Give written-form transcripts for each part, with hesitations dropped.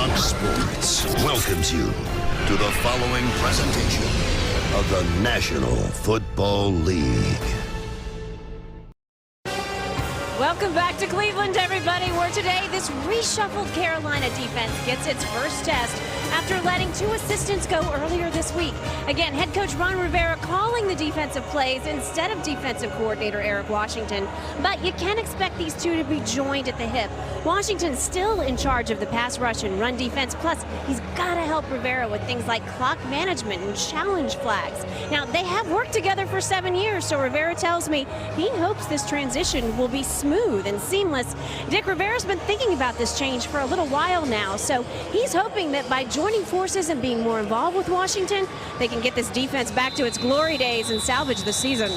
Fox Sports welcomes you to the following presentation of the National Football League. Welcome back to Cleveland, everybody, where today this reshuffled Carolina defense gets its first test after letting two assistants go earlier this week. Again, head coach Ron Rivera calling the defensive plays instead of defensive coordinator Eric Washington. But you can't expect these two to be joined at the hip. Washington's still in charge of the pass rush and run defense, plus he's got to help Rivera with things like clock management and challenge flags. Now, they have worked together for 7 years, so Rivera tells me he hopes this transition will be smooth and seamless. Dick Rivera's been thinking about this change for a little while now, so he's hoping that by joining forces and being more involved with Washington, they can get this defense back to its glory days and salvage the season.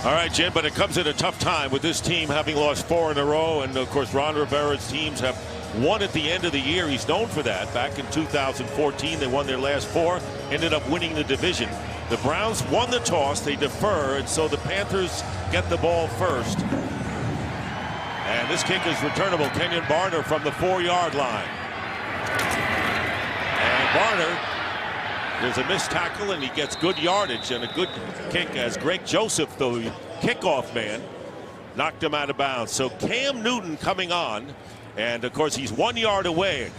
All right, Jen, but it comes at a tough time with this team having lost 4 in a row, and of course Ron Rivera's teams have won at the end of the year. He's known for that. Back in 2014, they won their last 4, ended up winning the division. The Browns won the toss, they defer, and so the Panthers get the ball first. And this kick is returnable. Kenyon Barner from the 4-yard line. And Barner, there's a missed tackle, and he gets good yardage and a good kick as Greg Joseph, the kickoff man, knocked him out of bounds. So Cam Newton coming on, and of course he's 1 yard away.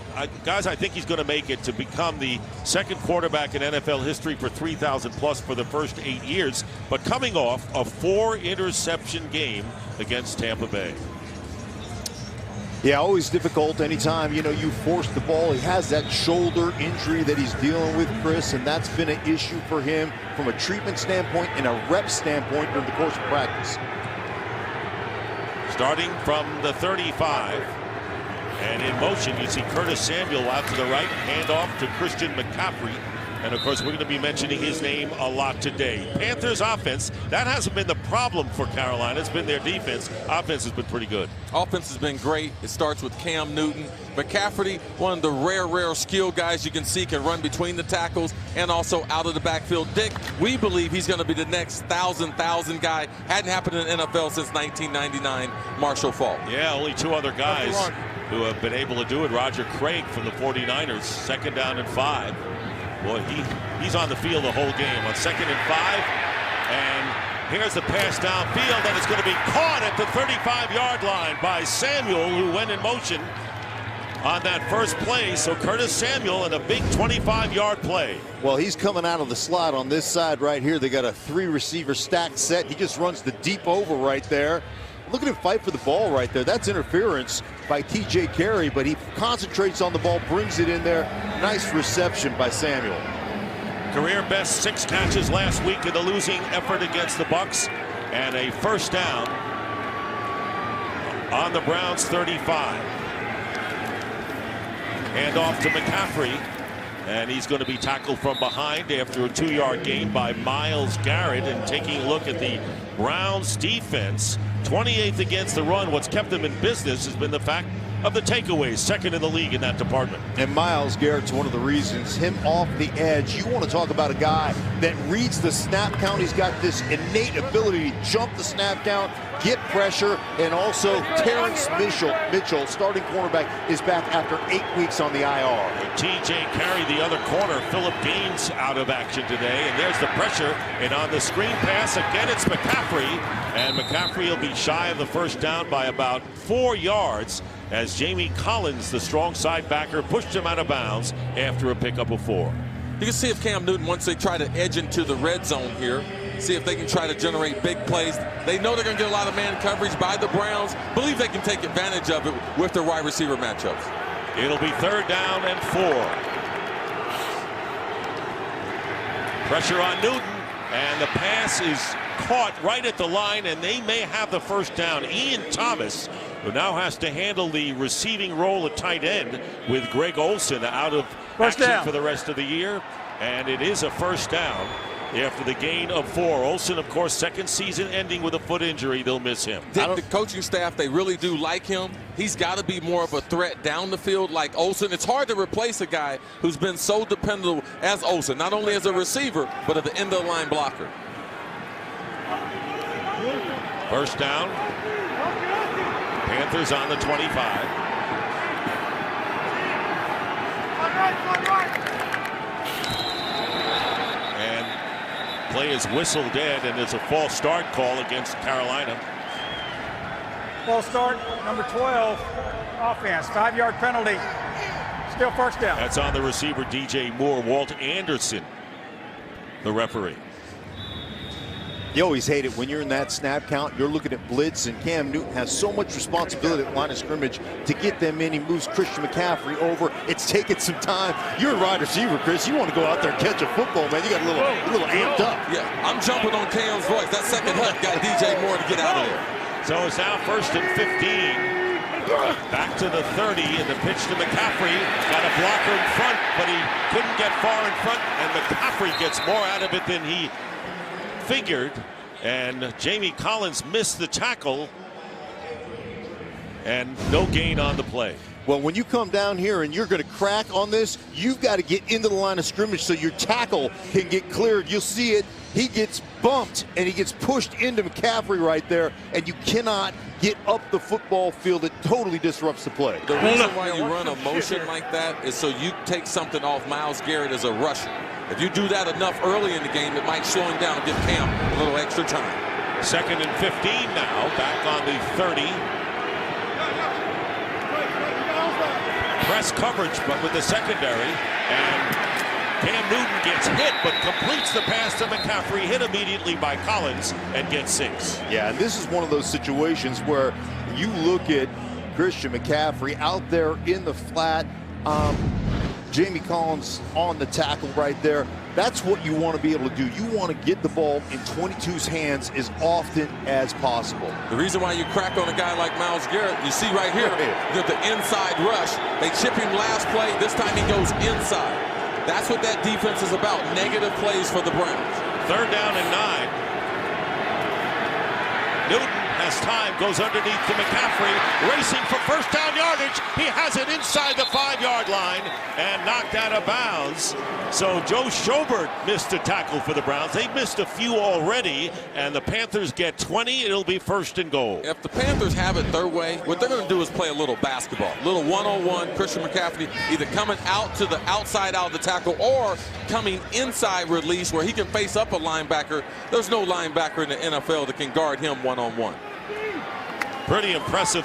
Guys, I think he's going to make it to become the second quarterback in NFL history for 3,000 plus for the first 8 years, but coming off a 4-interception game against Tampa Bay. Yeah, always difficult anytime, you force the ball. He has that shoulder injury that he's dealing with, Chris, and that's been an issue for him from a treatment standpoint and a rep standpoint during the course of practice. Starting from the 35, and in motion, you see Curtis Samuel out to the right, handoff to Christian McCaffrey. And, of course, we're going to be mentioning his name a lot today. Panthers offense, that hasn't been the problem for Carolina. It's been their defense. Offense has been pretty good. Offense has been great. It starts with Cam Newton. McCaffrey, one of the rare skill guys you can see, can run between the tackles and also out of the backfield. Dick, we believe he's going to be the next 1,000 guy. Hadn't happened in the NFL since 1999, Marshall Faulk. Yeah, only 2 other guys who have been able to do it. Roger Craig from the 49ers, 2nd down and 5. Boy, he's on the field the whole game on 2nd and 5. And here's the pass downfield, and it's going to be caught at the 35-yard line by Samuel, who went in motion on that first play. So Curtis Samuel in a big 25-yard play. Well, he's coming out of the slot on this side right here. They got a 3-receiver stacked set. He just runs the deep over right there. Look at him fight for the ball right there. That's interference by T.J. Carey, but he concentrates on the ball, brings it in there. Nice reception by Samuel. Career best 6 catches last week in the losing effort against the Bucs, and a first down on the Browns 35. Hand off to McCaffrey, and he's going to be tackled from behind after a 2-yard gain by Myles Garrett. And taking a look at the Browns defense, 28th against the run. What's kept them in business has been the fact of the takeaways, 2nd in the league in that department. And Myles Garrett's one of the reasons. Him off the edge. You want to talk about a guy that reads the snap count. He's got this innate ability to jump the snap count, get pressure, and also Terrence Mitchell, starting cornerback, is back after 8 weeks on the IR. T.J. Carey, the other corner, Philip Gaines out of action today, and there's the pressure. And on the screen pass again, it's McCaffrey, and McCaffrey will be shy of the first down by about 4 yards as Jamie Collins, the strong side backer, pushed him out of bounds after a pickup of 4. You can see if Cam Newton, once they try to edge into the red zone here, see if they can try to generate big plays. They know they're going to get a lot of man coverage by the Browns. Believe they can take advantage of it with their wide receiver matchups. It'll be 3rd down and 4. Pressure on Newton, and the pass is caught right at the line, and they may have the first down. Ian Thomas, who now has to handle the receiving role at tight end with Greg Olsen out of action for the rest of the year. And it is a first down after the gain of 4. Olsen, of course, 2nd season ending with a foot injury. They'll miss him. The coaching staff, they really do like him. He's got to be more of a threat down the field like Olsen. It's hard to replace a guy who's been so dependable as Olsen, not only as a receiver, but at the end of the line blocker. First down. Panthers on the 25. And play is whistled dead, and there's a false start call against Carolina. False start, number 12, offense, 5-yard penalty, still first down. That's on the receiver, DJ Moore. Walt Anderson, the referee. You always hate it when you're in that snap count. You're looking at blitz, and Cam Newton has so much responsibility at line of scrimmage to get them in. He moves Christian McCaffrey over. It's taking some time. You're a wide receiver, Chris. You want to go out there and catch a football, man. You got a little amped up. Yeah, I'm jumping on Cam's voice. That second hut got DJ Moore to get out of there. So it's now 1st and 15. Back to the 30, and the pitch to McCaffrey. Got a blocker in front, but he couldn't get far in front, and McCaffrey gets more out of it than he figured, and Jamie Collins missed the tackle, and no gain on the play. Well, when you come down here and you're going to crack on this, you've got to get into the line of scrimmage so your tackle can get cleared. You'll see it. He gets bumped, and he gets pushed into McCaffrey right there, and you cannot get up the football field. It totally disrupts the play. The reason why you run a motion like that is so you take something off Myles Garrett as a rusher. If you do that enough early in the game, it might slow him down and give Cam a little extra time. 2nd and 15 now, back on the 30. Press coverage, but with the secondary, and Cam Newton gets hit, but completes the pass to McCaffrey, hit immediately by Collins, and gets 6. Yeah, and this is one of those situations where you look at Christian McCaffrey out there in the flat, Jamie Collins on the tackle right there. That's what you want to be able to do. You want to get the ball in 22's hands as often as possible. The reason why you crack on a guy like Myles Garrett, you see right here, you get the inside rush. They chip him last play. This time he goes inside. That's what that defense is about, negative plays for the Browns. 3rd down and 9. Newton has time, goes underneath to McCaffrey, racing for first down yardage. He has it inside the 5-yard line and knocked out of bounds. So Joe Schobert missed a tackle for the Browns. They missed a few already, and the Panthers get 20. It'll be 1st and goal. If the Panthers have it their way, what they're going to do is play a little basketball, a little one-on-one. Christian McCaffrey either coming out to the outside out of the tackle or coming inside release where he can face up a linebacker. There's no linebacker in the NFL that can guard him one-on-one. Pretty impressive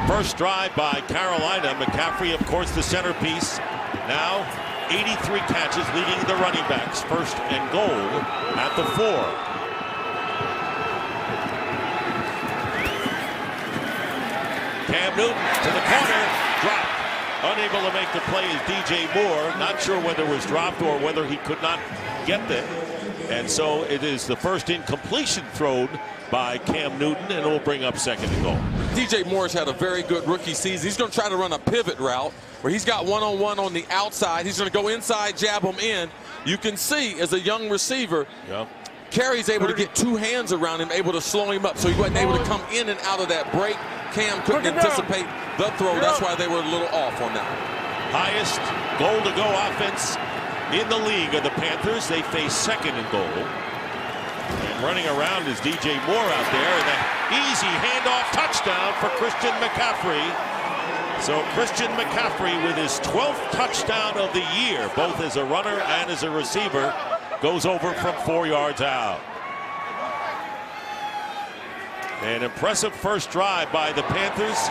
first drive by Carolina. McCaffrey, of course, the centerpiece. Now 83 catches, leading the running backs. 1st and goal at the 4. Cam Newton to the corner, dropped. Unable to make the play is DJ Moore. Not sure whether it was dropped or whether he could not get there. And so it is the first incompletion thrown by Cam Newton, and it will bring up 2nd and goal. DJ Moore's had a very good rookie season. He's going to try to run a pivot route where he's got one-on-one on the outside. He's going to go inside, jab him in. You can see as a young receiver, Carey's able to get 2 hands around him, able to slow him up, so he wasn't able to come in and out of that break. Cam couldn't anticipate the throw. That's why they were a little off on that. Highest goal-to-go offense in the league of the Panthers. They face 2nd and goal. And running around is DJ Moore out there, and an easy handoff touchdown for Christian McCaffrey. So Christian McCaffrey, with his 12th touchdown of the year, both as a runner and as a receiver, goes over from 4 yards out. An impressive first drive by the Panthers,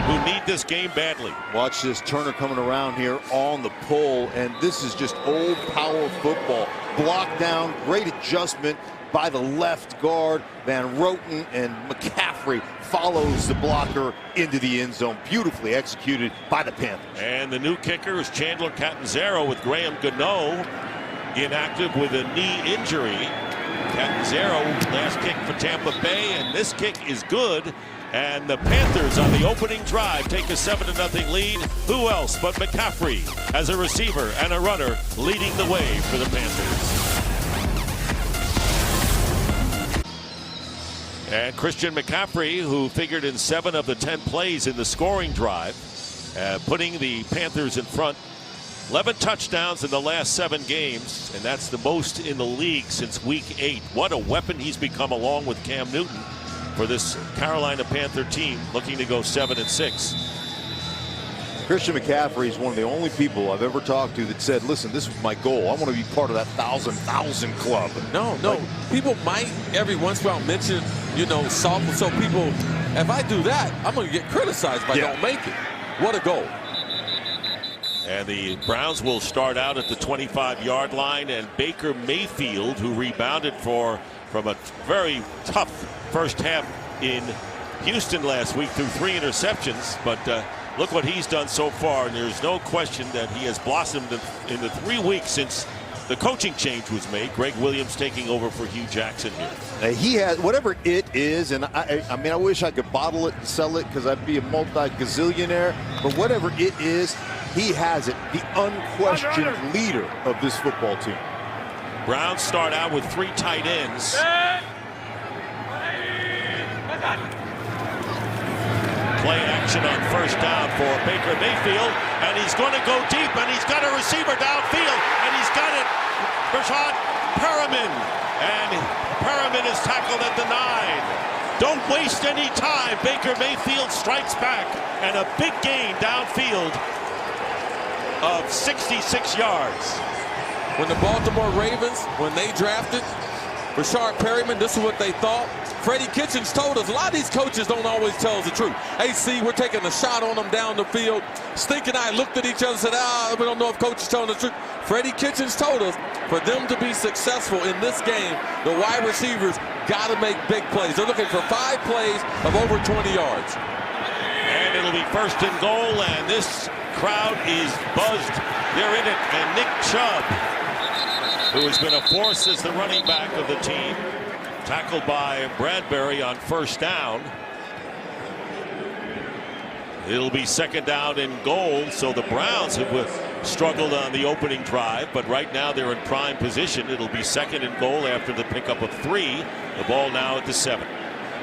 who need this game badly. Watch this, Turner coming around here on the pull, and this is just old power football. Block down, great adjustment by the left guard. Van Roten, and McCaffrey follows the blocker into the end zone. Beautifully executed by the Panthers. And the new kicker is Chandler Catanzaro, with Graham Gano inactive with a knee injury. Catanzaro, last kick for Tampa Bay, and this kick is good. And the Panthers on the opening drive take a 7-0 lead. Who else but McCaffrey as a receiver and a runner leading the way for the Panthers. And Christian McCaffrey, who figured in 7 of the 10 plays in the scoring drive, putting the Panthers in front. 11 touchdowns in the last 7 games, and that's the most in the league since week 8. What a weapon he's become, along with Cam Newton, for this Carolina Panther team looking to go 7-6. Christian McCaffrey is one of the only people I've ever talked to that said, listen, this was my goal. I want to be part of that 1,000 club. No. People might every once in a while mention, you know, soft. So people, if I do that, I'm going to get criticized if I don't make it. What a goal. And the Browns will start out at the 25-yard line, and Baker Mayfield, who rebounded from a very tough first half in Houston last week through 3 interceptions, but look what he's done so far, and there's no question that he has blossomed in the 3 weeks since the coaching change was made. Greg Williams taking over for Hugh Jackson here. He has whatever it is, and I mean, I wish I could bottle it and sell it because I'd be a multi-gazillionaire, but whatever it is, he has it. The unquestioned leader of this football team. Browns start out with 3 tight ends. Play action on first down for Baker Mayfield, and he's going to go deep, and he's got a receiver downfield, and he's got it. Rashad Perriman, and Perriman is tackled at the 9. Don't waste any time. Baker Mayfield strikes back, and a big gain downfield of 66 yards. When the Baltimore Ravens, when they drafted Rashad Perriman, this is what they thought. Freddie Kitchens told us, a lot of these coaches don't always tell us the truth. Hey, see, we're taking a shot on them down the field. Stink and I looked at each other and said, we don't know if coach is telling the truth. Freddie Kitchens told us, for them to be successful in this game, the wide receivers got to make big plays. They're looking for 5 plays of over 20 yards. And it'll be first and goal, and this crowd is buzzed. They're in it, and Nick Chubb, who has been a force as the running back of the team, tackled by Bradbury on first down. It'll be second down and goal, so the Browns have struggled on the opening drive, but right now they're in prime position. It'll be second and goal after the pickup of 3. The ball now at the 7.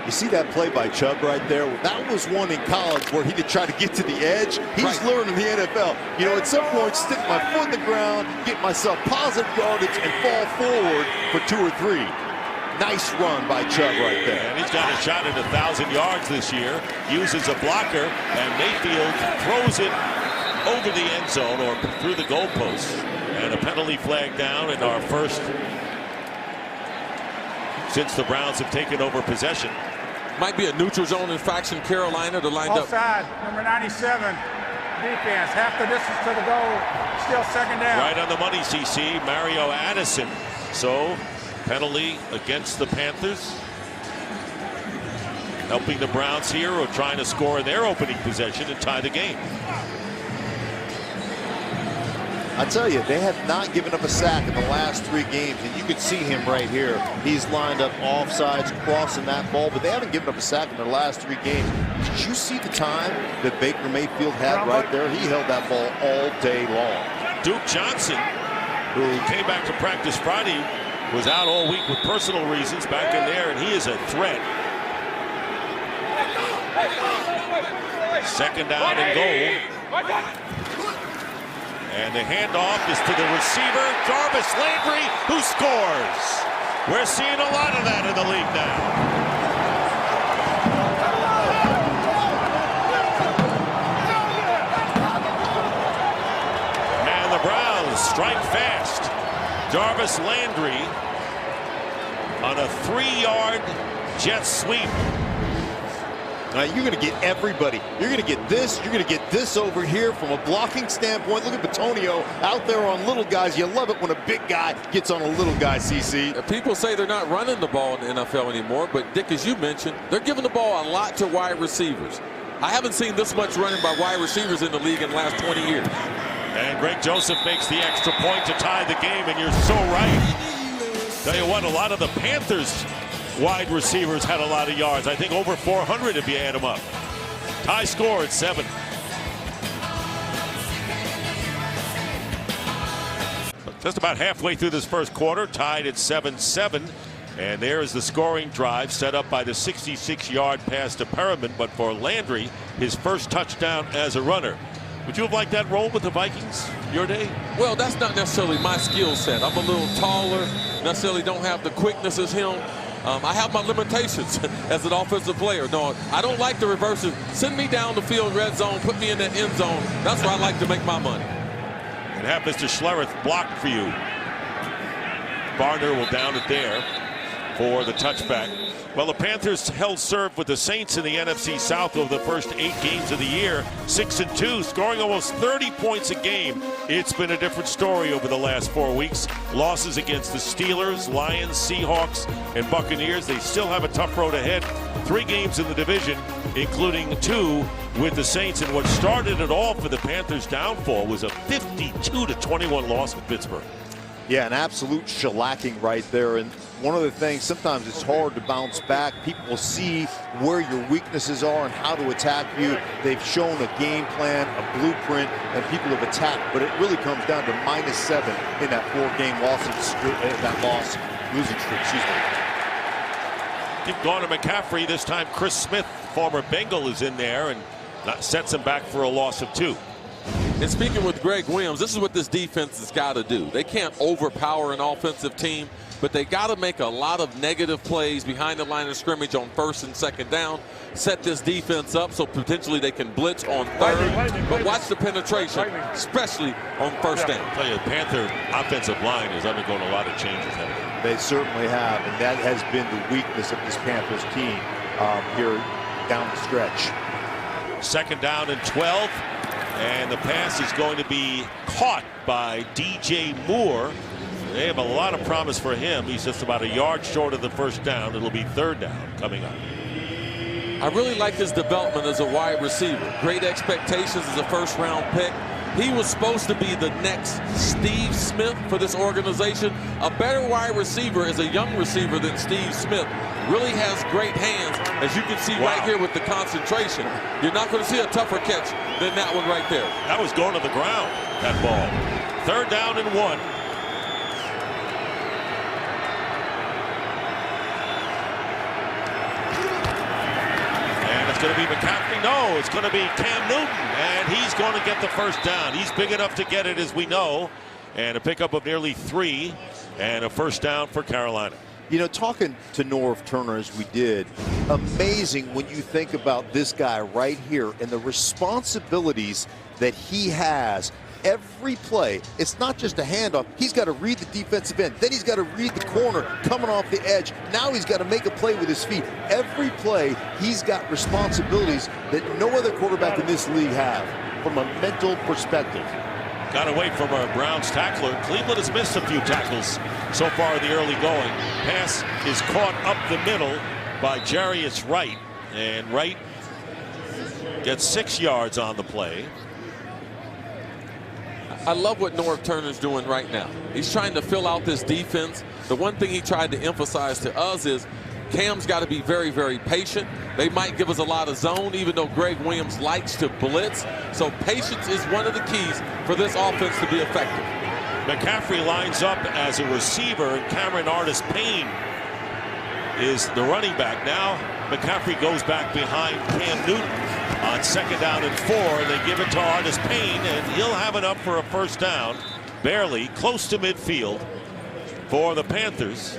You see that play by Chubb right there? That was one in college where he could try to get to the edge. He's learning the NFL. You know, at some point, stick my foot in the ground, get myself positive yardage, and fall forward for 2 or 3. Nice run by Chubb right there. And he's got a shot at 1,000 yards this year. Uses a blocker, and Mayfield throws it over the end zone or through the goalposts. And a penalty flag down, and our first since the Browns have taken over possession. Might be a neutral zone infraction. Carolina, they're lined up. Offside, number 97, defense, half the distance to the goal, still second down. Right on the money, CC, Mario Addison. So, penalty against the Panthers. Helping the Browns here, or trying to score in their opening possession and tie the game. I tell you, they have not given up a sack in the last 3 games, and you can see him right here. He's lined up offsides, crossing that ball, but they haven't given up a sack in their last 3 games. Did you see the time that Baker Mayfield had right there? He held that ball all day long. Duke Johnson, who came back to practice Friday, was out all week with personal reasons, back in there, and he is a threat. Second down and goal. And the handoff is to the receiver, Jarvis Landry, who scores. We're seeing a lot of that in the league now. And the Browns strike fast. Jarvis Landry on a 3-yard jet sweep. Now you're going to get everybody. You're going to get this. You're going to get this over here from a blocking standpoint. Look at Batonio out there on little guys. You love it when a big guy gets on a little guy, CC. People say they're not running the ball in the NFL anymore, but Dick, as you mentioned, they're giving the ball a lot to wide receivers. I haven't seen this much running by wide receivers in the league in the last 20 years. And Greg Joseph makes the extra point to tie the game, and you're so right. Tell you what, a lot of the Panthers wide receivers had a lot of yards. I think over 400 if you add them up. Tie score at 7. Just about halfway through this first quarter, tied at 7-7. And there is the scoring drive set up by the 66-yard pass to Perriman. But for Landry, his first touchdown as a runner. Would you have liked that role with the Vikings your day? Well, that's not necessarily my skill set. I'm a little taller, necessarily don't have the quickness as him. I have my limitations as an offensive player. No, I don't like the reverses. Send me down the field, red zone, put me in that end zone. That's where I like to make my money. And have Mr. Schlereth blocked for you. Barner will down it there for the touchback. Well, the Panthers held serve with the Saints in the NFC South over the first 8 games of the year, 6-2, scoring almost 30 points a game. It's been a different story over the last 4 weeks. Losses against the Steelers, Lions, Seahawks, and Buccaneers. They still have a tough road ahead. 3 games in the division, including 2 with the Saints. And what started it all for the Panthers' downfall was a 52-21 loss with Pittsburgh. Yeah, an absolute shellacking right there. And one of the things, sometimes it's hard to bounce back. People will see where your weaknesses are and how to attack you. They've shown a game plan, a blueprint, and people have attacked. But it really comes down to -7 in that 4-game losing streak. Excuse me. Keep going to McCaffrey. This time Chris Smith, former Bengal, is in there and sets him back for a loss of 2. And speaking with Greg Williams, this is what this defense has got to do. They can't overpower an offensive team, but they got to make a lot of negative plays behind the line of scrimmage on 1st and 2nd down, set this defense up so potentially they can blitz on 3rd. But watch the penetration, especially on 1st down. I'll tell you, the Panther offensive line has undergone a lot of changes. They certainly have, and that has been the weakness of this Panthers team here down the stretch. 2nd down and 12. And the pass is going to be caught by DJ Moore. They have a lot of promise for him. He's just about a yard short of the 1st down. It'll be 3rd down coming up. I really like his development as a wide receiver. Great expectations as a 1st-round pick. He was supposed to be the next Steve Smith for this organization. A better wide receiver is a young receiver than Steve Smith. Really has great hands, as you can see right here with the concentration. You're not going to see a tougher catch than that one right there. That was going to the ground, that ball. 3rd down and 1. And it's going to be McCaffrey. No, it's going to be Cam Newton, and he's going to get the 1st down. He's big enough to get it, as we know, and a pickup of nearly 3 and a 1st down for Carolina. You know, talking to Norv Turner as we did, amazing when you think about this guy right here and the responsibilities that he has. Every play, it's not just a handoff. He's got to read the defensive end. Then he's got to read the corner coming off the edge. Now he's got to make a play with his feet. Every play, he's got responsibilities that no other quarterback in this league have from a mental perspective. Got away from a Browns tackler. Cleveland has missed a few tackles so far in the early going. Pass is caught up the middle by Jarius Wright. And Wright gets 6 yards on the play. I love what Norv Turner's doing right now. He's trying to fill out this defense. The one thing he tried to emphasize to us is Cam's got to be very, very patient. They might give us a lot of zone, even though Greg Williams likes to blitz. So patience is one of the keys for this offense to be effective. McCaffrey lines up as a receiver, and Cameron Artis-Payne is the running back. Now McCaffrey goes back behind Cam Newton on 2nd down and 4, and they give it to Artis-Payne, and he'll have it up for a 1st down, barely, close to midfield for the Panthers.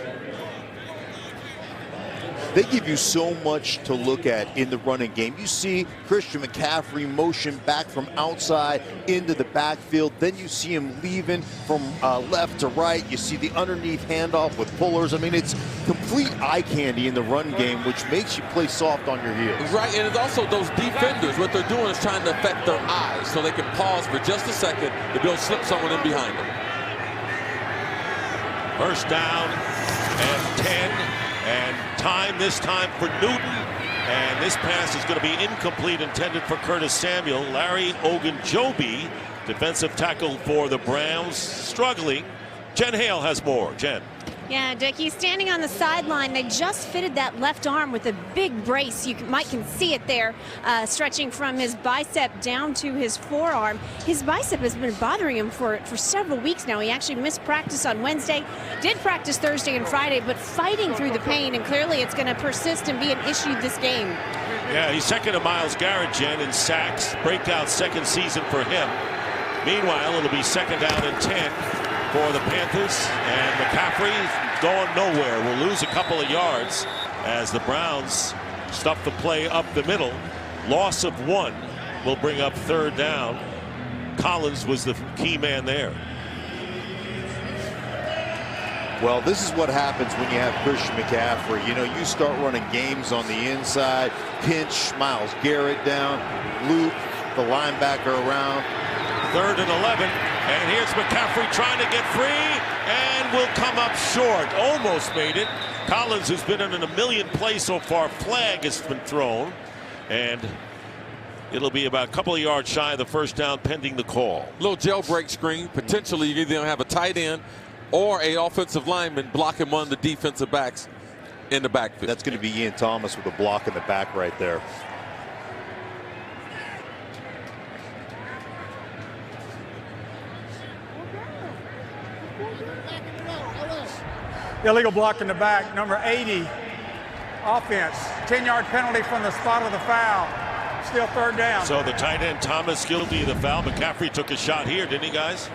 They give you so much to look at in the running game. You see Christian McCaffrey motion back from outside into the backfield. Then you see him leaving from left to right. You see the underneath handoff with pullers. I mean, it's complete eye candy in the run game, which makes you play soft on your heels. Right, and it's also those defenders. What they're doing is trying to affect their eyes so they can pause for just a second to be able to slip someone in behind them. 1st down and 10. And time this time for Newton. And this pass is going to be incomplete, intended for Curtis Samuel. Larry Ogunjobi, defensive tackle for the Browns, struggling. Jen Hale has more. Jen. Yeah, Dick, he's standing on the sideline. They just fitted that left arm with a big brace. You might can see it there, stretching from his bicep down to his forearm. His bicep has been bothering him for several weeks now. He actually missed practice on Wednesday, did practice Thursday and Friday, but fighting through the pain, and clearly it's going to persist and be an issue this game. Yeah, he's second to Myles Garrett, Jen, in sacks. Breakout 2nd season for him. Meanwhile, it'll be 2nd down and 10. for the Panthers, and McCaffrey going nowhere. Will lose a couple of yards as the Browns stuff the play up the middle. Loss of 1 will bring up 3rd down. Collins was the key man there. Well, this is what happens when you have Christian McCaffrey. You know, you start running games on the inside, pinch Myles Garrett down, loop the linebacker around. 3rd and 11, and here's McCaffrey trying to get free and will come up short. Almost made it. Collins, who's been in a million plays so far, flag has been thrown, and it'll be about a couple of yards shy of the 1st down pending the call. Little jailbreak screen. Potentially you either have a tight end or a offensive lineman blocking one of the defensive backs in the backfield. That's going to be Ian Thomas with a block in the back right there. Illegal block in the back, number 80, offense. 10-yard penalty from the spot of the foul. Still 3rd down. So the tight end Thomas guilty of the foul. McCaffrey took a shot here, didn't he, guys?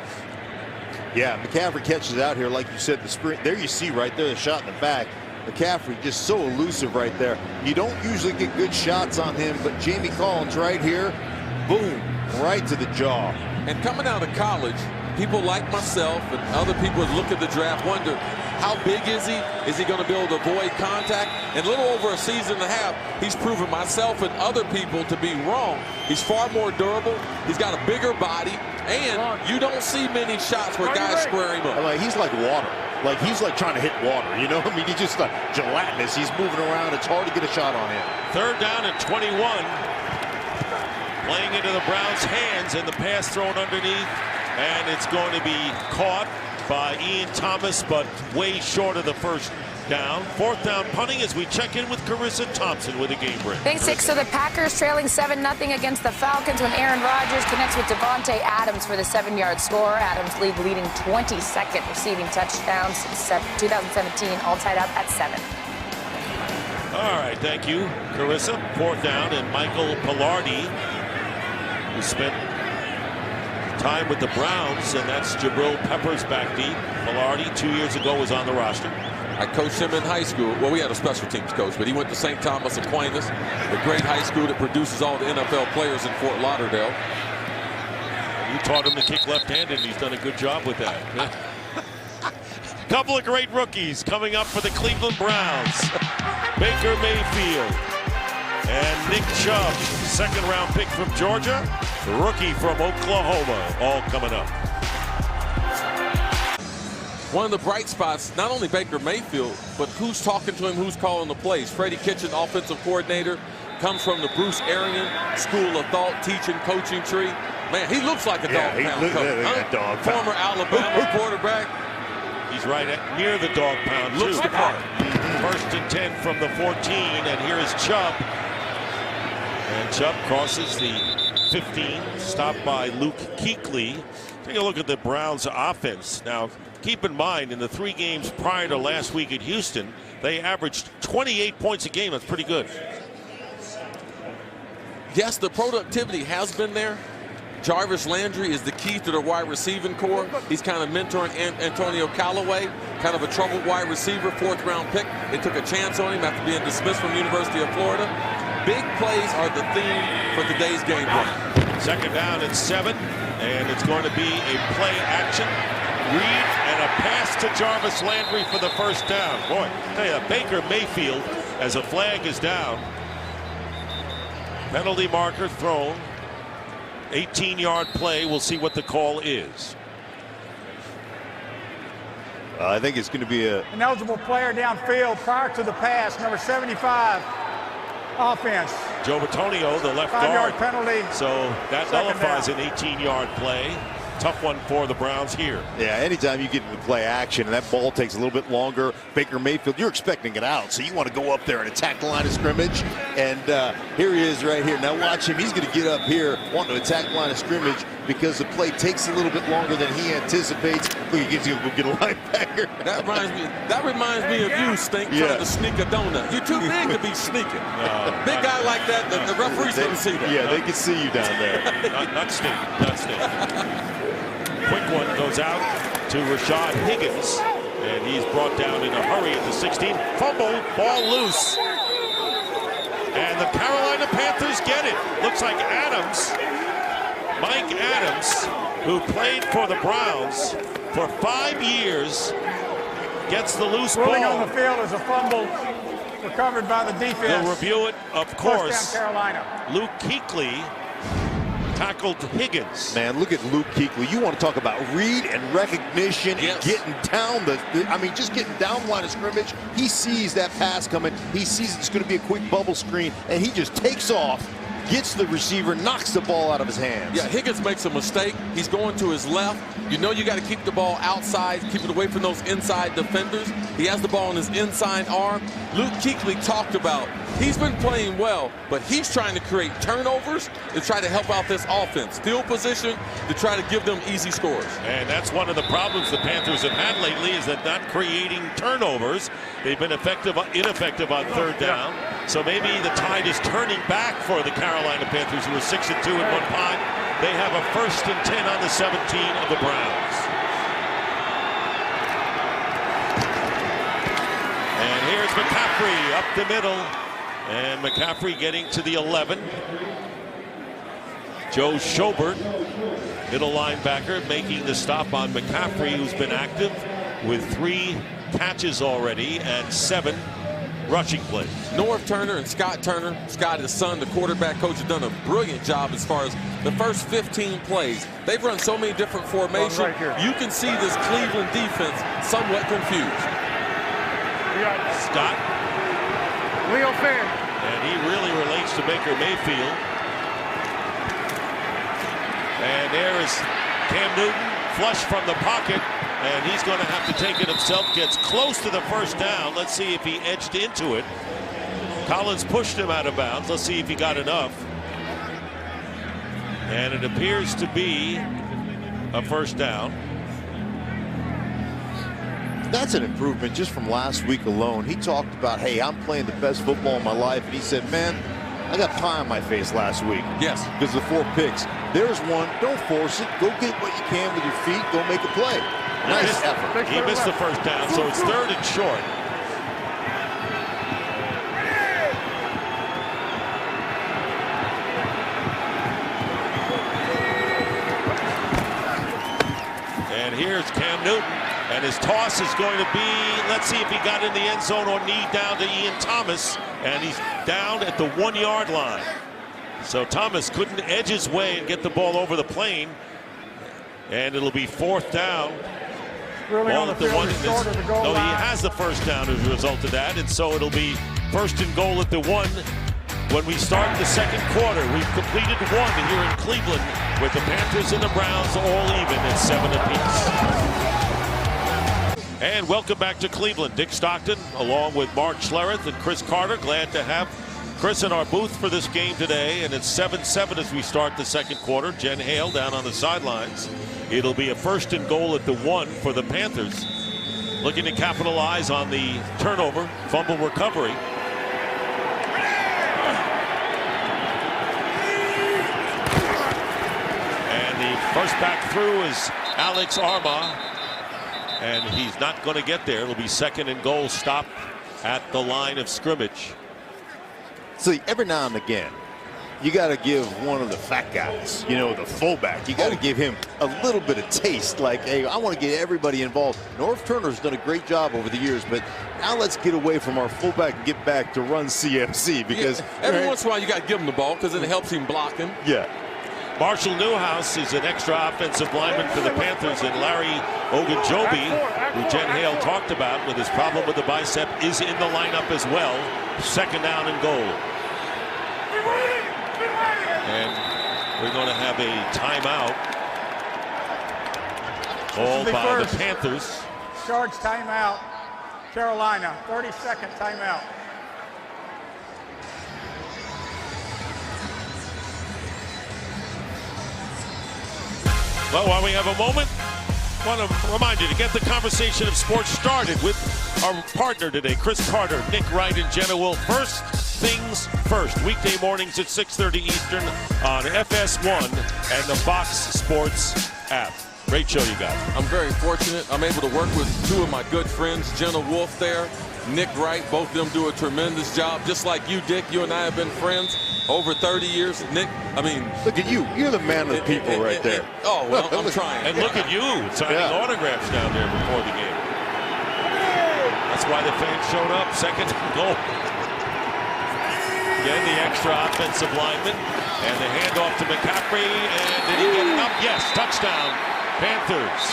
Yeah, McCaffrey catches out here, like you said, the sprint. There you see right there the shot in the back. McCaffrey just so elusive right there. You don't usually get good shots on him, but Jamie Collins right here, boom, right to the jaw. And coming out of college, people like myself and other people that look at the draft wonder, how big is he? Is he going to be able to avoid contact? In a little over a season and a half, he's proven myself and other people to be wrong. He's far more durable. He's got a bigger body, and you don't see many shots where guys square him up. Like, he's like water. Like, he's like trying to hit water, you know? I mean, he's just like gelatinous. He's moving around. It's hard to get a shot on him. 3rd down and 21. Playing into the Browns' hands, and the pass thrown underneath, and it's going to be caught by Ian Thomas, but way short of the 1st down. 4th down punting as we check in with Carissa Thompson with a game break. Thanks, 6. So the Packers trailing 7-0 against the Falcons when Aaron Rodgers connects with Devontae Adams for the 7-yard score. Adams leading 22nd receiving touchdowns since 2017, all tied up at 7. All right, thank you, Carissa. 4th down, and Michael Pilardi, who spent time with the Browns, and that's Jabril Peppers back deep. Pilardi 2 years ago was on the roster. I coached him in high school. Well, we had a special teams coach, but he went to St. Thomas Aquinas, the great high school that produces all the NFL players in Fort Lauderdale. You taught him to kick left-handed, and he's done a good job with that. Couple of great rookies coming up for the Cleveland Browns. Baker Mayfield and Nick Chubb, 2nd-round pick from Georgia, the rookie from Oklahoma, all coming up. One of the bright spots, not only Baker Mayfield, but who's talking to him, who's calling the plays. Freddie Kitchen, offensive coordinator, comes from the Bruce Arian School of Thought, teaching, coaching tree. Man, he looks like a dog-pound coach. Former Alabama quarterback. He's right near the dog pound, looks the part. 1st and 10 from the 14, and here is Chubb. And Chubb crosses the 15, stopped by Luke Kuechly. Take a look at the Browns offense. Now, keep in mind, in the 3 games prior to last week at Houston, they averaged 28 points a game. That's pretty good. Yes, the productivity has been there. Jarvis Landry is the key to the wide receiving core. He's kind of mentoring Antonio Callaway, kind of a troubled wide receiver, 4th-round pick. They took a chance on him after being dismissed from the University of Florida. Big plays are the theme for today's game plan. 2nd down and 7, and it's going to be a play action read and a pass to Jarvis Landry for the 1st down. Boy, I tell you, Baker Mayfield, as a flag is down. Penalty marker thrown. 18-yard play. We'll see what the call is. I think it's going to be an eligible player downfield prior to the pass, number 75, offense. Joe Bitonio, the left 5-yard guard. penalty. So that nullifies an 18-yard play. Tough one for the Browns here. Yeah, anytime you get into play action and that ball takes a little bit longer, Baker Mayfield, you're expecting it out. So you want to go up there and attack the line of scrimmage. And here he is right here. Now watch him. He's going to get up here wanting to attack the line of scrimmage because the play takes a little bit longer than he anticipates. Look, he gets to go get a linebacker. That reminds me of you, Stink, trying to sneak a donut. You're too big to be sneaking. Big guy like that, the referees can see that. Yeah, they can see you down there. Not Stink. Not Stink. Quick one goes out to to Rashad Higgins. And he's brought down in a hurry at the 16. Fumble, ball loose. And the Carolina Panthers get it. Looks like Adams, Mike Adams, who played for the Browns for 5 years, gets the loose ball. Rolling on the field is a fumble recovered by the defense. They'll review it, of course. First down, Carolina. Luke Kuechly tackled Higgins. Man, look at Luke Kuechly. You want to talk about read and recognition and getting down just getting down the line of scrimmage. He sees that pass coming. He sees it's going to be a quick bubble screen, and he just takes off, gets the receiver, knocks the ball out of his hands. Yeah, Higgins makes a mistake. He's going to his left. You know you got to keep the ball outside, keep it away from those inside defenders. He has the ball in his inside arm. Luke Kuechly talked about he's been playing well, but he's trying to create turnovers to try to help out this offense. Field position to try to give them easy scores. And that's one of the problems the Panthers have had lately, is that not creating turnovers. They've been ineffective on third down. So maybe the tide is turning back for the Carolina Panthers, who were 6-2 at one time. They have a 1st and 10 on the 17 of the Browns. And here's McCaffrey up the middle. And McCaffrey getting to the 11. Joe Schobert, middle linebacker, making the stop on McCaffrey, who's been active with 3 catches already and 7 rushing plays. Norv Turner and Scott Turner, Scott, his son, the quarterback coach, have done a brilliant job as far as the first 15 plays. They've run so many different formations. You can see this Cleveland defense somewhat confused. Scott. Leo Fan. And he really relates to Baker Mayfield. And there is Cam Newton, flush from the pocket. And he's going to have to take it himself. Gets close to the first down. Let's see if he edged into it. Collins pushed him out of bounds. Let's see if he got enough. And it appears to be a first down. That's an improvement just from last week alone. He talked about, hey, I'm playing the best football in my life. And he said, man, I got pie on my face last week. Yes. Because of the 4 picks. There's one. Don't force it. Go get what you can with your feet. Go make a play. Nice effort. He missed the first down, so it's 3rd and short. And here's Cam Newton, and his toss is going to be, let's see if he got in the end zone or knee down to Ian Thomas, and he's down at the 1-yard line. So Thomas couldn't edge his way and get the ball over the plane, and it'll be 4th down. Really Ball at the 1. No, he has the first down as a result of that, and so it'll be 1st and goal at the 1 when we start the second quarter. We've completed 1 here in Cleveland, with the Panthers and the Browns all even at 7 apiece. And welcome back to Cleveland. Dick Stockton along with Mark Schlereth and Chris Carter. Glad to have Chris in our booth for this game today, and it's 7-7 as we start the second quarter. Jen Hale down on the sidelines. It'll be a 1st and goal at the 1 for the Panthers, looking to capitalize on the turnover, fumble recovery. And the first back through is Alex Armah, and he's not going to get there. It'll be 2nd and goal, stop at the line of scrimmage. See, every now and again, you got to give one of the fat guys, you know, the fullback, you got to give him a little bit of taste, like, hey, I want to get everybody involved. Norv Turner's done a great job over the years, but now let's get away from our fullback and get back to run CMC, because every once in a while you got to give him the ball because it helps him block him. Yeah. Marshall Newhouse is an extra offensive lineman for the Panthers, and Larry Ogunjobi, who Jen Hale talked about with his problem with the bicep, is in the lineup as well. 2nd down and goal. And we're going to have a timeout called by the Panthers. Charge timeout. Carolina, 30-second timeout. Well, while we have a moment, I want to remind you to get the conversation of sports started with our partner today, Chris Carter, Nick Wright, and Jenna Will. First things first, weekday mornings at 6:30 Eastern on FS1 and the Fox Sports app. Great show you got. I'm very fortunate. I'm able to work with two of my good friends, Jenna Wolfe there, Nick Wright. Both of them do a tremendous job. Just like you, Dick, you and I have been friends over 30 years. Nick, I mean. Look at you. You're the man of the people right there. Oh, well, I'm trying. And look at you signing autographs down there before the game. That's why the fans showed up. Second goal. Again, the extra offensive lineman. And the handoff to McCaffrey. And did he get it up? Yes, touchdown. Panthers.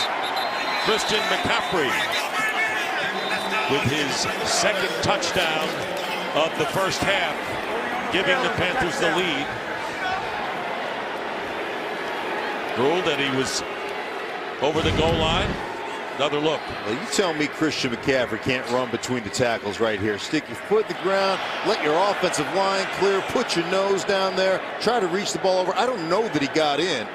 Christian McCaffrey with his second touchdown of the first half, giving the Panthers the lead. Ruled that he was over the goal line. Another look. Well, you tell me Christian McCaffrey can't run between the tackles right here. Stick your foot in the ground, let your offensive line clear, put your nose down there, try to reach the ball over. I don't know that he got in.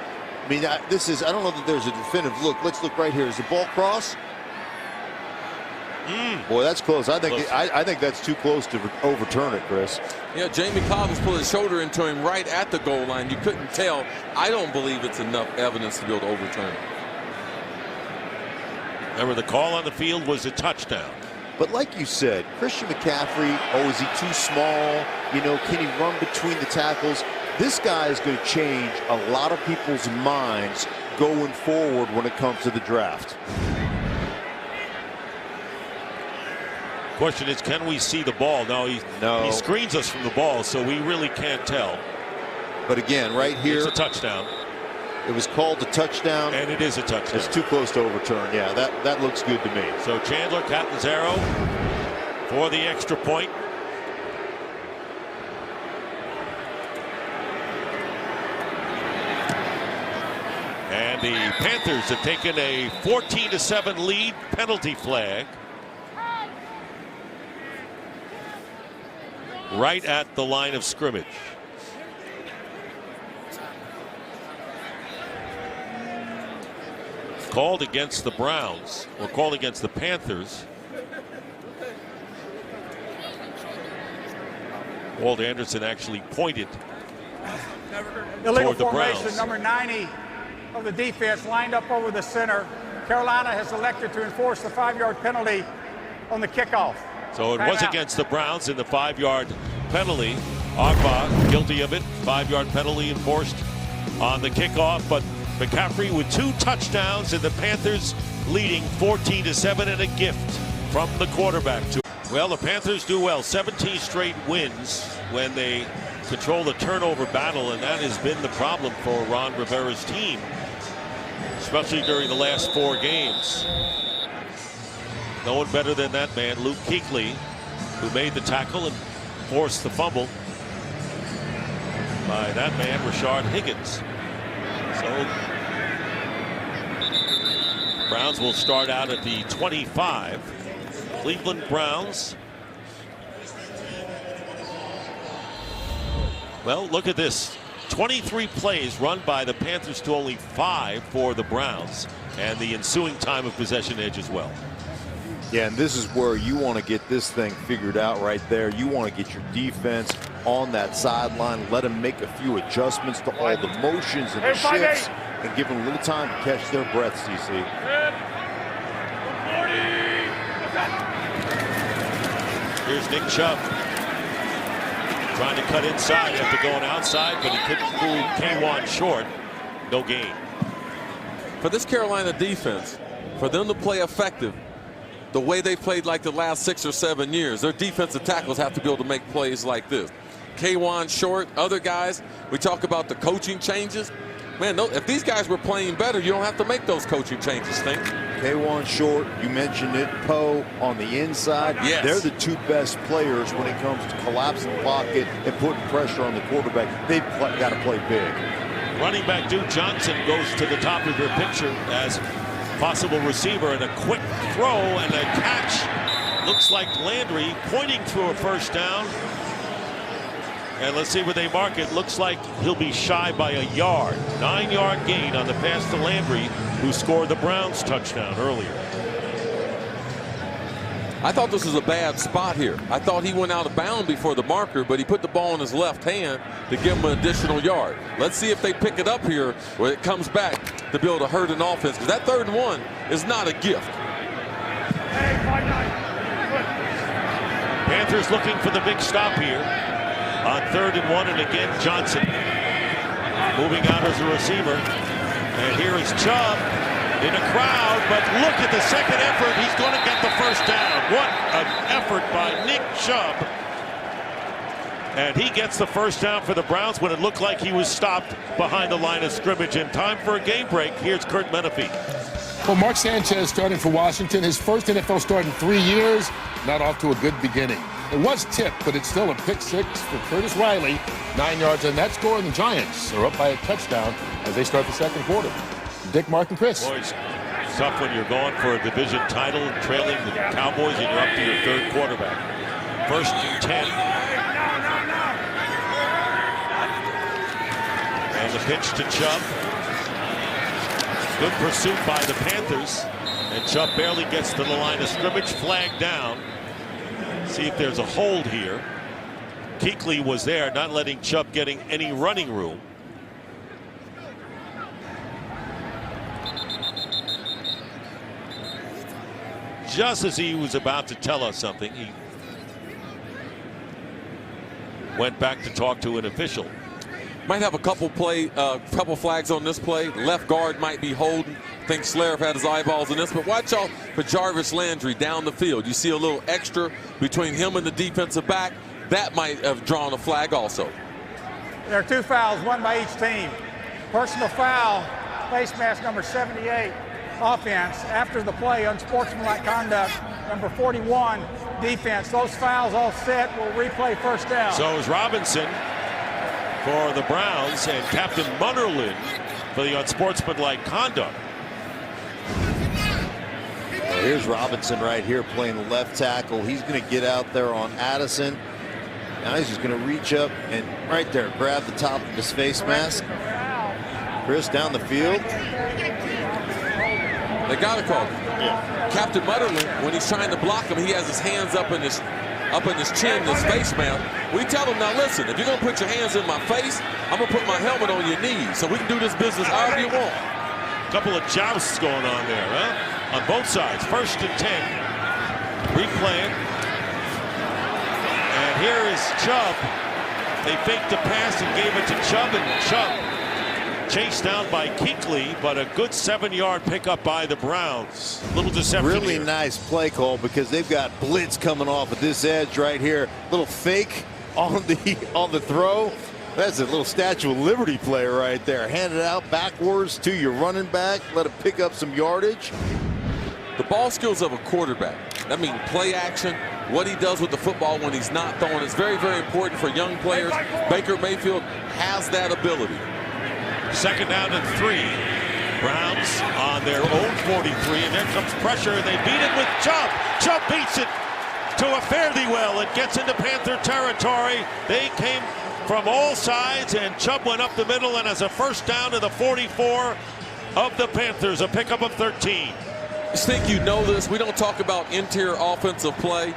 I mean, I don't know that there's a definitive look. Let's look right here. Is the ball cross? Boy, that's close. I think that's too close to overturn it, Chris. Yeah, Jamie Collins pulled his shoulder into him right at the goal line. You couldn't tell. I don't believe it's enough evidence to be able to overturn it. Remember, the call on the field was a touchdown. But like you said, Christian McCaffrey, is he too small? You know, can he run between the tackles? This guy is going to change a lot of people's minds going forward when it comes to the draft. Question is, can we see the ball? No, he screens us from the ball, so we really can't tell. But again, right here, it's a touchdown. It was called a touchdown. And it is a touchdown. It's too close to overturn. Yeah, that looks good to me. So Chandler Catanzaro for the extra point. And the Panthers have taken a 14-7 lead. Penalty flag right at the line of scrimmage. Called against the Browns, or called against the Panthers. Walt Anderson actually pointed illegal toward the formation, Browns. number 90 of the defense lined up over the center. Carolina has elected to enforce the 5-yard penalty on the kickoff. So it was against the Browns in the 5-yard penalty. Agba guilty of it. 5-yard penalty enforced on the kickoff, but McCaffrey with 2 touchdowns and the Panthers leading 14-7, and a gift from the quarterback. Well, the Panthers do well. 17 straight wins when they control the turnover battle, and that has been the problem for Ron Rivera's team, especially during the last 4 games. No one better than that man, Luke Kuechly, who made the tackle and forced the fumble by that man, Rashard Higgins. So Browns will start out at the 25. Cleveland Browns. Well, look at this. 23 plays run by the Panthers to only 5 for the Browns, and the ensuing time of possession edge as well. Yeah, and this is where you want to get this thing figured out right there. You want to get your defense on that sideline, let them make a few adjustments to all the motions and the shifts, and give them a little time to catch their breaths, CC. Here's Nick Chubb trying to cut inside after going outside, but he couldn't fool K1 short. No gain. For this Carolina defense, for them to play effective the way they played like the last 6 or 7 years, their defensive tackles have to be able to make plays like this. K1 short, other guys, we talk about the coaching changes. Man, if these guys were playing better, you don't have to make those coaching changes, think. K1 short, you mentioned it. Poe on the inside. Yes. They're the 2 best players when it comes to collapsing the pocket and putting pressure on the quarterback. They've got to play big. Running back Duke Johnson goes to the top of your picture as possible receiver, and a quick throw and a catch. Looks like Landry pointing to a first down. And let's see where they mark it. Looks like he'll be shy by a yard. 9-yard gain on the pass to Landry, who scored the Browns touchdown earlier. I thought this was a bad spot here. I thought he went out of bounds before the marker, but he put the ball in his left hand to give him an additional yard. Let's see if they pick it up here where it comes back. to be able to hurt an offense, because that 3rd and 1 is not a gift. Panthers looking for the big stop here on 3rd and 1, and again Johnson moving out as a receiver. And here is Chubb in a crowd, but look at the second effort. He's going to get the first down. What an effort by Nick Chubb. And he gets the first down for the Browns when it looked like he was stopped behind the line of scrimmage. In time for a game break, here's Kurt Menefee. Well, Mark Sanchez starting for Washington, his first NFL start in 3 years, not off to a good beginning. It was tipped, but it's still a pick 6 for Curtis Riley, 9 yards on that score, and the Giants are up by a touchdown as they start the 2nd quarter. Dick, Mark, and Chris. Boys, it's tough when you're going for a division title and trailing the Cowboys and you're up to your 3rd quarterback. 1st and 10. And the pitch to Chubb. Good pursuit by the Panthers. And Chubb barely gets to the line of scrimmage. Flag down. See if there's a hold here. Kuechly was there, not letting Chubb getting any running room. Just as he was about to tell us something, he went back to talk to an official. Might have a couple flags on this play. Left guard might be holding. I think Slayer had his eyeballs in this, but watch out for Jarvis Landry down the field. You see a little extra between him and the defensive back. That might have drawn a flag also. There are 2 fouls, 1 by each team. Personal foul, face mask number 78, offense. After the play, unsportsmanlike conduct, number 41, defense. Those fouls all set. We'll replay first down. So is Robinson for the Browns and Captain Munnerlyn for the unsportsmanlike conduct. Well, here's Robinson right here playing the left tackle. He's going to get out there on Addison. Now he's just going to reach up and right there grab the top of his face mask. Chris down the field. They got to call it. Yeah. Captain Munnerlyn, when he's trying to block him, he has his hands up in his chin, his face mount. We tell him, now listen, if you're going to put your hands in my face, I'm going to put my helmet on your knees so we can do this business however you want. A couple of jousts going on there, huh? On both sides. 1st and 10. Replaying. And here is Chubb. They faked the pass and gave it to Chubb, and Chubb chased down by Kuechly, but a good 7-yard pickup by the Browns. Little deception. Really here. nice play call because they've got blitz coming off at this edge right here. Little fake on the throw. That's a little Statue of Liberty play right there. Hand it out backwards to your running back. Let him pick up some yardage. The ball skills of a quarterback. I mean, play action, what he does with the football when he's not throwing is very, very important for young players. Baker Mayfield has that ability. 2nd down and 3. Browns on their own 43, and there comes pressure, and they beat it with Chubb. Chubb beats it to a fare thee well. It gets into Panther territory. They came from all sides, and Chubb went up the middle, and as a first down to the 44 of the Panthers, a pickup of 13. I think you know this. We don't talk about interior offensive play,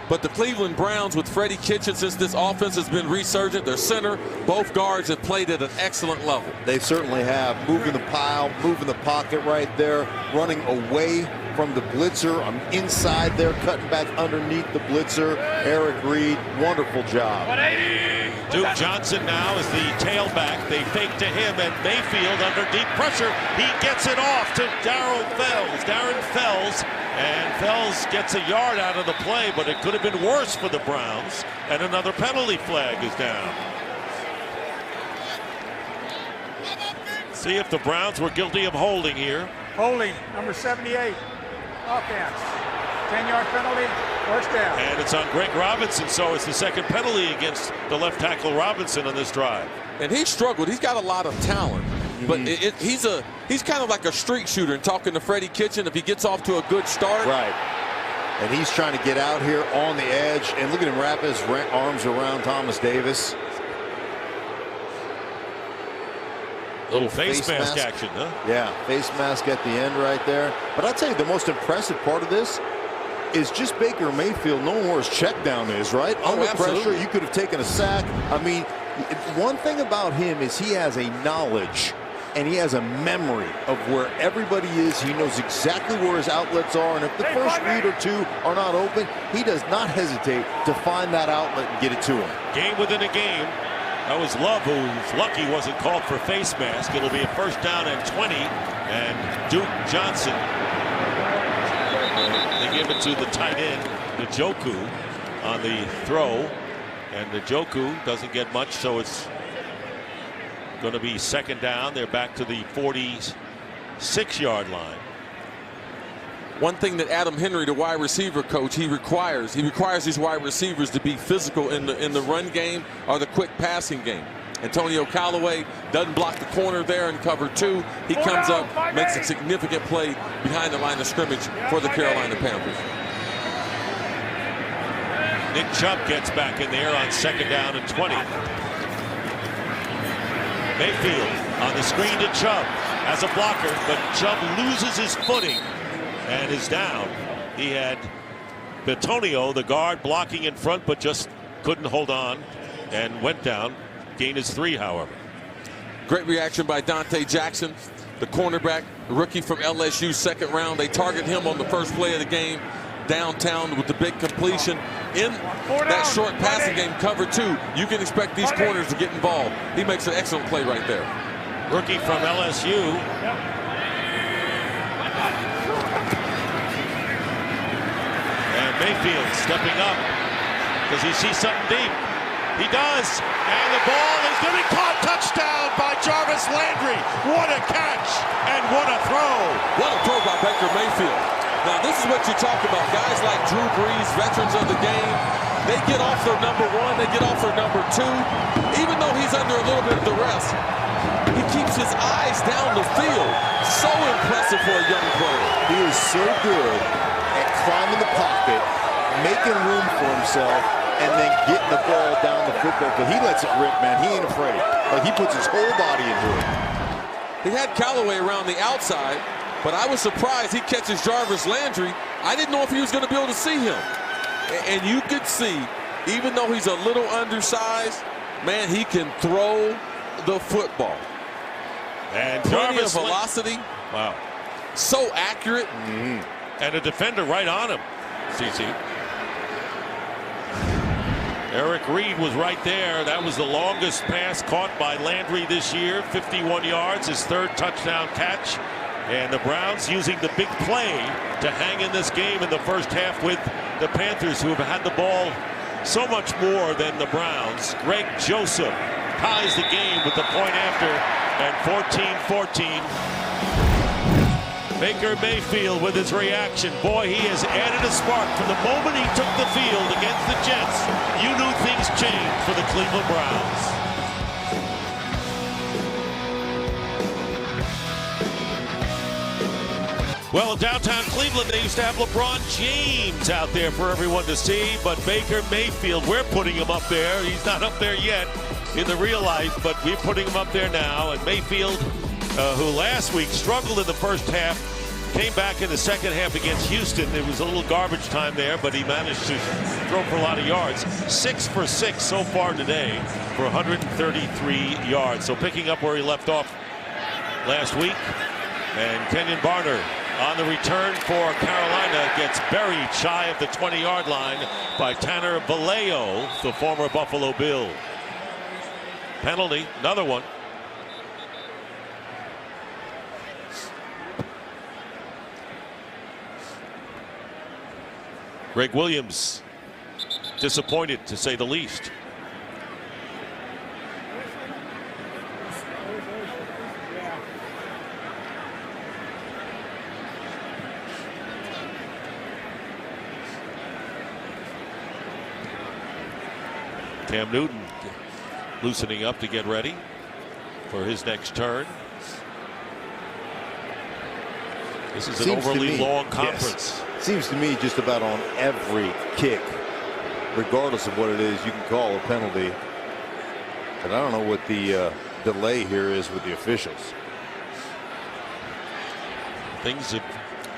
but the Cleveland Browns with Freddie Kitchen, since this offense has been resurgent, their center, both guards have played at an excellent level. They certainly have. Moving the pile, moving the pocket right there, running away from the blitzer. I'm inside there, cutting back underneath the blitzer. Eric Reed, wonderful job. Duke Johnson now is the tailback. They fake to him, and Mayfield under deep pressure. He gets it off to Darren Fells. And Fells gets a yard out of the play, but it could have been worse for the Browns. And another penalty flag is down. See if the Browns were guilty of holding here. Holding, number 78, offense. 10-yard penalty, first down. And it's on Greg Robinson, so it's the 2nd penalty against the left tackle Robinson on this drive. And he struggled. He's got a lot of talent. But he's kind of like a street shooter, and talking to Freddie Kitchen, if he gets off to a good start. Right. And he's trying to get out here on the edge. And look at him wrap his arms around Thomas Davis. Little face mask action, huh? Yeah, face mask at the end right there. But I'll tell you, the most impressive part of this is just Baker Mayfield knowing where his check down is, right? Under pressure, you could have taken a sack. I mean, one thing about him is he has a knowledge and he has a memory of where everybody is. He knows exactly where his outlets are, and if the first read or two are not open, he does not hesitate to find that outlet and get it to him. Game within a game. That was Love, who's lucky wasn't called for face mask. It'll be a first down and 20, and Duke Johnson. They give it to the tight end, Njoku, on the throw, and Njoku doesn't get much, so it's going to be second down. They're back to the 46-yard line. One thing that Adam Henry, the wide receiver coach, he requires these wide receivers to be physical in the run game or the quick passing game. Antonio Callaway doesn't block the corner there in cover 2. He comes up, makes a significant play behind the line of scrimmage for the Carolina Panthers. Nick Chubb gets back in there on second down and 20. Mayfield on the screen to Chubb as a blocker, but Chubb loses his footing and is down. He had Bitonio, the guard, blocking in front, but just couldn't hold on and went down. Gain is 3, however. Great reaction by Dante Jackson, the cornerback, rookie from LSU, second round. They target him on the first play of the game downtown with the big completion. In that short passing game, cover 2, you can expect these corners to get involved. He makes an excellent play right there. Rookie from LSU. And Mayfield stepping up. Does he see something deep? He does, and the ball is going to be caught. Touchdown by Jarvis Landry. What a catch, and what a throw. What a throw by Baker Mayfield. Now, this is what you talk about. Guys like Drew Brees, veterans of the game, they get off their number 1, they get off their number 2. Even though he's under a little bit of duress, he keeps his eyes down the field. So impressive for a young player. He is so good at climbing the pocket, making room for himself, and then getting the ball down the football. But he lets it rip, man. He ain't afraid. Like, he puts his whole body into it. He had Callaway around the outside, but I was surprised he catches Jarvis Landry. I didn't know if he was going to be able to see him. And you could see, even though he's a little undersized, man, he can throw the football. And plenty Jarvis of velocity. Wow. So accurate. And a defender right on him, CC. Eric Reed was right there. That was the longest pass caught by Landry this year, 51 yards, his 3rd touchdown catch. And the Browns using the big play to hang in this game in the first half with the Panthers, who have had the ball so much more than the Browns. Greg Joseph ties the game with the point after, and 14-14. Baker Mayfield with his reaction. Boy, he has added a spark from the moment he took the field against the Jets. You knew things changed for the Cleveland Browns. Well, in downtown Cleveland, they used to have LeBron James out there for everyone to see, but Baker Mayfield, we're putting him up there. He's not up there yet in the real life, but we're putting him up there now. And Mayfield, who last week struggled in the first half, came back in the second half against Houston. It was a little garbage time there, but he managed to throw for a lot of yards. 6 for 6 so far today for 133 yards. So picking up where he left off last week. And Kenyon Barner on the return for Carolina gets buried shy of the 20-yard line by Tanner Vallejo, the former Buffalo Bill. Penalty, another one. Greg Williams disappointed, to say the least. Cam Newton loosening up to get ready for his next turn. This is an overly long conference. Yes. Seems to me just about on every kick, regardless of what it is, you can call a penalty. But I don't know what the delay here is with the officials. Things have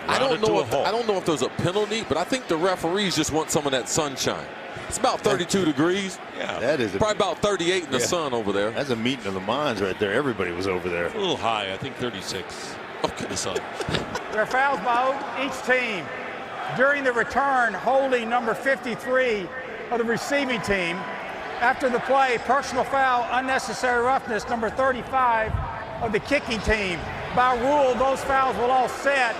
I don't know if there's a penalty, but I think the referees just want some of that sunshine. It's about 32 degrees. Yeah. That is probably about 38 in the sun over there. That's a meeting of the minds right there. Everybody was over there. A little high, I think 36. Okay. The sun. There are fouls by each team. During the return, holding number 53 of the receiving team. After the play, personal foul, unnecessary roughness, number 35 of the kicking team. By rule, those fouls will all set.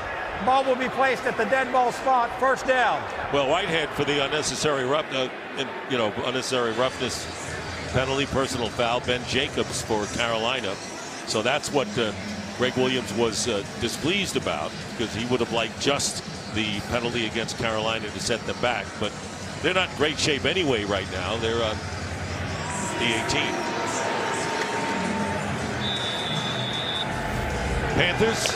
Ball will be placed at the dead ball spot, first down. Well, Whitehead for the unnecessary unnecessary roughness penalty, personal foul. Ben Jacobs for Carolina. So that's what Greg Williams was displeased about, because he would have liked just the penalty against Carolina to set them back. But they're not in great shape anyway right now. They're on the 18. Panthers,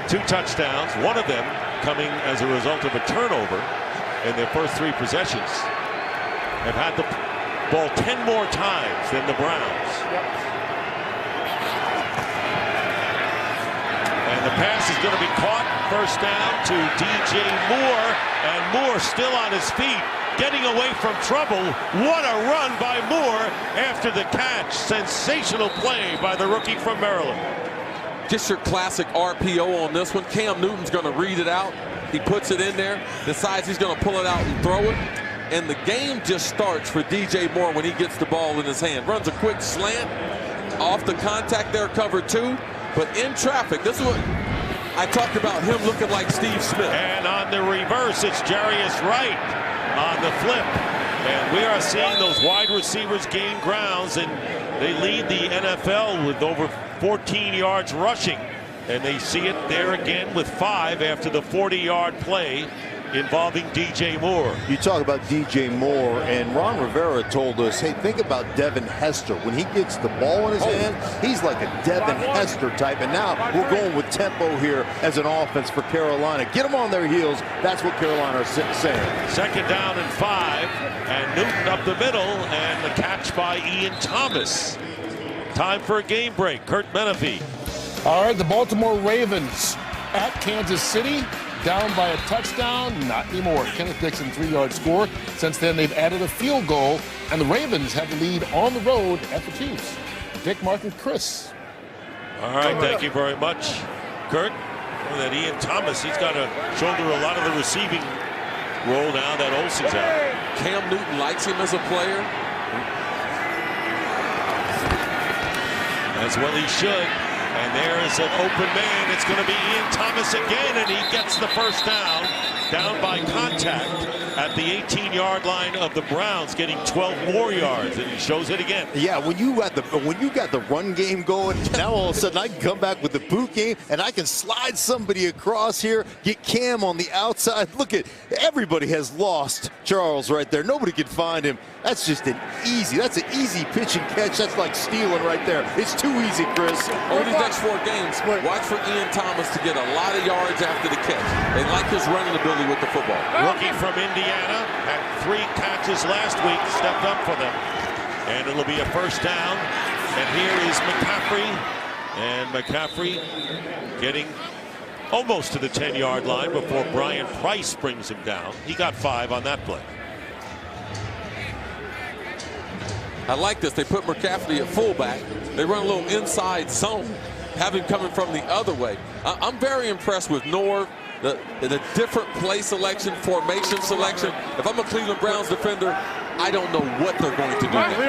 2 touchdowns, one of them coming as a result of a turnover in their first 3 possessions. Have had the ball 10 more times than the Browns. And the pass is going to be caught, first down to DJ Moore, and Moore still on his feet, getting away from trouble. What a run by Moore after the catch. Sensational play by the rookie from Maryland. Just your classic RPO on this one. Cam Newton's going to read it out. He puts it in there, decides he's going to pull it out and throw it. And the game just starts for DJ Moore when he gets the ball in his hand. Runs a quick slant off the contact there, cover 2. But in traffic, this is what I talked about, him looking like Steve Smith. And on the reverse, it's Jarius Wright on the flip. And we are seeing those wide receivers gain grounds, and they lead the NFL with over 14 yards rushing. And they see it there again with 5 after the 40-yard play involving DJ Moore. You talk about DJ Moore, and Ron Rivera told us, hey, think about Devin Hester. When he gets the ball in his hand, he's like a Devin Hester type. And now we're going with tempo here as an offense for Carolina. Get them on their heels. That's what Carolina is saying. Second down and 5, and Newton up the middle, and the catch by Ian Thomas. Time for a game break. Kurt Menefee. All right, the Baltimore Ravens at Kansas City, down by a touchdown. Not anymore. Kenneth Dixon, 3-yard score. Since then, they've added a field goal, and the Ravens have the lead on the road at the Chiefs. Dick, Mark, and Chris. All right, thank you very much, Kurt. And that Ian Thomas, he's got to shoulder a lot of the receiving role now that Olsen's out. Cam Newton likes him as a player. As well he should. And there is an open man. It's going to be Ian Thomas again, and he gets the first down by contact at the 18-yard line of the Browns, getting 12 more yards, and he shows it again. Yeah, when you got the run game going, now all of a sudden I can come back with the boot game, and I can slide somebody across here, get Cam on the outside. Look at, everybody has lost Charles right there. Nobody can find him. That's just that's an easy pitch and catch. That's like stealing right there. It's too easy, Chris. Over these next 4 games, watch for Ian Thomas to get a lot of yards after the catch. They like his running ability with the football. Rookie from Indiana, had 3 catches last week, stepped up for them. And it'll be a first down. And here is McCaffrey. And McCaffrey getting almost to the 10-yard line before Brian Price brings him down. He got 5 on that play. I like this. They put McCaffrey at fullback. They run a little inside zone, have him coming from the other way. I'm very impressed with Norv, the different play selection, formation selection. If I'm a Cleveland Browns defender, I don't know what they're going to do next.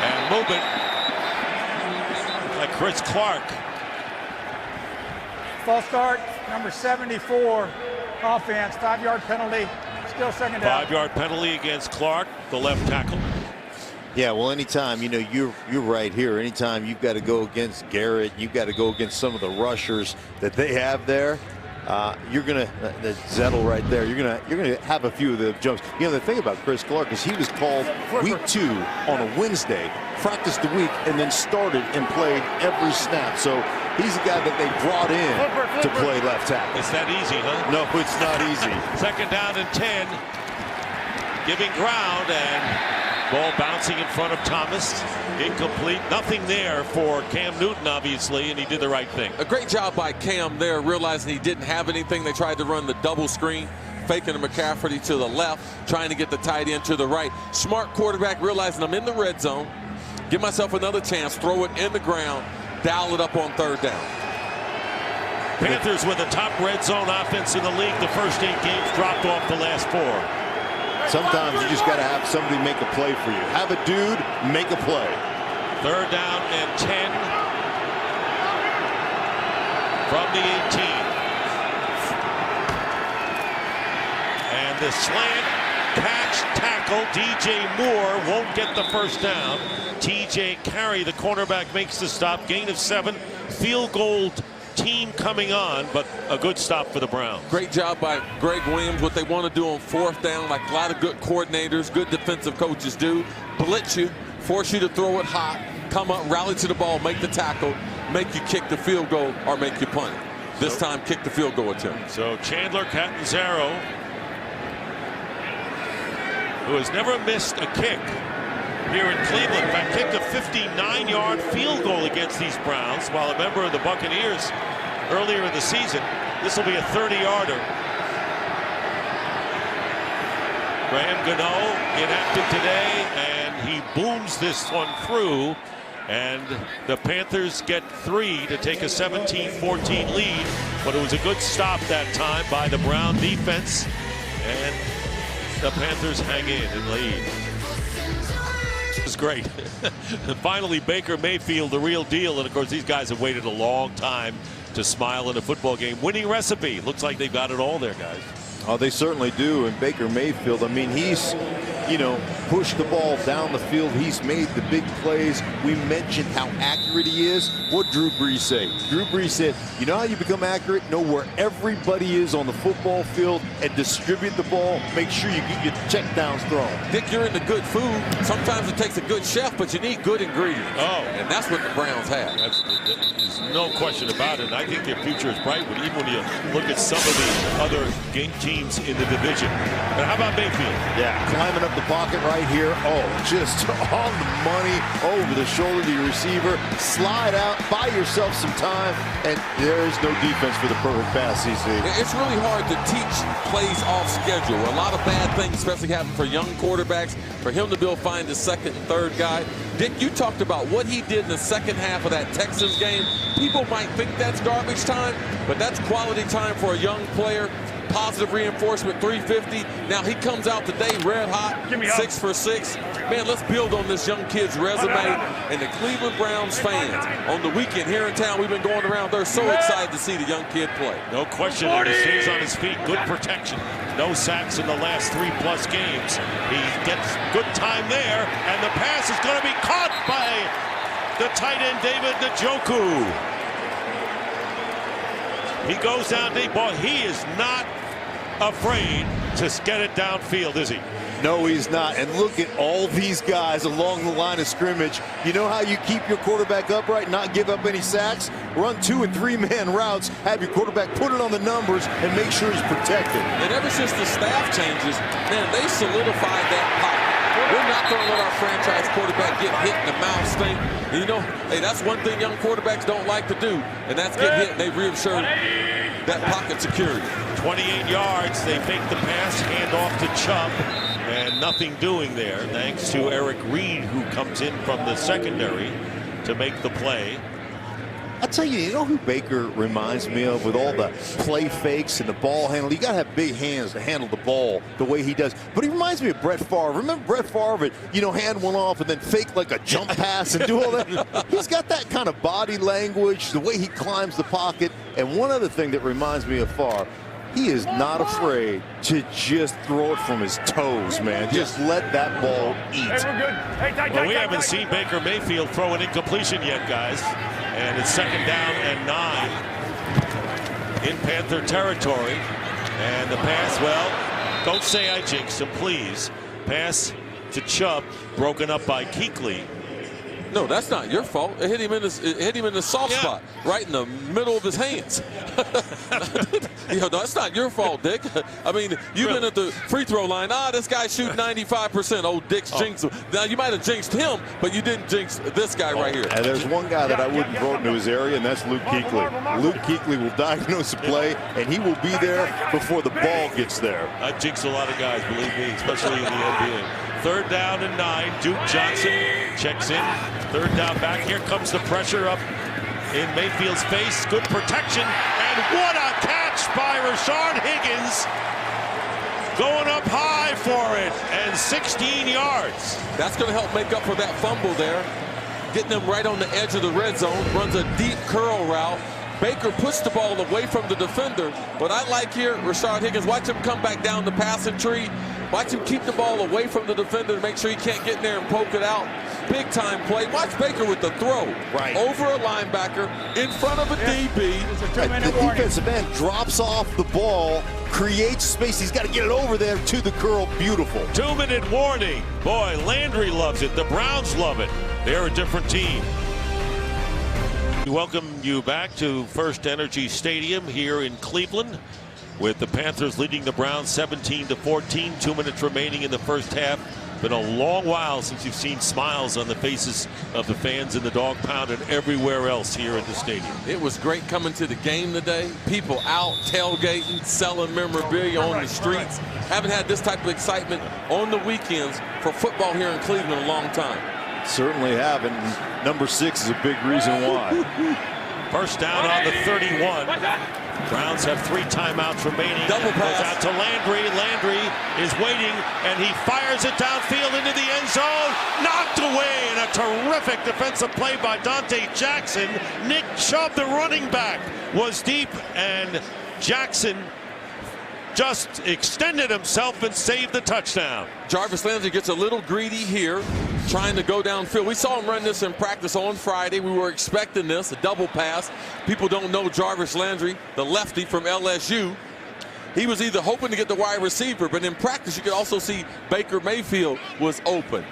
And movement like Chris Clark. False start, number 74, offense, 5-yard penalty, still second down. 5-yard penalty against Clark, the left tackle. Yeah, well, anytime, you're right here. Anytime you've got to go against Garrett, you've got to go against some of the rushers that they have there. You're gonna Zettel right there. You're gonna have a few of the jumps. The thing about Chris Clark is he was called week 2 on a Wednesday, practiced the week, and then started and played every snap. So he's a guy that they brought in to play left tackle. It's that easy, huh? No, it's not easy. Second down and 10, giving ground, and Ball bouncing in front of Thomas. Incomplete. Nothing there for Cam Newton, obviously, and he did the right thing. A great job by Cam there, realizing he didn't have anything. They tried to run the double screen, faking to McCaffrey to the left, trying to get the tight end to the right. Smart quarterback, realizing I'm in the red zone. Give myself another chance, throw it in the ground, dial it up on third down. Panthers with the top red zone offense in the league. The first 8 games, dropped off the last 4. Sometimes you just got to have somebody make a play for you. Have a dude make a play. Third down and 10 from the 18. And the slant catch tackle. DJ Moore won't get the first down. TJ Carey, the cornerback, makes the stop. Gain of 7. Field goal team coming on, but a good stop for the Browns. Great job by Greg Williams. What they want to do on fourth down, like a lot of good coordinators, good defensive coaches do, blitz you, force you to throw it hot, come up, rally to the ball, make the tackle, make you kick the field goal or make you punt it. This time, kick the field goal attempt. So Chandler Catanzaro, who has never missed a kick here in Cleveland, in fact, kicked a 59-yard field goal against these Browns while a member of the Buccaneers earlier in the season. This will be a 30-yarder. Graham Gano inactive today, and he booms this one through, and the Panthers get 3 to take a 17-14 lead, but it was a good stop that time by the Brown defense, and the Panthers hang in and lead. This is great. Finally, Baker Mayfield, the real deal, and of course these guys have waited a long time to smile in a football game. Winning recipe. Looks like they've got it all there, guys. Oh, they certainly do. And Baker Mayfield, I mean, he's, pushed the ball down the field. He's made the big plays. We mentioned how accurate he is. What Drew Brees say? Drew Brees said, you know how you become accurate? Know where everybody is on the football field and distribute the ball. Make sure you get your checkdowns thrown. Dick, you're into good food. Sometimes it takes a good chef, but you need good ingredients. Oh. And that's what the Browns have. There's no question about it. I think their future is bright, but even when you look at some of the other game teams in the division. But how about Mayfield? Yeah, climbing up the pocket right here. Oh, just on the money, over the shoulder to your receiver. Slide out, buy yourself some time, and there is no defense for the perfect pass, CC. It's really hard to teach plays off schedule. A lot of bad things, especially happen for young quarterbacks. For him to be able to find the second and third guy. Dick, you talked about what he did in the second half of that Texans game. People might think that's garbage time, but that's quality time for a young player. Positive reinforcement, 350. Now he comes out today red hot, 6 for 6. Man, let's build on this young kid's resume. And the Cleveland Browns fans on the weekend here in town, we've been going around, they're so excited to see the young kid play. No question, and he stays on his feet. Good protection. No sacks in the last 3+ games. He gets good time there, and the pass is going to be caught by the tight end David Njoku. He goes down deep. Boy, he is not afraid to get it downfield, is he? No, he's not. And look at all these guys along the line of scrimmage. You know how you keep your quarterback upright, not give up any sacks? Run 2- and 3-man routes, have your quarterback put it on the numbers, and make sure he's protected. And ever since the staff changes, man, they solidified that pocket. We're not going to let our franchise quarterback get hit in the mouth stink. And hey, that's one thing young quarterbacks don't like to do, and that's get hit. They've reassured that pocket security. 28 yards. They fake the pass, hand off to Chubb, and nothing doing there, thanks to Eric Reed, who comes in from the secondary to make the play. I'll tell you, you know who Baker reminds me of with all the play fakes and the ball handle? You got to have big hands to handle the ball the way he does. But he reminds me of Brett Favre. Remember Brett Favre, hand one off and then fake like a jump pass and do all that? He's got that kind of body language, the way he climbs the pocket. And one other thing that reminds me of Favre, he is not afraid to just throw it from his toes, man. Just let that ball eat. Well, we haven't seen Baker Mayfield throw an incompletion yet, guys. And it's 2nd down and 9 in Panther territory. And the pass, well, don't say I jinxed him, please. Pass to Chubb, broken up by Kuechly. No, that's not your fault. It hit him in the soft spot, right in the middle of his hands. No, that's not your fault, Dick. I mean, you've been at the free throw line. This guy shoot 95%. Oh, Dick's jinxed him. Now, you might have jinxed him, but you didn't jinx this guy right here. And there's one guy that I wouldn't throw into his area, and that's Luke Kuechly. Luke Kuechly will diagnose the play, and he will be there before the ball gets there. I jinx a lot of guys, believe me, especially in the NBA. 3rd down and 9. Duke Johnson checks in. 3rd down back. Here comes the pressure up in Mayfield's face. Good protection. And what a catch by Rashard Higgins. Going up high for it. And 16 yards. That's going to help make up for that fumble there. Getting them right on the edge of the red zone. Runs a deep curl route. Baker puts the ball away from the defender. What I like here, Rashard Higgins, watch him come back down the passing tree. Watch him keep the ball away from the defender to make sure he can't get in there and poke it out. Big time play. Watch Baker with the throw. Right. Over a linebacker, in front of a DB. The defensive end drops off the ball, creates space. He's got to get it over there to the curl. Beautiful. 2-minute warning. Boy, Landry loves it. The Browns love it. They're a different team. We welcome you back to First Energy Stadium here in Cleveland, with the Panthers leading the Browns 17-14. 2 minutes remaining in the first half. Been a long while since you've seen smiles on the faces of the fans in the dog pound and everywhere else here at the stadium. It was great coming to the game today. People out tailgating, selling memorabilia on the streets. Haven't had this type of excitement on the weekends for football here in Cleveland in a long time. Certainly have, and number 6 is a big reason why. First down on the 31. Browns have 3 timeouts remaining. Double pass. Goes out to Landry. Landry is waiting, and he fires it downfield into the end zone. Knocked away in a terrific defensive play by Dante Jackson. Nick Chubb, the running back, was deep, and Jackson just extended himself and saved the touchdown. Jarvis Landry gets a little greedy here, trying to go downfield. We saw him run this in practice on Friday. We were expecting this, a double pass. People don't know Jarvis Landry, the lefty from LSU. He was either hoping to get the wide receiver, but in practice you could also see Baker Mayfield was open.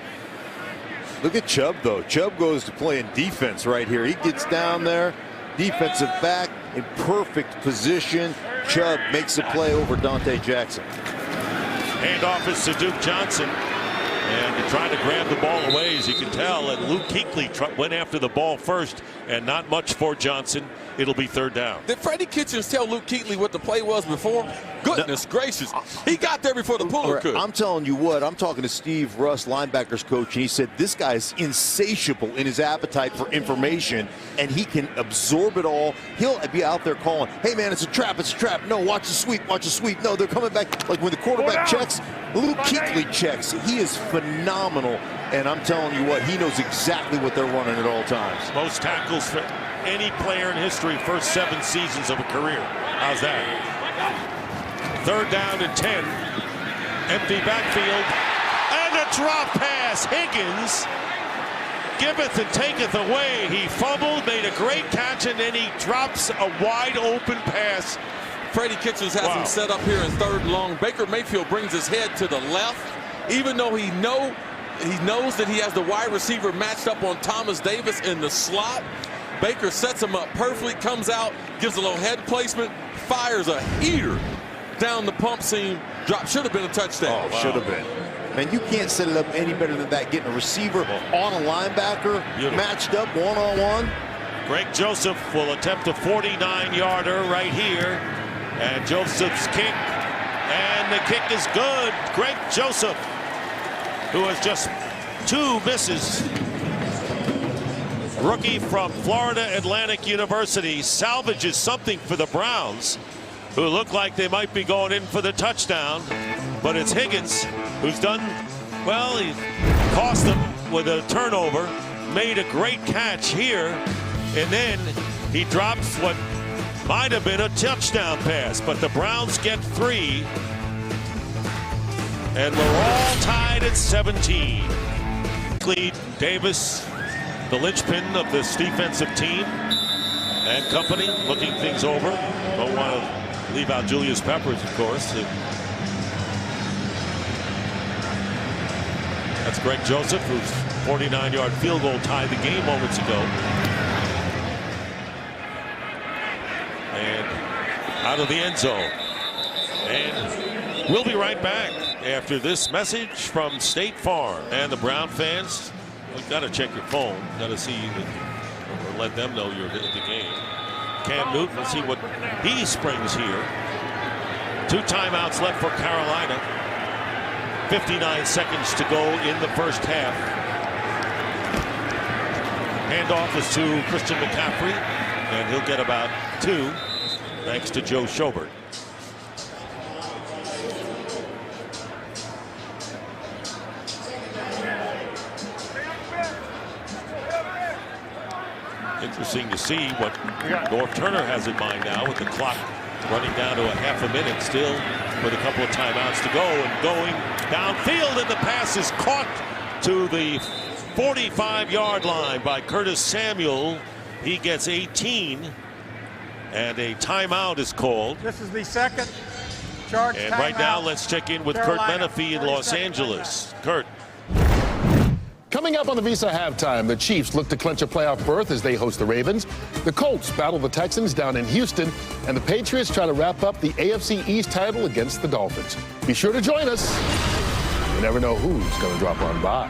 Look at Chubb, though. Chubb goes to play in defense right here. He gets down there, defensive back in perfect position. Chubb makes a play over Dante Jackson. Handoff is to Duke Johnson. And trying to grab the ball away, as you can tell. And Luke Kuechly went after the ball first, and not much for Johnson. It'll be 3rd down. Did Freddie Kitchens tell Luke Kuechly what the play was before? Goodness gracious. He got there before the puller could. I'm telling you what, I'm talking to Steve Russ, linebackers coach, and he said this guy is insatiable in his appetite for information, and he can absorb it all. He'll be out there calling, hey, man, it's a trap, it's a trap. No, watch the sweep, watch the sweep. No, they're coming back. Like when the quarterback checks, Luke Kuechly checks. He is phenomenal, and I'm telling you what, he knows exactly what they're running at all times. Most tackles for any player in history, first 7 seasons of a career. How's that? 3rd down and 10. Empty backfield. And a drop pass. Higgins giveth and taketh away. He fumbled, made a great catch, and then he drops a wide open pass. Freddie Kitchens has him set up here in 3rd and long. Baker Mayfield brings his head to the left, even though he knows that he has the wide receiver matched up on Thomas Davis in the slot. Baker sets him up perfectly, comes out, gives a little head placement, fires a heater down the pump seam. Drop, should have been a touchdown. Oh, should have been. Man, you can't set it up any better than that. Getting a receiver on a linebacker, matched up one-on-one. Greg Joseph will attempt a 49-yarder right here. And Joseph's kick, and the kick is good. Greg Joseph, who has just 2 misses. Rookie from Florida Atlantic University, salvages something for the Browns, who look like they might be going in for the touchdown. But it's Higgins who's done, well, he cost them with a turnover, made a great catch here, and then he drops what might have been a touchdown pass, but the Browns get 3. And we're all tied at 17. Davis, the linchpin of this defensive team, and company looking things over. Don't want to leave out Julius Peppers, of course. That's Greg Joseph, who's 49-yard field goal tied the game moments ago. And out of the end zone. And we'll be right back after this message from State Farm. And the Brown fans, you've got to check your phone. Got to see or let them know you're at the game. Cam Newton, let's see what he springs here. 2 timeouts left for Carolina. 59 seconds to go in the first half. Handoff is to Christian McCaffrey, and he'll get about 2 thanks to Joe Schobert. Interesting to see what North Turner has in mind now with the clock running down to a half a minute still with a couple of timeouts to go, and going downfield, and the pass is caught to the 45-yard line by Curtis Samuel. He gets 18, and a timeout is called. This is the second charge and timeout. Right now, let's check in with Carolina, Kurt Menefee in Los Angeles. Kurt. Coming up on the Visa halftime, the Chiefs look to clinch a playoff berth as they host the Ravens. The Colts battle the Texans down in Houston, and the Patriots try to wrap up the AFC East title against the Dolphins. Be sure to join us. You never know who's going to drop on by.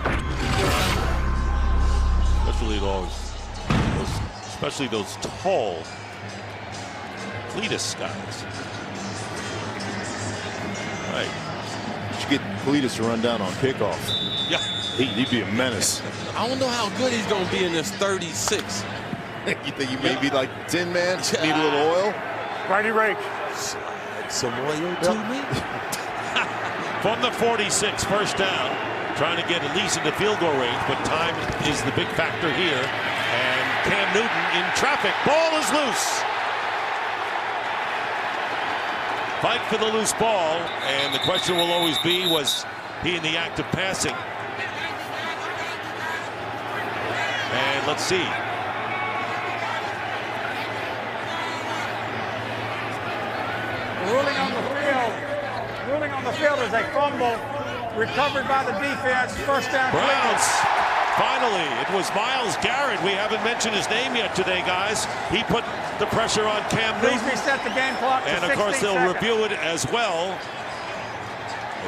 Especially those tall Cletus guys. Right. You should get Cletus to run down on kickoff. Yeah. He'd be a menace. I don't know how good he's going to be in this 36. You think he may be like Tin Man? Need a little oil? Righty rake. Some oil to me. From the 46, first down. Trying to get at least into field goal range, but time is the big factor here. And Cam Newton in traffic. Ball is loose. Fight for the loose ball. And the question will always be, was he in the act of passing? And let's see. Ruling on the field. Ruling on the field is a fumble recovered by the defense. First down. Browns. Finally, it was Myles Garrett. We haven't mentioned his name yet today, guys. He put the pressure on Cam Newton. Please reset the game clock to 16 And of course, they'll seconds. review it as well.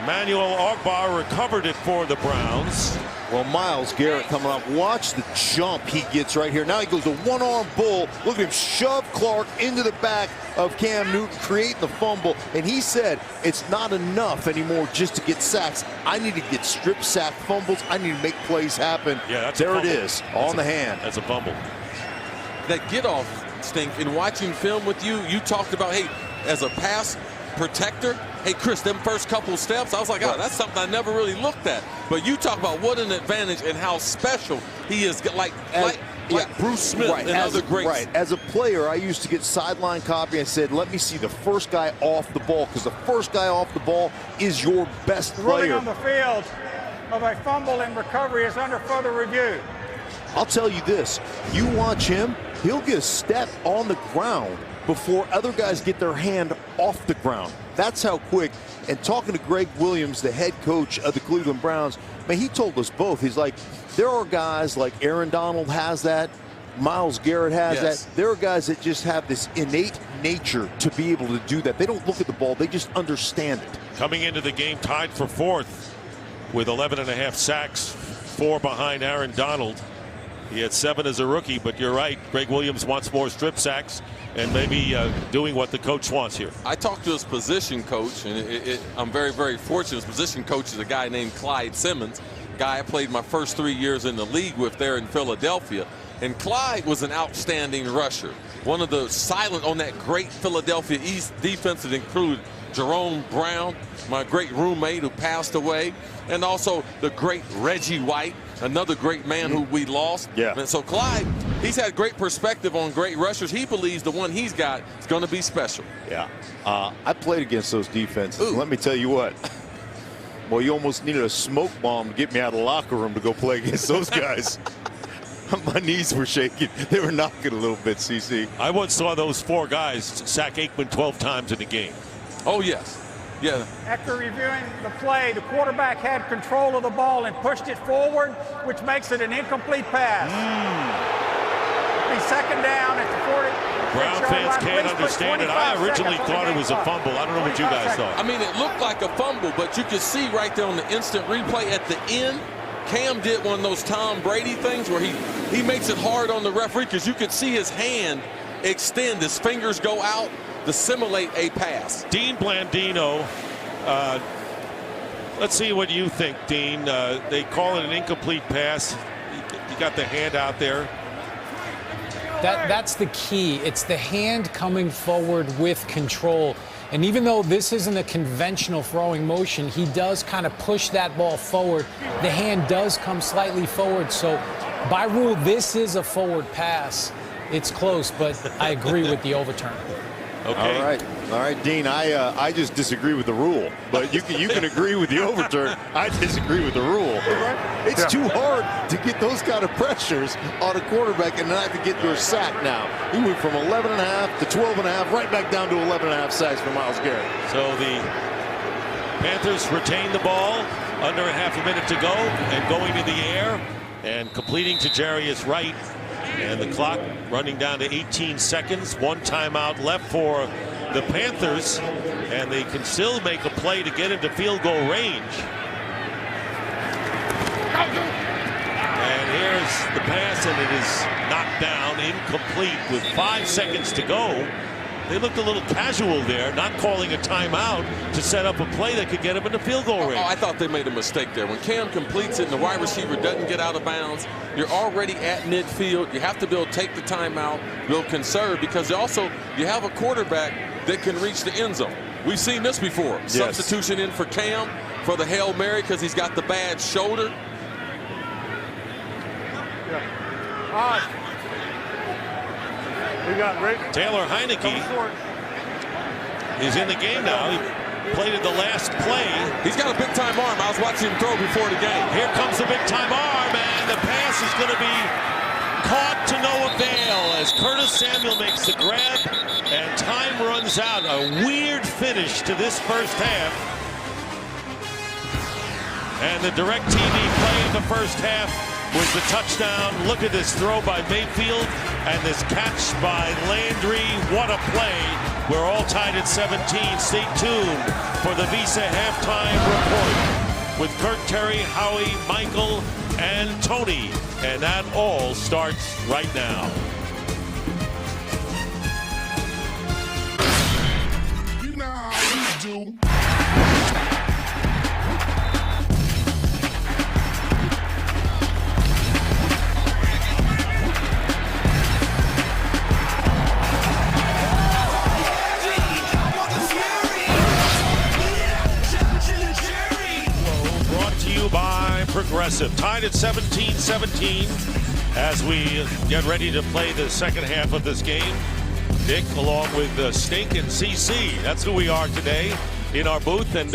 Emmanuel Ogbah recovered it for the Browns. Well, Myles Garrett coming up. Watch the jump he gets right here. Now he goes to one-arm bull. Look at him shove Clark into the back of Cam Newton, creating the fumble. And he said, it's not enough anymore just to get sacks. I need to get strip sack fumbles. I need to make plays happen. Yeah, that's there a it fumble. is, on the hand. That's a fumble. That get off stink. In watching film with you, you talked about, hey, as a pass protector, hey, Chris, them first couple steps, I was like, oh, that's something I never really looked at. But you talk about what an advantage and how special he is, like Bruce Smith and other greats. Right. As a player, I used to get sideline copy and said, let me see the first guy off the ball, because the first guy off the ball is your best Ruling player. on the field of a fumble and recovery is under further review. I'll tell you this, you watch him, he'll get a step on the ground before other guys get their hand off the ground. That's how quick. And talking to Greg Williams, the head coach of the Cleveland Browns, man, he told us both. He's like, there are guys like Aaron Donald has that, Myles Garrett has that. There are guys that just have this innate nature to be able to do that. They don't look at the ball, they just understand it. Coming into the game tied for 4th with 11.5 sacks, 4 behind Aaron Donald. He had 7 as a rookie, but you're right. Greg Williams wants more strip sacks and maybe doing what the coach wants here. I talked to his position coach, and I'm very, very fortunate. His position coach is a guy named Clyde Simmons, guy I played my first 3 years in the league with there in Philadelphia. And Clyde was an outstanding rusher. One of the silent on that great Philadelphia East defense that included Jerome Brown, my great roommate who passed away, and also the great Reggie White, another great man who we lost. Yeah. And so Clyde, he's had great perspective on great rushers. He believes the one he's got is going to be special. Yeah. I played against those defenses. Ooh. Let me tell you what. Well, you almost needed a smoke bomb to get me out of the locker room to go play against those guys. My knees were shaking. They were knocking a little bit, CC. I once saw those 4 guys sack Aikman 12 times in a game. Oh, yes. Yeah. After reviewing the play, the quarterback had control of the ball and pushed it forward, which makes it an incomplete pass. Be second down at the 40. Brown fans can't understand it. I originally thought it was a fumble. I don't know what you guys thought. I mean, it looked like a fumble, but you could see right there on the instant replay at the end, Cam did one of those Tom Brady things where he makes it hard on the referee because you could see his hand extend, his fingers go out to simulate a pass. Dean Blandino, let's see what you think, Dean. They call it an incomplete pass. You got the hand out there. That's the key. It's the hand coming forward with control. And even though this isn't a conventional throwing motion, he does kind of push that ball forward. The hand does come slightly forward. So by rule, this is a forward pass. It's close, but I agree with the overturn. Okay. All right, Dean. I just disagree with the rule, but you can agree with the overturn. I disagree with the rule. It's too hard to get those kind of pressures on a quarterback and not to get your sack. Now he went from 11.5 to 12.5, right back down to 11.5 sacks for Myles Garrett. So the Panthers retain the ball, under a half a minute to go, and going to the air and completing to Jarius Wright. And the clock running down to 18 seconds. One timeout left for the Panthers, and they can still make a play to get into field goal range. And here's the pass, and it is knocked down, incomplete with 5 seconds to go. They looked a little casual there, not calling a timeout to set up a play that could get him into field goal range. Oh, I thought they made a mistake there. When Cam completes it and the wide receiver doesn't get out of bounds, you're already at midfield. You have to be able to take the timeout, build conserve, because you have a quarterback that can reach the end zone. We've seen this before. Yes. Substitution in for Cam for the Hail Mary because he's got the bad shoulder. We got Rick. Taylor Heineke is in the game now. He played in the last play. He's got a big-time arm. I was watching him throw before the game. Here comes the big-time arm, and the pass is going to be caught to no avail as Curtis Samuel makes the grab, and time runs out. A weird finish to this first half. And the DirecTV play in the first half was the touchdown. Look at this throw by Mayfield and this catch by Landry. What a play. We're all tied at 17. Stay tuned for the Visa halftime report with Kirk, Terry, Howie, Michael, and Tony. And that all starts right now. You know how you do. By Progressive, tied at 17-17 as we get ready to play the second half of this game. Dick along with Stink and CC. That's who we are today in our booth. And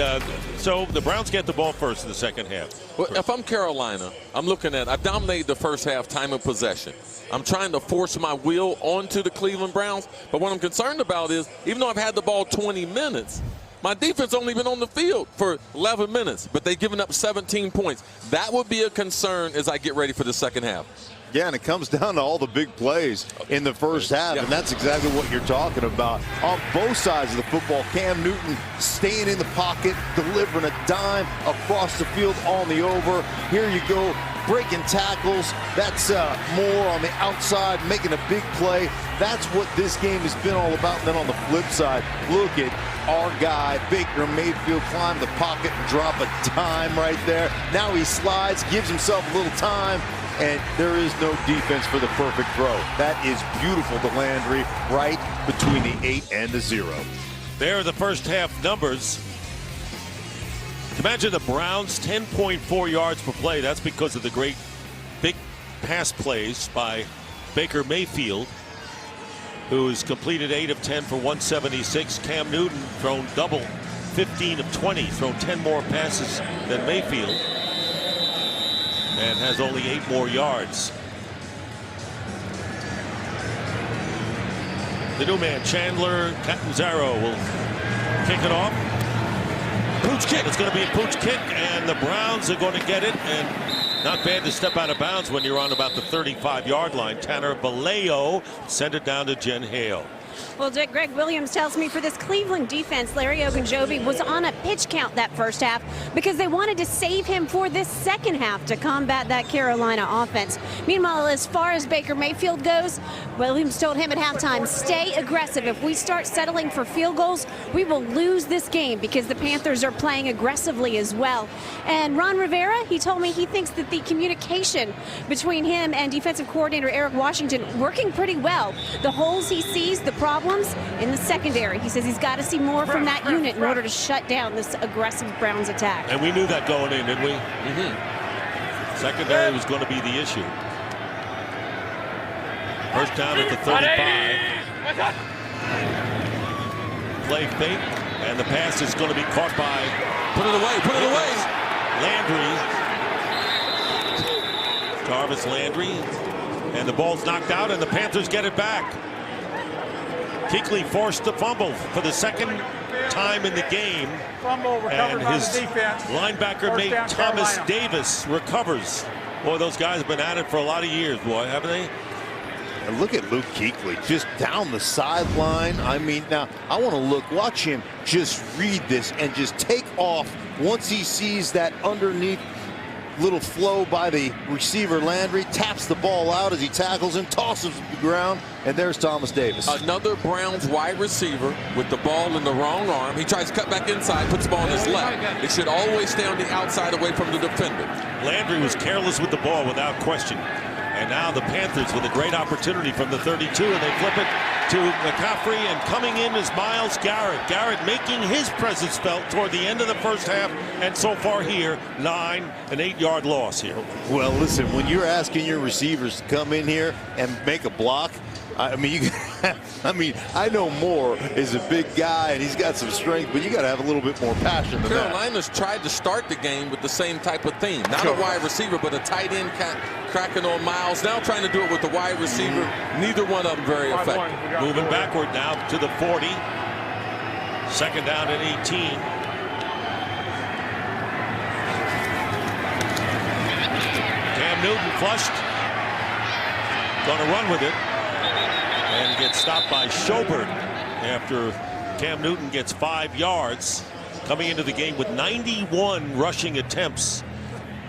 so the Browns get the ball first in the second half. Well, if I'm Carolina, I've dominated the first half time of possession. I'm trying to force my will onto the Cleveland Browns. But what I'm concerned about is, even though I've had the ball 20 minutes, my defense only been on the field for 11 minutes, but they've given up 17 points. That would be a concern as I get ready for the second half. Yeah, and it comes down to all the big plays in the first half, and that's exactly what you're talking about. On both sides of the football, Cam Newton staying in the pocket, delivering a dime across the field on the over. Here you go, breaking tackles. That's more on the outside, making a big play. That's what this game has been all about. And then on the flip side, look at our guy, Baker Mayfield, climb the pocket and drop a dime right there. Now he slides, gives himself a little time, and there is no defense for the perfect throw. That is beautiful to Landry, right between the 8 and the 0. There are the first half numbers. Imagine the Browns, 10.4 yards per play. That's because of the great big pass plays by Baker Mayfield, who's completed 8 of 10 for 176. Cam Newton thrown double, 15 of 20, thrown 10 more passes than Mayfield, and has only 8 more yards. The new man, Chandler Catanzaro, will kick it off. Pooch kick. It's going to be a pooch kick, and the Browns are going to get it. And not bad to step out of bounds when you're on about the 35-yard line. Tanner Vallejo sent it down to Jen Hale. Well, Greg Williams tells me for this Cleveland defense, Larry Ogunjobi was on a pitch count that first half because they wanted to save him for this second half to combat that Carolina offense. Meanwhile, as far as Baker Mayfield goes, Williams told him at halftime, stay aggressive. If we start settling for field goals, we will lose this game because the Panthers are playing aggressively as well. And Ron Rivera, he told me he thinks that the communication between him and defensive coordinator Eric Washington working pretty well. The holes he sees, the problems in the secondary. He says he's got to see more from that unit in order to shut down this aggressive Browns attack. And we knew that going in, didn't we? Secondary was going to be the issue. First down at the 35. Play fake, and the pass is going to be caught by. Put it away. Put it away. Landry. Jarvis Landry. And the ball's knocked out, and the Panthers get it back. Kuechly forced the fumble for the second time in the game. Fumble recovered by the defense. Linebacker mate Thomas Davis recovers. Boy, those guys have been at it for a lot of years, boy, haven't they? And look at Luke Kuechly just down the sideline. I mean, now I want to watch him just read this and just take off once he sees that underneath little flow by the receiver Landry, taps the ball out as he tackles him, tosses it to the ground, and there's Thomas Davis. Another Browns wide receiver with the ball in the wrong arm. He tries to cut back inside, puts the ball on his left. It should always stay on the outside away from the defender. Landry was careless with the ball without question. And now the Panthers with a great opportunity from the 32, and they flip it to McCaffrey, and coming in is Myles Garrett. Garrett making his presence felt toward the end of the first half, and so far here, 9 and 8-yard loss here. Well, listen, when you're asking your receivers to come in here and make a block, I mean, I know Moore is a big guy and he's got some strength, but you got to have a little bit more passion than that. Carolina's tried to start the game with the same type of theme. Not a wide receiver, but a tight end cracking on Myles. Now trying to do it with the wide receiver. Neither one of them very effective. Moving backward now to the 40. Second down and 18. Cam Newton flushed. Going to run with it. And gets stopped by Schobert after Cam Newton gets 5 yards, coming into the game with 91 rushing attempts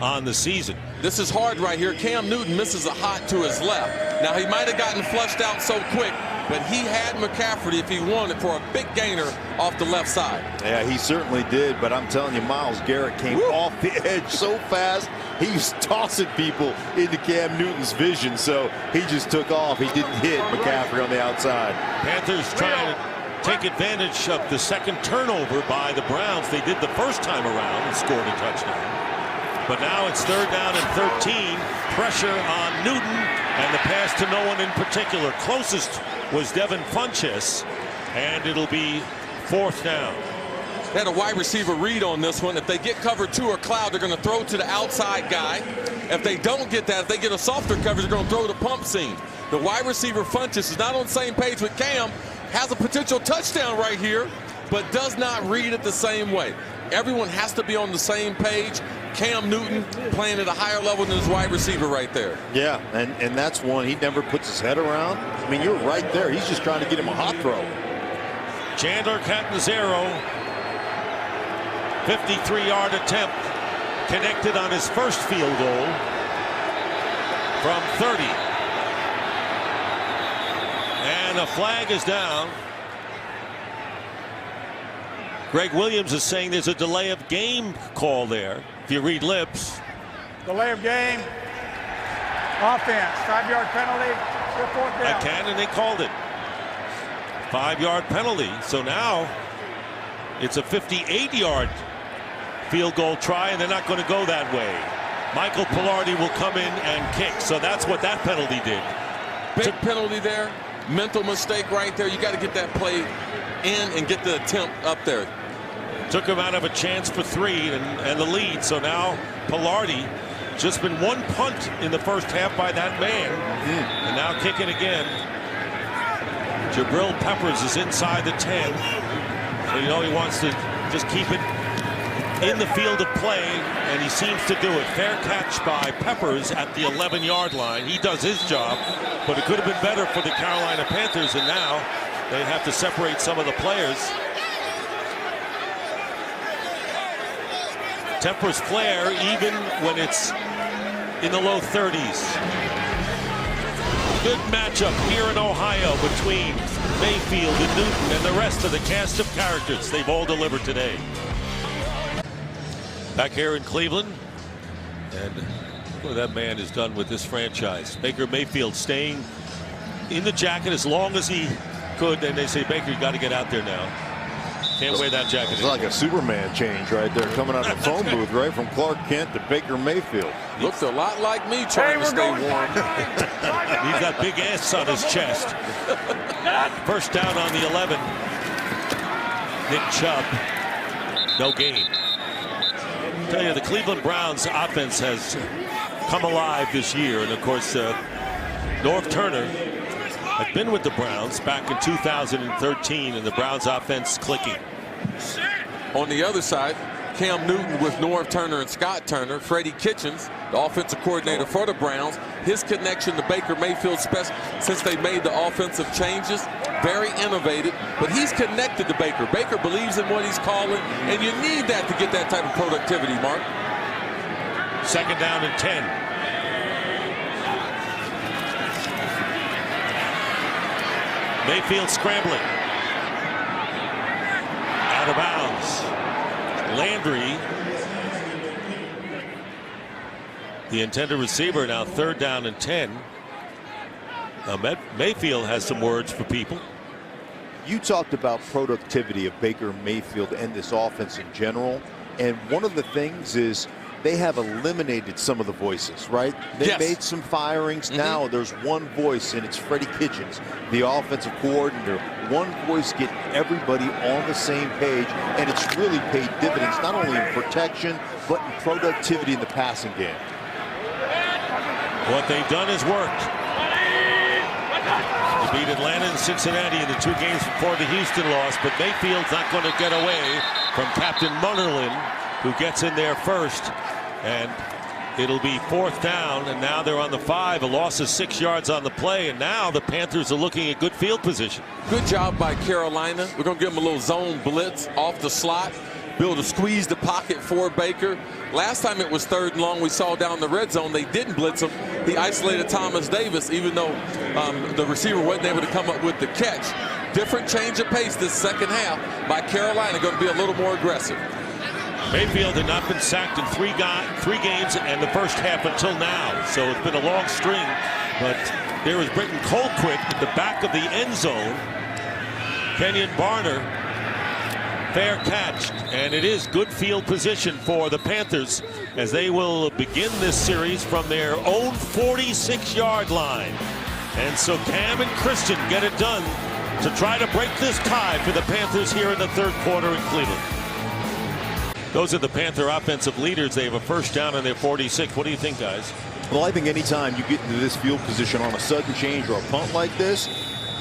on the season. This is hard right here. Cam Newton misses a hot to his left. Now, he might have gotten flushed out so quick, but he had McCaffrey, if he wanted, for a big gainer off the left side. Yeah, he certainly did, but I'm telling you, Myles Garrett came off the edge so fast, he was tossing people into Cam Newton's vision, so he just took off. He didn't hit McCaffrey on the outside. Panthers trying to take advantage of the second turnover by the Browns. They did the first time around and scored a touchdown. But now it's third down and 13. Pressure on Newton, and the pass to no one in particular. Closest was Devin Funchess, and it'll be fourth down. They had a wide receiver read on this one. If they get cover 2 or cloud, they're going to throw to the outside guy. If they don't get that, if they get a softer coverage, they're going to throw the pump seam. The wide receiver Funchess is not on the same page with Cam, has a potential touchdown right here, but does not read it the same way. Everyone has to be on the same page. Cam Newton playing at a higher level than his wide receiver right there. Yeah, and that's one. He never puts his head around. I mean, you're right there. He's just trying to get him a hot throw. Chandler Catanzaro, 53-yard attempt, connected on his first field goal from 30. And a flag is down. Greg Williams is saying there's a delay of game call there. If you read lips. Delay of game. Offense. 5-yard penalty. Fourth down. I can, and they called it. 5-yard penalty. So now it's a 58-yard field goal try, and they're not going to go that way. Michael Pilardi will come in and kick. So that's what that penalty did. Big penalty there. Mental mistake right there. You got to get that play in and get the attempt up there. Took him out of a chance for 3 and the lead. So now Pilardi, just been one punt in the first half by that man. And now kicking again. Jabril Peppers is inside the 10. So you know he wants to just keep it in the field of play, and he seems to do it. Fair catch by Peppers at the 11-yard line. He does his job, but it could have been better for the Carolina Panthers, and now they have to separate some of the players. Tempers flare even when it's in the low 30s. Good matchup here in Ohio between Mayfield and Newton and the rest of the cast of characters. They've all delivered today. Back here in Cleveland, and look what that man has done with this franchise. Baker Mayfield staying in the jacket as long as he could, and they say, Baker, you got to get out there now. Can't wear that jacket. It's like a Superman change right there, coming out of the phone booth, right from Clark Kent to Baker Mayfield. Looks a lot like me trying to stay warm. He's got big ass on his chest. First down on the 11. Nick Chubb, no gain. I tell you, the Cleveland Browns offense has come alive this year, and of course, Norv Turner had been with the Browns back in 2013, and the Browns offense clicking. On the other side, Cam Newton with Norv Turner and Scott Turner. Freddie Kitchens, the offensive coordinator for the Browns. His connection to Baker Mayfield, since they made the offensive changes, very innovative, but he's connected to Baker. Baker believes in what he's calling, and you need that to get that type of productivity, Mark. Second down and 10. Mayfield scrambling. Out of bounds. Landry, the intended receiver, now third down and 10. Mayfield has some words for people. You talked about productivity of Baker Mayfield and this offense in general, and one of the things is they have eliminated some of the voices, right? They made some firings. Now there's one voice, and it's Freddie Kitchens, the offensive coordinator. One voice getting everybody on the same page, and it's really paid dividends, not only in protection, but in productivity in the passing game. What they've done has worked. They beat Atlanta and Cincinnati in the 2 games before the Houston loss, but Mayfield's not going to get away from Captain Munnerlyn, who gets in there first, and it'll be fourth down, and now they're on the 5. A loss of 6 yards on the play, and now the Panthers are looking at good field position. Good job by Carolina. We're going to give them a little zone blitz off the slot, be able to squeeze the pocket for Baker. Last time it was 3rd and long, we saw down the red zone, they didn't blitz him. He isolated Thomas Davis, even though the receiver wasn't able to come up with the catch. Different change of pace this second half by Carolina, going to be a little more aggressive. Mayfield had not been sacked in 3 games and the first half until now, so it's been a long string. But there is Britton Colquitt at the back of the end zone. Kenyon Barner, fair catch, and it is good field position for the Panthers as they will begin this series from their own 46-yard line. And so Cam and Christian get it done to try to break this tie for the Panthers here in the 3rd quarter in Cleveland. Those are the Panther offensive leaders. They have a first down on their 46. What do you think, guys? Well, I think anytime you get into this field position on a sudden change or a punt like this,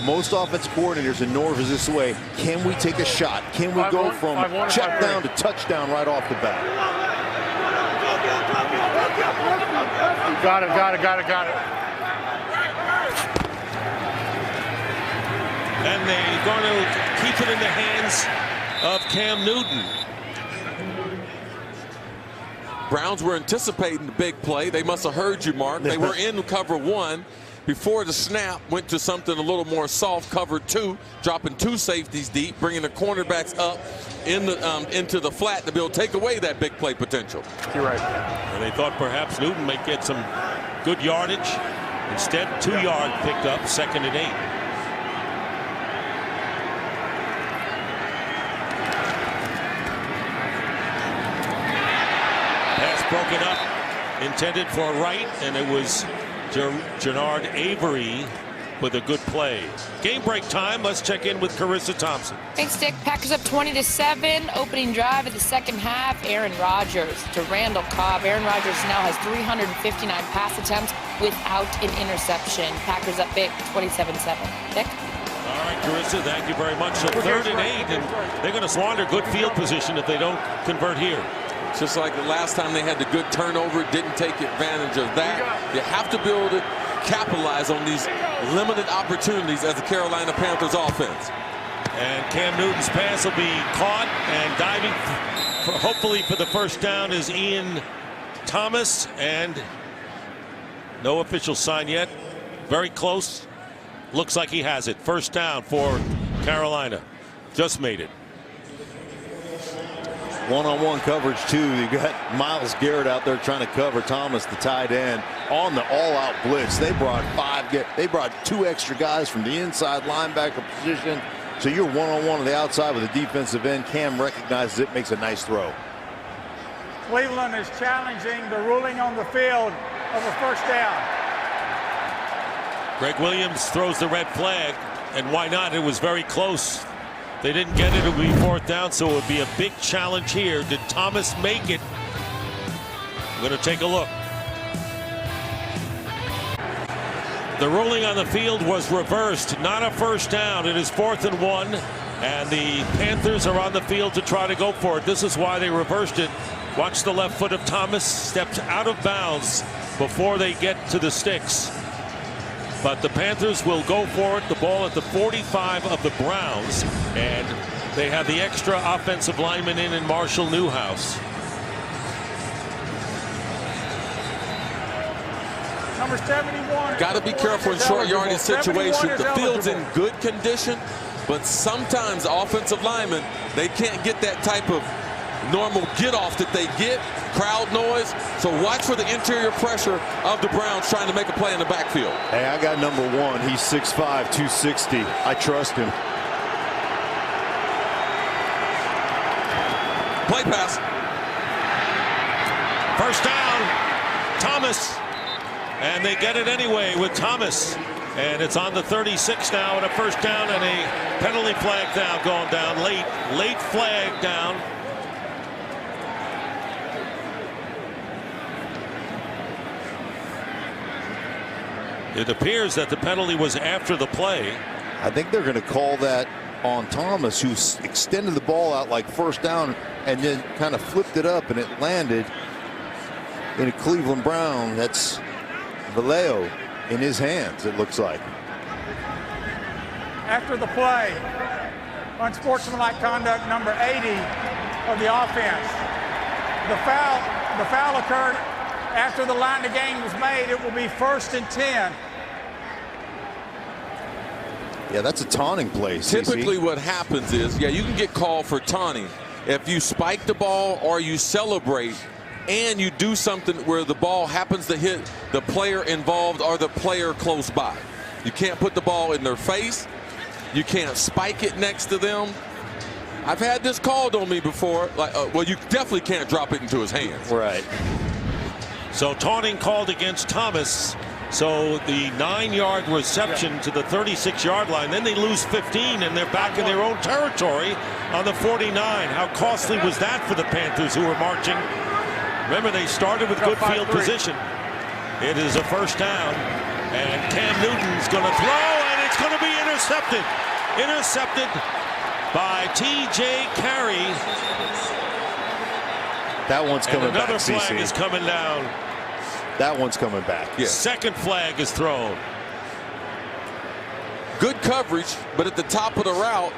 most offensive coordinators, and Norv is this way, can we take a shot? Can we go from check down to touchdown right off the bat? Got it. And they're going to keep it in the hands of Cam Newton. Browns were anticipating the big play. They must have heard you, Mark. They were in cover 1 before the snap, went to something a little more soft, cover 2, dropping 2 safeties deep, bringing the cornerbacks up in the, into the flat to be able to take away that big play potential. You're right. And they thought perhaps Newton might get some good yardage. Instead, 2-yard picked up, 2nd and 8. Broken up, intended for Wright, and it was Jernard Avery with a good play. Game break time. Let's check in with Carissa Thompson. Thanks, Dick. Packers up 20-7. Opening drive of the second half. Aaron Rodgers to Randall Cobb. Aaron Rodgers now has 359 pass attempts without an interception. Packers up big, 27-7. Dick? All right, Carissa, thank you very much. So 3rd and 8, and they're going to squander good field position if they don't convert here. Just like the last time they had the good turnover, didn't take advantage of that. You have to be able to capitalize on these limited opportunities as the Carolina Panthers offense. And Cam Newton's pass will be caught, and diving hopefully for the first down is Ian Thomas, and no official sign yet. Very close. Looks like he has it. First down for Carolina. Just made it. One-on-one coverage too. You got Myles Garrett out there trying to cover Thomas, the tight end, on the all-out blitz. They brought two extra guys from the inside linebacker position. So you're one-on-one on the outside with a defensive end. Cam recognizes it, makes a nice throw. Cleveland is challenging the ruling on the field of a first down. Greg Williams throws the red flag, and why not? It was very close. They didn't get it. It would be fourth down, so it would be a big challenge here. Did Thomas make it? We're going to take a look. The ruling on the field was reversed. Not a first down. It is 4th and 1, and the Panthers are on the field to try to go for it. This is why they reversed it. Watch the left foot of Thomas. Steps out of bounds before they get to the sticks. But the Panthers will go for it. The ball at the 45 of the Browns, and they have the extra offensive lineman in Marshall Newhouse. Number 71. Got to be careful in short yardage situations. The field's in good condition, but sometimes offensive linemen, they can't get that type of normal get off that they get, crowd noise. So watch for the interior pressure of the Browns trying to make a play in the backfield. Hey, I got number 1. He's 6'5", 260. I trust him. Play pass. First down, Thomas. And they get it anyway with Thomas. And it's on the 36 now, and a first down and a penalty flag down going down late. Late flag down. It appears that the penalty was after the play. I think they're going to call that on Thomas, who extended the ball out like first down and then kind of flipped it up, and it landed in a Cleveland Brown. That's Vallejo in his hands, it looks like. After the play, unsportsmanlike conduct number 80 of the offense. The foul occurred after the line of game was made. It will be 1st and 10. Yeah, that's a taunting play. Typically what happens is, yeah, you can get called for taunting if you spike the ball or you celebrate and you do something where the ball happens to hit the player involved or the player close by. You can't put the ball in their face. You can't spike it next to them. I've had this called on me before. Like, well, you definitely can't drop it into his hands. Right. So taunting called against Thomas. So the 9-yard reception to the 36-yard line. Then they lose 15, and they're back in their own territory on the 49. How costly was that for the Panthers, who were marching? Remember, they started with good field position. It is a first down, and Cam Newton's going to throw, and it's going to be intercepted. Intercepted by T.J. Carey. That one's coming back, Another flag is coming down. That one's coming back. Yeah. Second flag is thrown. Good coverage, but at the top of the route,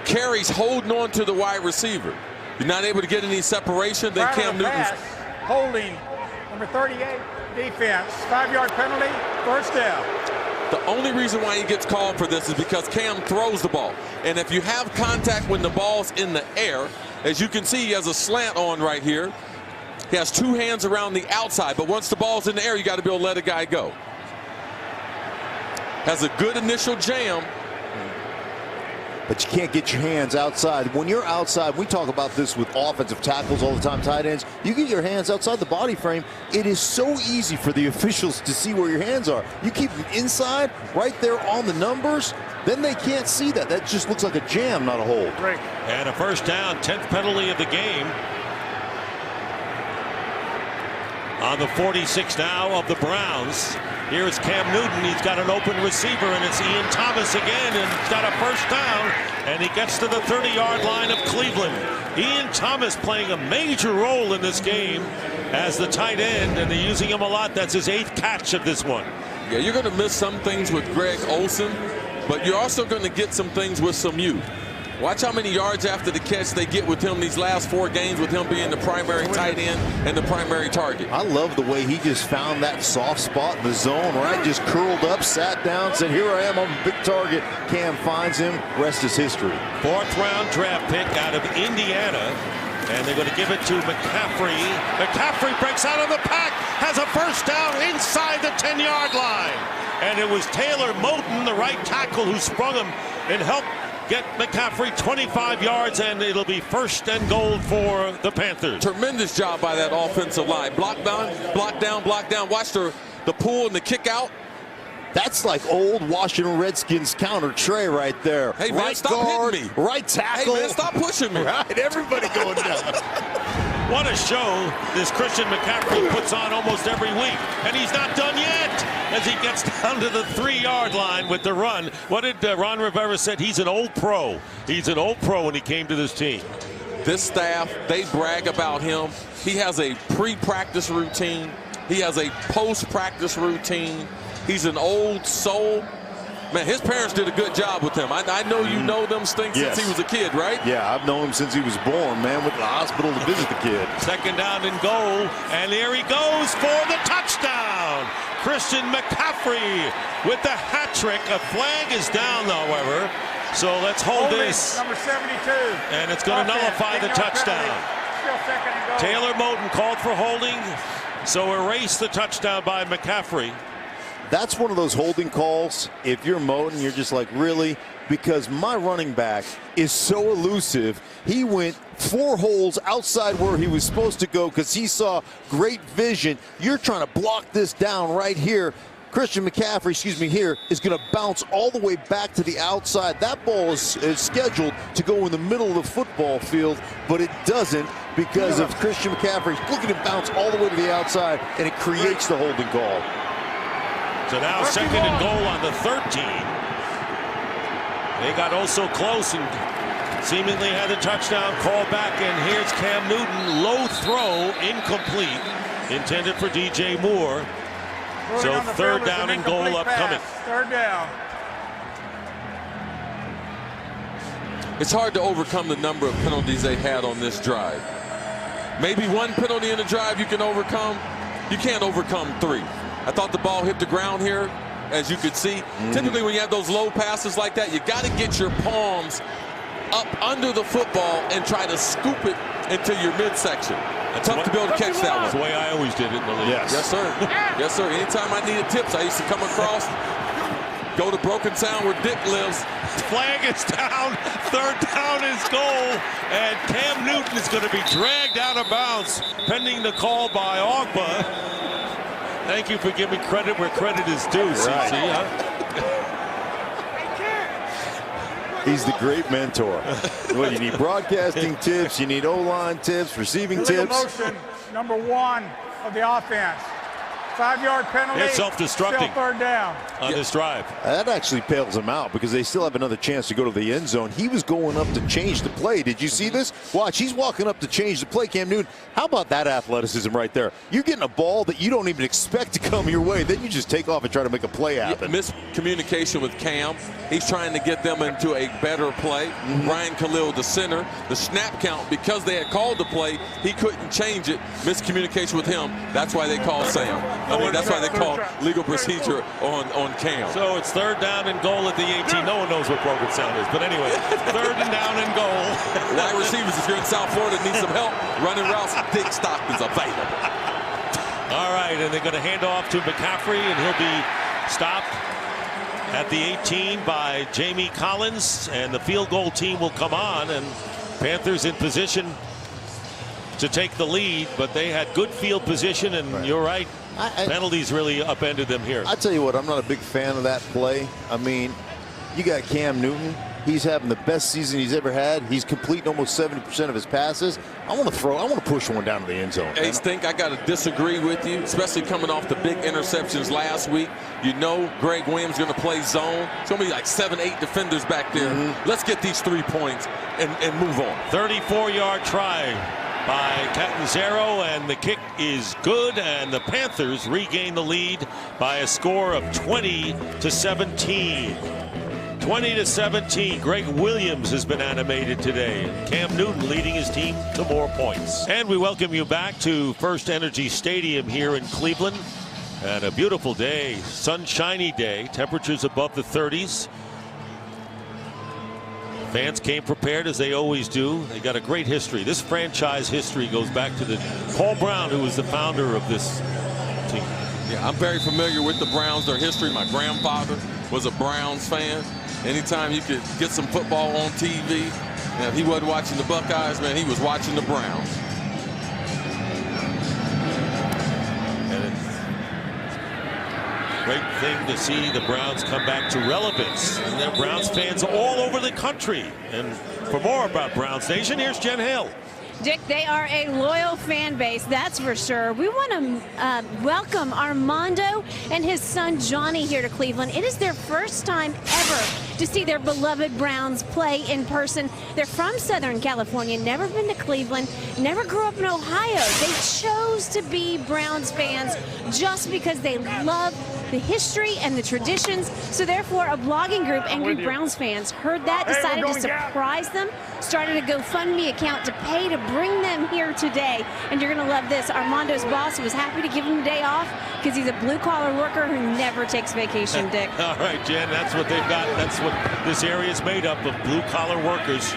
Carey's holding on to the wide receiver. You're not able to get any separation. Then Cam Newton's holding number 38 defense. 5-yard penalty, first down. The only reason why he gets called for this is because Cam throws the ball. And if you have contact when the ball's in the air, as you can see, he has a slant on right here. He has 2 hands around the outside, but once the ball's in the air, you got to be able to let a guy go. Has a good initial jam. But you can't get your hands outside. When you're outside, we talk about this with offensive tackles all the time, tight ends. You get your hands outside the body frame, it is so easy for the officials to see where your hands are. You keep them inside, right there on the numbers, then they can't see that. That just looks like a jam, not a hold. Right. And a first down, 10th penalty of the game. on the 46 now of the Browns. Here is Cam Newton. He's got an open receiver, and it's Ian Thomas again, and he's got a first down, and he gets to the 30-yard line of Cleveland. Ian Thomas playing a major role in this game as the tight end, and they're using him a lot. That's his 8th catch of this one. Yeah, you're going to miss some things with Greg Olsen, but you're also going to get some things with some youth. Watch how many yards after the catch they get with him these last 4 games, with him being the primary tight end and the primary target. I love the way he just found that soft spot in the zone, right? Just curled up, sat down, said, here I am, I'm a big target. Cam finds him, rest is history. 4th-round draft pick out of Indiana, and they're going to give it to McCaffrey. McCaffrey breaks out of the pack, has a first down inside the 10-yard line. And it was Taylor Moton, the right tackle, who sprung him and helped get McCaffrey 25 yards, and it'll be 1st and goal for the Panthers. Tremendous job by that offensive line. Block down, block down, block down. Watch the pull and the kick out. That's like old Washington Redskins counter Trey right there. Hey, man, right stop guard, hitting me. right tackle. Hey, man, stop pushing me. Right, everybody going down. What a show this Christian McCaffrey puts on almost every week. And he's not done yet as he gets down to the 3-yard line with the run. What did Ron Rivera said? He's an old pro. He's an old pro when he came to this team. This staff, they brag about him. He has a pre-practice routine. He has a post-practice routine. He's an old soul. Man, his parents did a good job with him. I know you know them since he was a kid, right? Yeah, I've known him since he was born, man. Went to the hospital to visit the kid. 2nd down and goal, and there he goes for the touchdown. Christian McCaffrey with the hat trick. A flag is down, however, so let's hold this. Number 72. And it's going to nullify the touchdown. Still 2nd and goal. Taylor Moton called for holding, so erase the touchdown by McCaffrey. That's one of those holding calls. If you're Moton, you're just like, really? Because my running back is so elusive. He went 4 holes outside where he was supposed to go because he saw great vision. You're trying to block this down right here. Christian McCaffrey, here, is going to bounce all the way back to the outside. That ball is scheduled to go in the middle of the football field, but it doesn't because of Christian McCaffrey looking to bounce all the way to the outside, and it creates the holding call. So now 2nd and goal on the 13. They got also close and seemingly had the touchdown call back. And here's Cam Newton. Low throw, incomplete. Intended for DJ Moore. So 3rd down and goal upcoming. 3rd down. It's hard to overcome the number of penalties they had on this drive. Maybe 1 penalty in the drive you can overcome. You can't overcome 3. I thought the ball hit the ground here, as you could see. Typically when you have those low passes like that, you got to get your palms up under the football and try to scoop it into your midsection. Tough to be able to catch that one. That's the way I always did it in the league. Yes, sir. Yes, sir. Anytime I needed tips, I used to come across, go to Broken Town where Dick lives. Flag is down. 3rd down is goal. And Cam Newton is going to be dragged out of bounds pending the call by Ogba. Thank you for giving credit where credit is due, CC. He's the great mentor. Well, you need broadcasting tips, you need O-line tips, receiving tips. Motion, number 1 of the offense. 5-yard penalty. It's self-destructing. Still 3rd down. On this drive. That actually pails him out because they still have another chance to go to the end zone. He was going up to change the play. Did you see this? Watch, he's walking up to change the play, Cam Newton. How about that athleticism right there? You're getting a ball that you don't even expect to come your way. Then you just take off and try to make a play happen. Miscommunication with Cam. He's trying to get them into a better play. Ryan Khalil, the center. The snap count, because they had called the play, he couldn't change it. Miscommunication with him. That's why they called Sam. That's why they call legal procedure on Cam. So it's 3rd down and goal at the 18. No one knows what broken sound is. But anyway, 3rd and down and goal. Wide receivers, if you're in South Florida, need some help running routes, Dick Stockton's available. All right, and they're going to hand off to McCaffrey, and he'll be stopped at the 18 by Jamie Collins. And the field goal team will come on, and Panthers in position to take the lead, but they had good field position, and you're right. Penalties really upended them here. I tell you what, I'm not a big fan of that play. I mean, you got Cam Newton. He's having the best season he's ever had. He's completing almost 70% of his passes. I want to push one down to the end zone. Ace, think I got to disagree with you, especially coming off the big interceptions last week. You know Greg Williams going to play zone. It's going to be like 7-8 defenders back there. Let's get these 3 points and move on. 34-yard try by Catanzaro, and the kick is good, and the Panthers regain the lead by a score of 20-17. 20-17. Greg Williams has been animated today. Cam Newton leading his team to more points. And we welcome you back to First Energy Stadium here in Cleveland. And a beautiful day, sunshiny day, temperatures above the 30s. Fans came prepared as they always do. They got a great history. This franchise history goes back to the Paul Brown, who was the founder of this team. Yeah, I'm very familiar with the Browns, their history. My grandfather was a Browns fan. Anytime you could get some football on TV, and if he wasn't watching the Buckeyes, man, he was watching the Browns. And it's a great thing to see the Browns come back to relevance. And there are Browns fans all over the country. And for more about Browns Nation, here's Jen Hale. Dick, they are a loyal fan base, that's for sure. We want to welcome Armando and his son Johnny here to Cleveland. It is their first time ever to see their beloved Browns play in person. They're from Southern California, never been to Cleveland, never grew up in Ohio. They chose to be Browns fans just because they love the history and the traditions. So therefore, a blogging group, Angry Browns Fans, heard that, decided to surprise them, started a GoFundMe account to pay to bring them here today. And you're going to love this. Armando's boss was happy to give him a day off because he's a blue-collar worker who never takes vacation, Dick. All right, Jen, that's what they've got. That's what this area is made up of, blue-collar workers.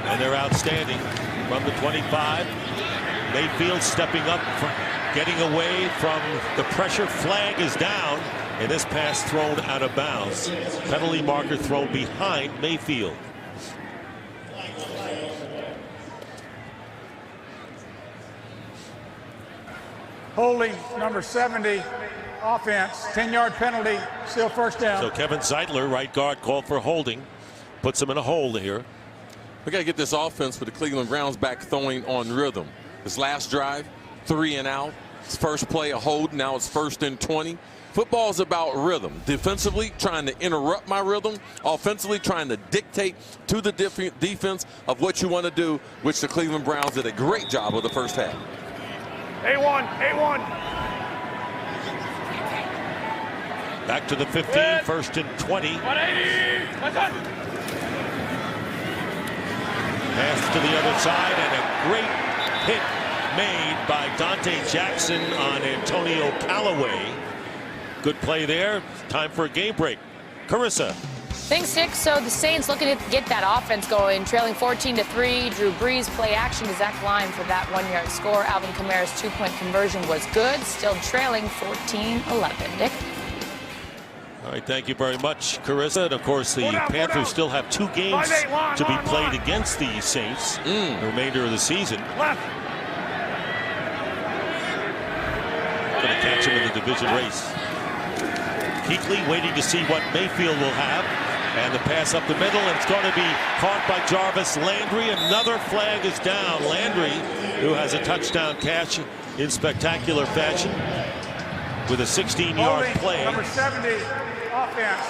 And they're outstanding from the 25. Mayfield stepping up, getting away from the pressure. Flag is down. And this pass thrown out of bounds. Penalty marker thrown behind Mayfield. Holding number 70, offense, 10-yard penalty, still first down. So Kevin Zeitler, right guard, called for holding. Puts him in a hole here. We got to get this offense for the Cleveland Browns back throwing on rhythm. This last drive, 3 and out. His first play, a hold. Now it's 1st and 20. Football is about rhythm. Defensively, trying to interrupt my rhythm. Offensively, trying to dictate to the defense of what you want to do, which the Cleveland Browns did a great job of the first half. A1. Back to the 15, 1st and 20. Pass to the other side, and a great hit made by Dante Jackson on Antonio Callaway. Good play there. Time for a game break. Carissa. Thanks, Dick. So the Saints looking to get that offense going, trailing 14-3. Drew Brees play action to Zach Line for that 1-yard score. Alvin Kamara's 2-point conversion was good. Still trailing 14-11. Dick. All right, thank you very much, Carissa. And of course, the Panthers still have 2 games to be played against the Saints the remainder of the season. Going to catch him in the division race. Kuechly waiting to see what Mayfield will have. And the pass up the middle, and it's going to be caught by Jarvis Landry. Another flag is down. Landry, who has a touchdown catch in spectacular fashion with a 16-yard play. Number 70, offense.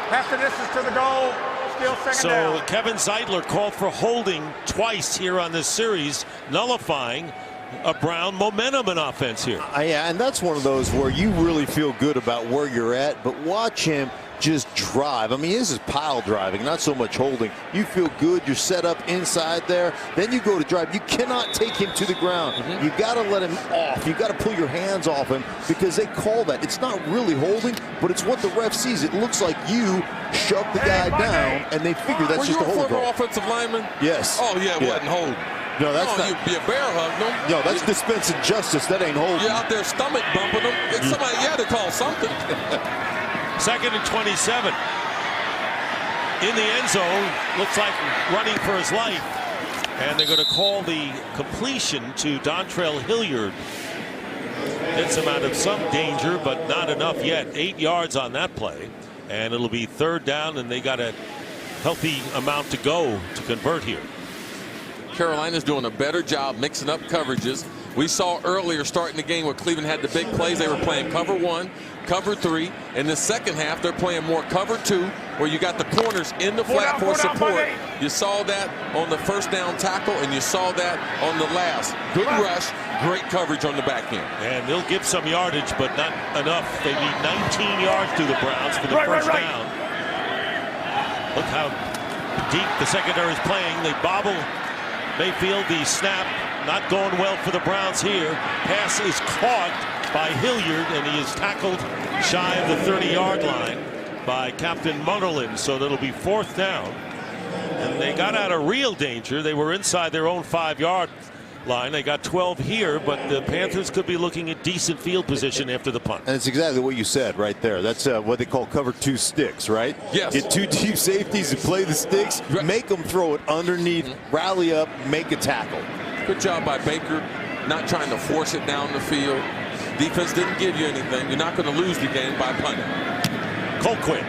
Half the distance to the goal, still second down. So Kevin Zeitler called for holding twice here on this series, nullifying a Brown momentum in offense here. Yeah, and that's one of those where you really feel good about where you're at, but watch him just drive. I mean, this is pile driving, not so much holding. You feel good, you're set up inside there, then you go to drive. You cannot take him to the ground. You got to let him off. You got to pull your hands off him because they call that. It's not really holding, but it's what the ref sees. It looks like you shoved the guy down, and they figure that's just a holding call. Were you a former offensive lineman? Yes. Oh, yeah, it wasn't holding. No, that's not. You'd be a bear hug them. No, that's dispensing justice. That ain't holding. You're out there stomach bumping them. Somebody had to call something. 2nd and 27. In the end zone, looks like running for his life. And they're going to call the completion to Dontrell Hilliard. Gets him out of some danger, but not enough yet. 8 yards on that play. And it'll be 3rd down, and they got to healthy amount to go to convert here. Carolina's doing a better job mixing up coverages. We saw earlier starting the game where Cleveland had the big plays. They were playing cover 1, cover 3. In the second half, they're playing more cover 2, where you got the corners in the flat for support. You saw that on the first down tackle, and you saw that on the last. Good rush, great coverage on the back end. And they'll give some yardage, but not enough. They need 19 yards to the Browns for the first down. Look how deep the secondary is playing. They bobble Mayfield, the snap. Not going well for the Browns here. Pass is caught by Hilliard, and he is tackled shy of the 30-yard line by Captain Munderland. So that'll be 4th down. And they got out of real danger. They were inside their own 5-yard line. They got 12 here, but the Panthers could be looking at decent field position after the punt. And it's exactly what you said right there. That's what they call cover 2 sticks, right? Yes. Get 2 deep safeties and play the sticks, make them throw it underneath, rally up, make a tackle. Good job by Baker, not trying to force it down the field. Defense didn't give you anything. You're not going to lose the game by punting. Colquitt.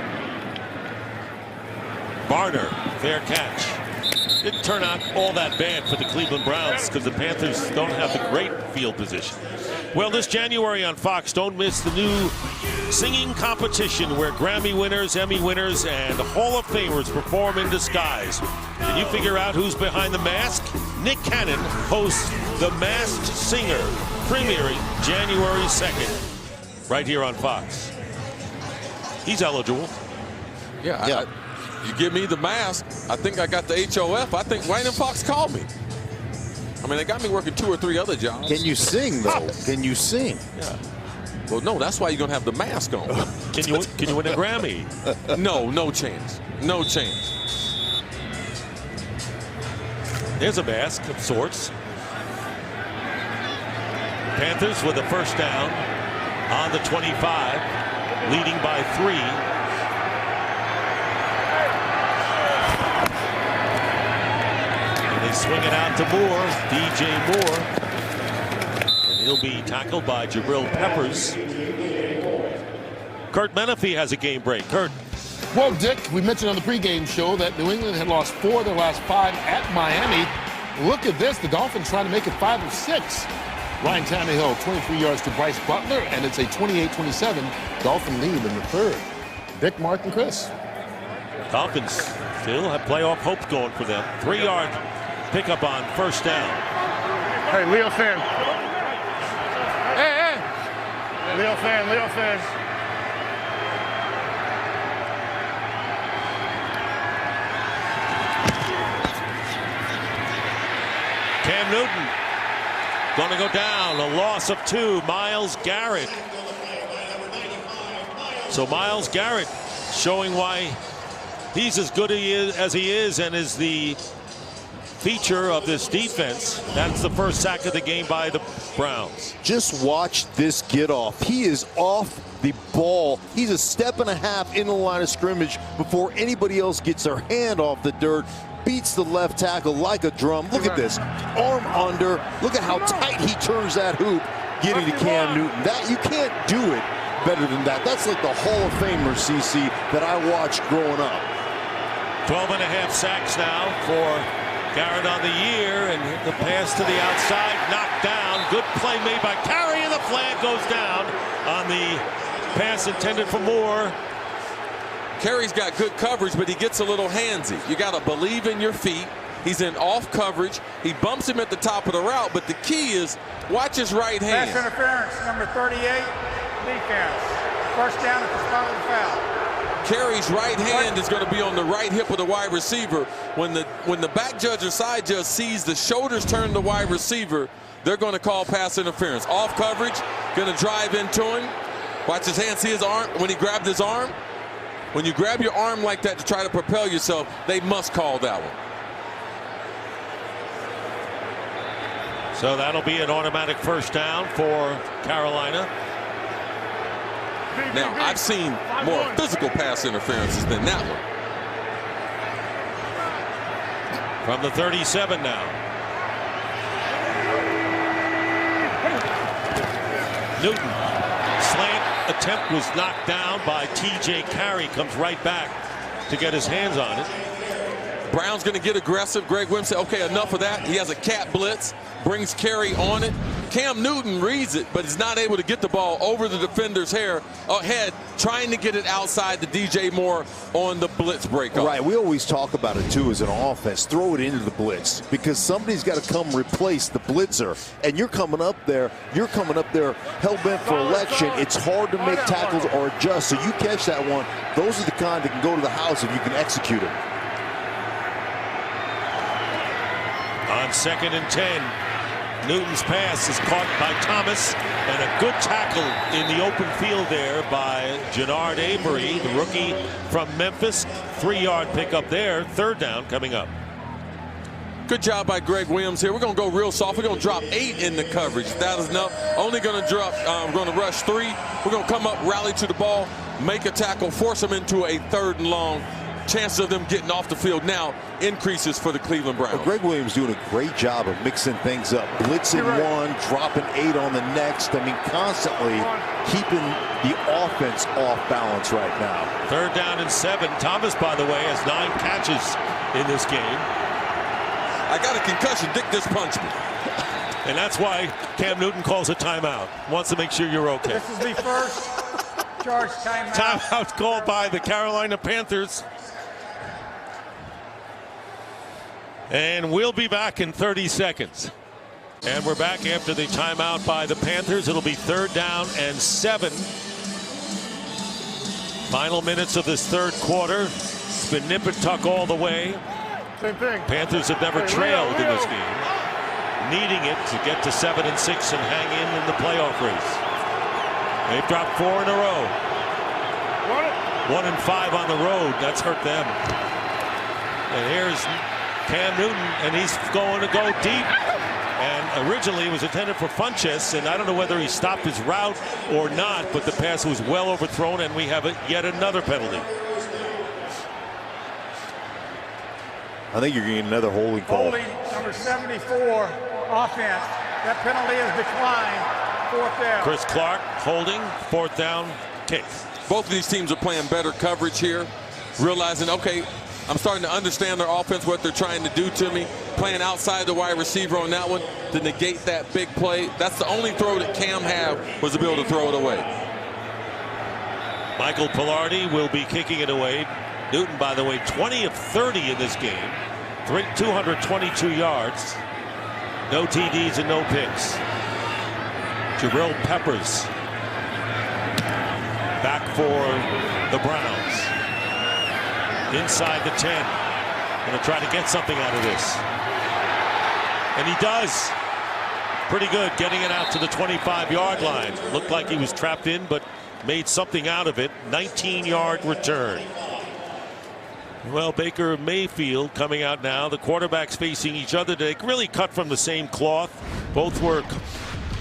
Barner, fair catch. Didn't turn out all that bad for the Cleveland Browns because the Panthers don't have the great field position. Well, this January on Fox, don't miss the new singing competition where Grammy winners, Emmy winners, and Hall of Famers perform in disguise. Can you figure out who's behind the mask? Nick Cannon hosts The Masked Singer, premiering January 2nd, right here on Fox. He's eligible. Yeah. You give me the mask, I think I got the HOF. I think Wayne and Fox called me. I mean, they got me working 2 or 3 other jobs. Can you sing, though? Can you sing? Yeah. Well, no, that's why you're going to have the mask on. Can you win a Grammy? No chance. No chance. There's a mask of sorts. Panthers with a first down on the 25, leading by 3. They swing it out to Moore, DJ Moore. And he'll be tackled by Jabril Peppers. Kurt Menefee has a game break. Kurt. Well, Dick, we mentioned on the pregame show that New England had lost 4 of their last 5 at Miami. Look at this. The Dolphins trying to make it 5 of 6. Ryan Tannehill, 23 yards to Bryce Butler, and it's a 28-27 Dolphin lead in the 3rd. Dick, Mark, and Chris. Dolphins still have playoff hope going for them. 3-yard pickup on first down. Hey, Leo fan. Hey. Leo fan. Cam Newton going to go down. A loss of 2. Myles Garrett. So Myles Garrett showing why he's as good as he is and is the feature of this defense. That's the first sack of the game by the Browns. Just watch this get off. He is off the ball. He's a step and a half in the line of scrimmage before anybody else gets their hand off the dirt. Beats the left tackle like a drum. Look at this. Arm under. Look at how tight he turns that hoop getting to Cam Newton. That you can't do it better than that. That's like the Hall of Famer, CC, that I watched growing up. 12.5 sacks now for Garrett on the year, and the pass to the outside, knocked down. Good play made by Carey, and the flag goes down on the pass intended for Moore. Carey's got good coverage, but he gets a little handsy. You got to believe in your feet. He's in off coverage. He bumps him at the top of the route, but the key is watch his right hand. Pass interference, number 38, defense. First down at the spot of the foul. Carey's right hand is going to be on the right hip of the wide receiver. When the back judge or side judge sees the shoulders turn the wide receiver, they're going to call pass interference. Off coverage, going to drive into him. Watch his hand, see his arm when he grabbed his arm. When you grab your arm like that to try to propel yourself, they must call that one. So that'll be an automatic first down for Carolina. Now, I've seen more physical pass interferences than that one. From the 37 now. Newton. Slant attempt was knocked down by T.J. Carey. Comes right back to get his hands on it. Brown's going to get aggressive. Greg Williams said, okay, enough of that. He has a cat blitz, brings Carey on it. Cam Newton reads it, but is not able to get the ball over the defender's head, trying to get it outside to DJ Moore on the blitz breakup. Right, we always talk about it too as an offense. Throw it into the blitz because somebody's got to come replace the blitzer. And you're coming up there hell-bent for election. It's hard to make tackles or adjust. So you catch that one. Those are the kind that can go to the house if you can execute it. On 2nd and 10, Newton's pass is caught by Thomas, and a good tackle in the open field there by Jannard Avery, the rookie from Memphis. 3-yard pickup there. 3rd down coming up. Good job by Greg Williams here. We're going to go real soft. We're going to drop 8 in the coverage. That is enough. Only going to drop, we're going to rush 3. We're going to come up, rally to the ball, make a tackle, force them into a 3rd and long. Chances of them getting off the field now increases for the Cleveland Browns. Well, Greg Williams doing a great job of mixing things up. Blitzing one, dropping 8 on the next. I mean, constantly keeping the offense off balance right now. 3rd down and 7. Thomas, by the way, has 9 catches in this game. I got a concussion. Dick just punched me. And that's why Cam Newton calls a timeout. Wants to make sure you're okay. This is the first charge timeout. Timeout called by the Carolina Panthers. And we'll be back in 30 seconds. And we're back after the timeout by the Panthers. It'll be 3rd down and 7. Final minutes of this 3rd quarter. It's been nip and tuck all the way. Same thing. Panthers have never trailed in this game. Needing it to get to 7 and 6 and hang in the playoff race. They've dropped 4 in a row. 1 and 5 on the road. That's hurt them. And here's Cam Newton, and he's going to go deep. And originally it was intended for Funchess, and I don't know whether he stopped his route or not, but the pass was well overthrown, and we have yet another penalty. I think you're getting another holding call. Holding number 74, offense. That penalty is declined. 4th down. Chris Clark holding, 4th down kick. Both of these teams are playing better coverage here, realizing, okay, I'm starting to understand their offense, what they're trying to do to me. Playing outside the wide receiver on that one to negate that big play. That's the only throw that Cam had, was to be able to throw it away. Michael Pilardi will be kicking it away. Newton, by the way, 20 of 30 in this game. 222 yards. No TDs and no picks. Jabril Peppers back for the Browns. Inside the 10. Going to try to get something out of this. And he does. Pretty good getting it out to the 25-yard line. Looked like he was trapped in, but made something out of it. 19-yard return. Well, Baker Mayfield coming out now. The quarterbacks facing each other. They really cut from the same cloth. Both were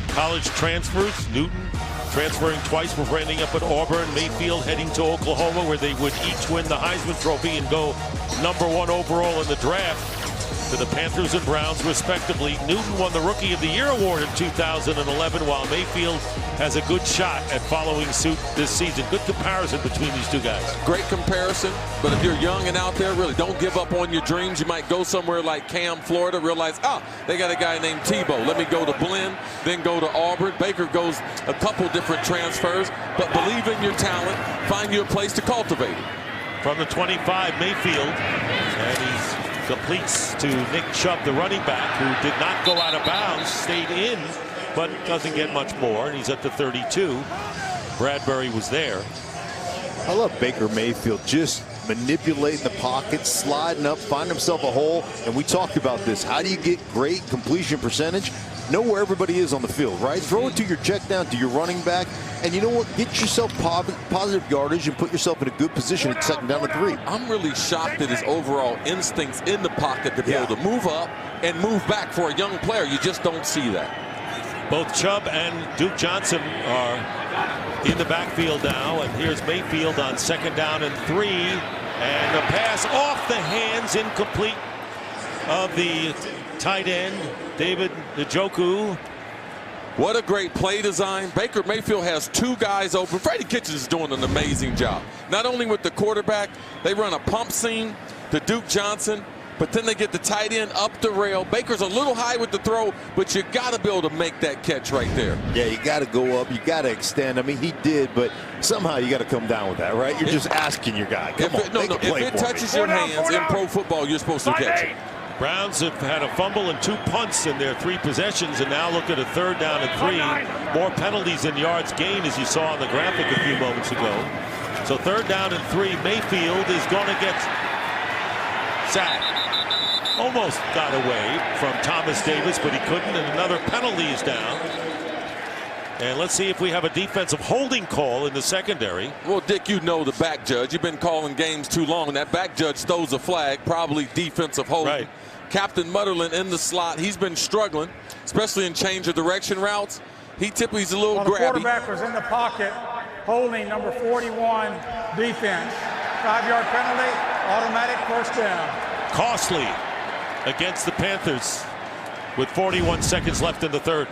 college transfers. Newton transferring twice before ending up at Auburn. Mayfield heading to Oklahoma, where they would each win the Heisman Trophy and go #1 overall in the draft. To the Panthers and Browns, respectively. Newton won the Rookie of the Year award in 2011, while Mayfield has a good shot at following suit this season. Good comparison between these two guys. Great comparison, but if you're young and out there, really don't give up on your dreams. You might go somewhere like Cam, Florida, realize, they got a guy named Tebow. Let me go to Blinn, then go to Auburn. Baker goes a couple different transfers, but believe in your talent. Find you a place to cultivate it. From the 25, Mayfield, and he's completes to Nick Chubb, the running back, who did not go out of bounds, stayed in, but doesn't get much more, and he's at the 32. Bradbury was there. I love Baker Mayfield just manipulating the pocket, sliding up, find himself a hole, and we talked about this. How do you get great completion percentage? Know where everybody is on the field, right? Throw it to your check down, to your running back, and you know what? Get yourself positive yardage and put yourself in a good position at 2nd down and 3. I'm really shocked at his overall instincts in the pocket to be able to move up and move back for a young player. You just don't see that. Both Chubb and Duke Johnson are in the backfield now, and here's Mayfield on 2nd down and 3, and the pass off the hands, incomplete, of the tight end, David Njoku. What a great play design. Baker Mayfield has 2 guys open. Freddie Kitchens is doing an amazing job. Not only with the quarterback, they run a pump seam to Duke Johnson. but then they get the tight end up the rail. Baker's a little high with the throw, but you got to be able to make that catch right there. Yeah, you got to go up. You got to extend. I mean, he did, but somehow you got to come down with that, right? You're just asking your guy. Come on, make a play if it touches your hands in pro football, you're supposed to catch it. Browns have had a fumble and 2 punts in their 3 possessions, and now look at a 3rd down and 3. More penalties than yards gained, as you saw on the graphic a few moments ago. So 3rd down and 3. Mayfield is going to get sacked. Almost got away from Thomas Davis, but he couldn't, and another penalty is down. And let's see if we have a defensive holding call in the secondary. Well, Dick, you know the back judge. You've been calling games too long. That back judge throws a flag, probably defensive holding. Right. Captain Mutterland in the slot. He's been struggling, especially in change of direction routes. He's a little well, grabby. The quarterback was in the pocket, holding number 41 defense. 5-yard penalty, automatic 1st down. Costly against the Panthers with 41 seconds left in the 3rd.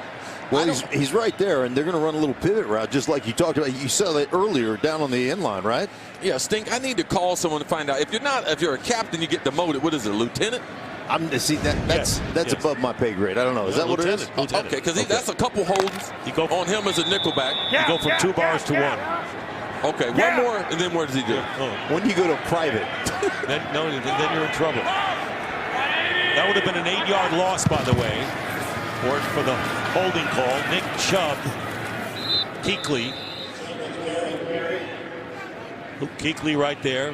Well, he's right there, and they're going to run a little pivot route, just like you talked about. You saw that earlier down on the end line, right? Yeah, Stink, I need to call someone to find out. If you're a captain, you get demoted. What is it, lieutenant? That's above my pay grade. I don't know. Is that what it is? Okay, because that's a couple holdings on him as a nickelback. You go from 2 bars to 1. Okay, one more, and then what does he do? When do you go to private? then you're in trouble. That would have been an 8-yard loss, by the way. Worked for the holding call. Nick Chubb, Kuechly. Kuechly right there.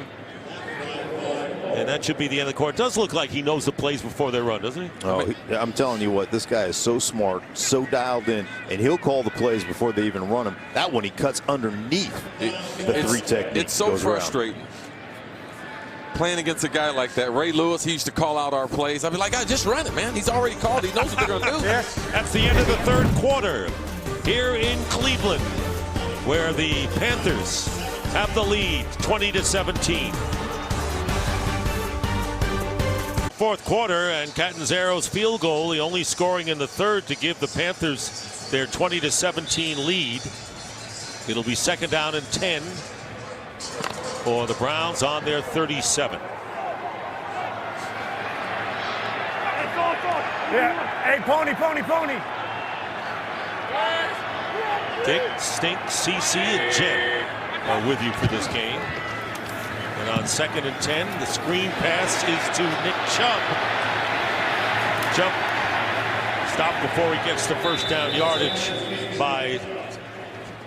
And that should be the end of the court. It does look like he knows the plays before they run, doesn't he? Oh, I'm telling you what, this guy is so smart, so dialed in, and he'll call the plays before they even run him. That one, he cuts underneath the 3 technique. It's so frustrating. Playing against a guy like that. Ray Lewis, he used to call out our plays. I'd be like, just run it, man. He's already called. He knows what they're going to do. Yes. That's the end of the 3rd quarter here in Cleveland, where the Panthers have the lead 20-17. 4th quarter, and Catanzaro's field goal, the only scoring in the 3rd to give the Panthers their 20-17 lead. It'll be 2nd down and 10 for the Browns on their 37. Yeah. Hey, pony. Dick, Stink, CC, and Jen are with you for this game. And on 2nd and 10, the screen pass is to Nick Chubb. Chubb stopped before he gets the 1st down yardage by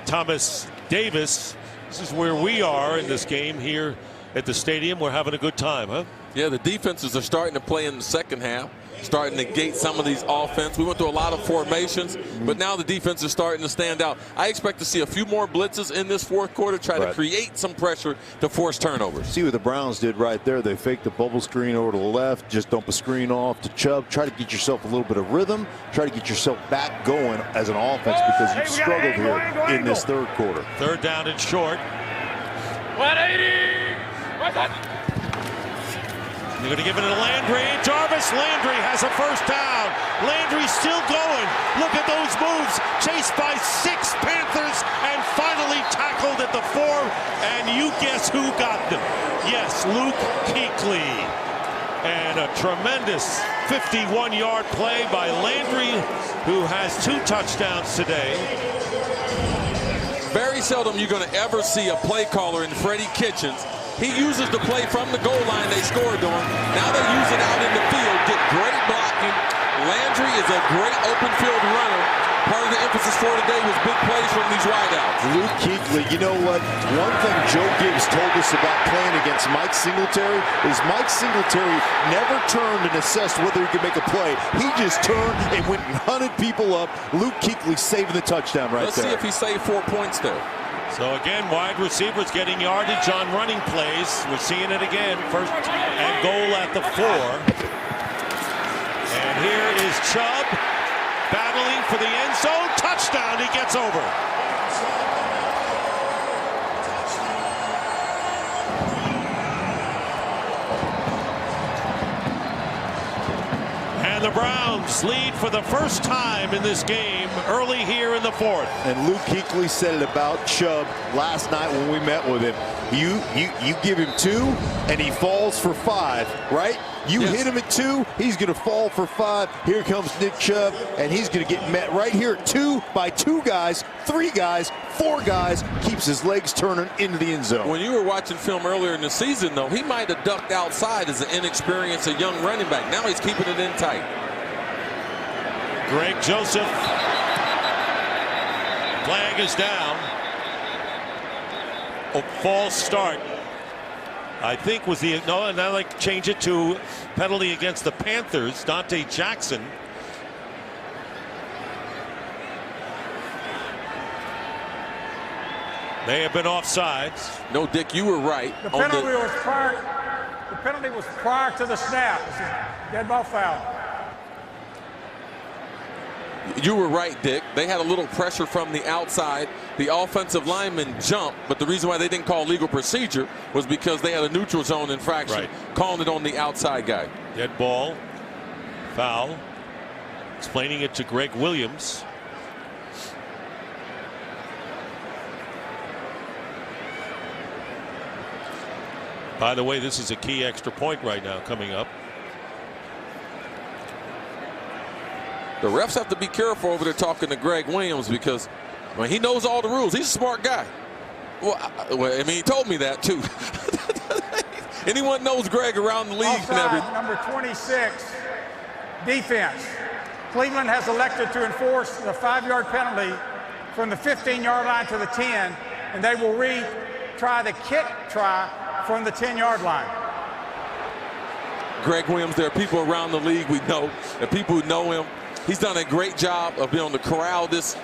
Thomas Davis. This is where we are in this game here at the stadium. We're having a good time, huh? Yeah, the defenses are starting to play in the 2nd half, starting to gate some of these offense. We went through a lot of formations, but now the defense is starting to stand out. I expect to see a few more blitzes in this 4th quarter, try to create some pressure to force turnovers. See what the Browns did right there. They faked the bubble screen over to the left, just dump a screen off to Chubb. Try to get yourself a little bit of rhythm. Try to get yourself back going as an offense because you've struggled here in this 3rd quarter. 3rd down and short. 180. What's that? They're going to give it to Landry. Jarvis Landry has a 1st down. Landry's still going. Look at those moves. Chased by 6 Panthers and finally tackled at the 4. And you guess who got them? Yes, Luke Kuechly. And a tremendous 51-yard play by Landry, who has 2 touchdowns today. Very seldom you're going to ever see a play caller in Freddie Kitchens. He uses the play from the goal line they scored on. Now they use it out in the field, get great blocking. Landry is a great open field runner. Part of the emphasis for today was big plays from these wideouts. Luke Kuechly, you know what? One thing Joe Gibbs told us about playing against Mike Singletary is Mike Singletary never turned and assessed whether he could make a play. He just turned and went and hunted people up. Luke Kuechly saving the touchdown right there. Let's see if he saved 4 points there. So again, wide receivers getting yardage on running plays. We're seeing it again. 1st and goal at the 4. And here is Chubb battling for the end zone. Touchdown. He gets over. And the Browns Rams lead for the first time in this game early here in the fourth. And Luke Kuechly said it about Chubb last night when we met with him. You give him 2 and he falls for 5, right? You hit him at 2, he's going to fall for 5. Here comes Nick Chubb, and he's going to get met right here at 2 by 2 guys, 3 guys, 4 guys. Keeps his legs turning into the end zone. When you were watching film earlier in the season, though, he might have ducked outside as an inexperienced, a young running back. Now he's keeping it in tight. Greg Joseph. Flag is down. A false start. I think was the no, and I like change it to penalty against the Panthers. Dante Jackson. They have been offsides. No, Dick, you were right. The penalty was prior to the snap. It's a dead ball foul. You were right, Dick. They had a little pressure from the outside. The offensive lineman jumped, but the reason why they didn't call legal procedure was because they had a neutral zone infraction, calling it on the outside guy. Dead ball, foul. Explaining it to Greg Williams. By the way, this is a key extra point right now coming up. The refs have to be careful over there talking to Greg Williams because he knows all the rules. He's a smart guy. Well, I mean, he told me that too. Anyone knows Greg around the league Offside, and everything. number 26, defense. Cleveland has elected to enforce the 5-yard penalty from the 15-yard line to the 10, and they will retry the kick try from the 10-yard line. Greg Williams, there are people around the league we know, and people who know him. He's done a great job of being able to corral this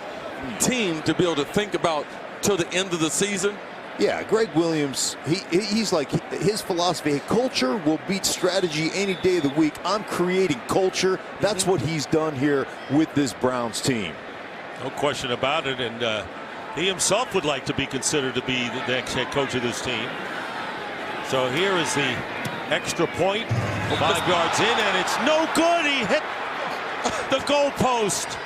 team to be able to think about till the end of the season. Yeah, Greg Williams, he's like, his philosophy, culture will beat strategy any day of the week. I'm creating culture. That's what he's done here with this Browns team. No question about it, and he himself would like to be considered to be the next head coach of this team. So here is the extra point, 5 yards in, and it's no good. He hit the goalpost.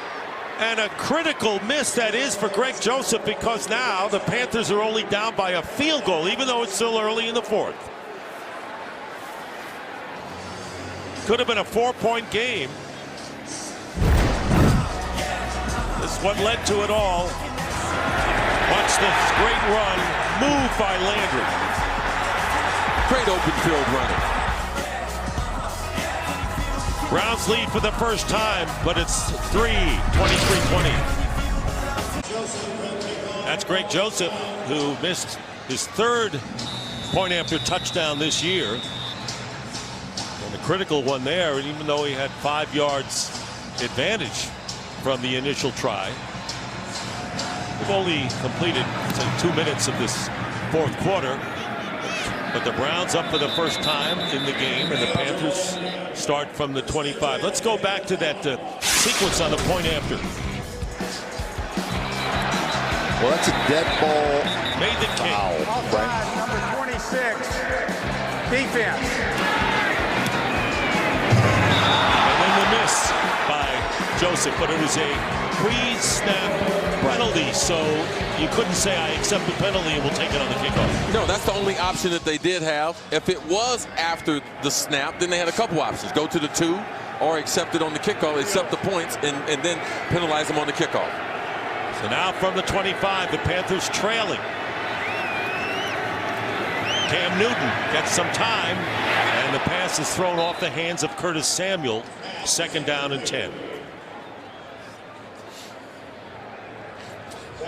And a critical miss that is for Greg Joseph, because now the Panthers are only down by a field goal, even though it's still early in the fourth. Could have been a 4-point game. This is what led to it all. Watch this great run, move by Landry. Great open field running. Browns lead for the first time, but it's 23-20. That's Greg Joseph, who missed his 3rd point after touchdown this year. And a critical one there, and even though he had 5 yards advantage from the initial try. We've only completed, say, 2 minutes of this fourth quarter. But the Browns up for the first time in the game, and the Panthers start from the 25. Let's go back to that sequence on the point after. Well, that's a dead ball. Made the kick. Offside, number 26, defense. And then the miss by Joseph, but it was a pre-snap penalty, so you couldn't say I accept the penalty and we'll take it on the kickoff. No, that's the only option that they did have. If it was after the snap, then they had a couple options. Go to the 2 or accept it on the kickoff, accept the points, and then penalize them on the kickoff. So now from the 25, the Panthers trailing. Cam Newton gets some time, and the pass is thrown off the hands of Curtis Samuel. 2nd down and 10.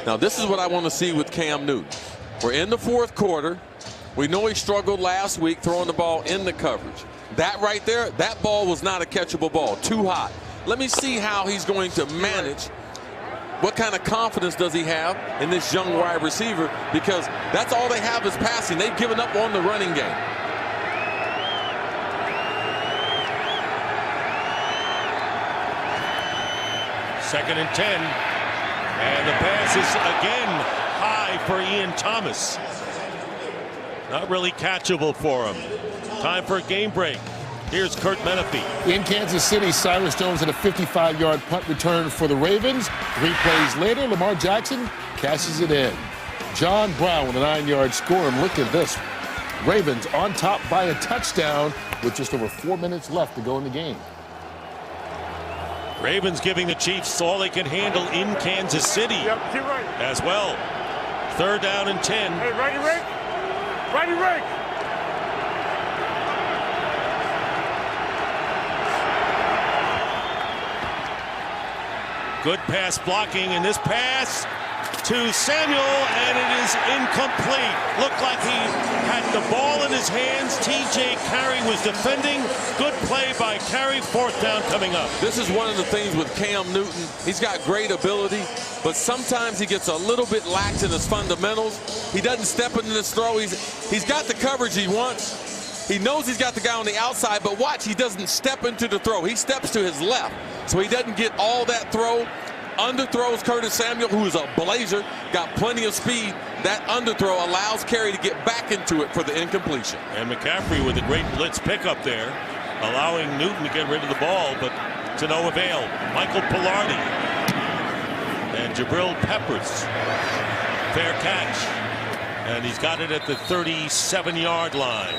Now, this is what I want to see with Cam Newton. We're in the fourth quarter. We know he struggled last week throwing the ball in the coverage. That right there, that ball was not a catchable ball. Too hot. Let me see how he's going to manage. What kind of confidence does he have in this young wide receiver? Because that's all they have is passing. They've given up on the running game. Second and 10. And the pass is again high for Ian Thomas. Not really catchable for him. Time for a game break. Here's Kurt Menefee. In Kansas City, Cyrus Jones had a 55-yard punt return for the Ravens. 3 plays later, Lamar Jackson cashes it in. John Brown with a 9-yard score, and look at this. Ravens on top by a touchdown with just over 4 minutes left to go in the game. Ravens giving the Chiefs all they can handle in Kansas City as well. 3rd down and 10. Hey, righty Rick. Righty Rick. Good pass blocking, and this pass to Samuel, and it is incomplete. Looked like he had the ball in his hands. TJ Carey was defending. Good play by Carey. 4th down coming up. This is one of the things with Cam Newton. He's got great ability, but sometimes he gets a little bit lax in his fundamentals. He doesn't step into this throw. He's got the coverage he wants. He knows he's got the guy on the outside, but watch, he doesn't step into the throw. He steps to his left, so he doesn't get all that throw. Underthrows Curtis Samuel, who is a blazer, got plenty of speed. That underthrow allows Carey to get back into it for the incompletion. And McCaffrey with a great blitz pickup there, allowing Newton to get rid of the ball, but to no avail. Michael Pilardi and Jabril Peppers. Fair catch. And he's got it at the 37-yard line.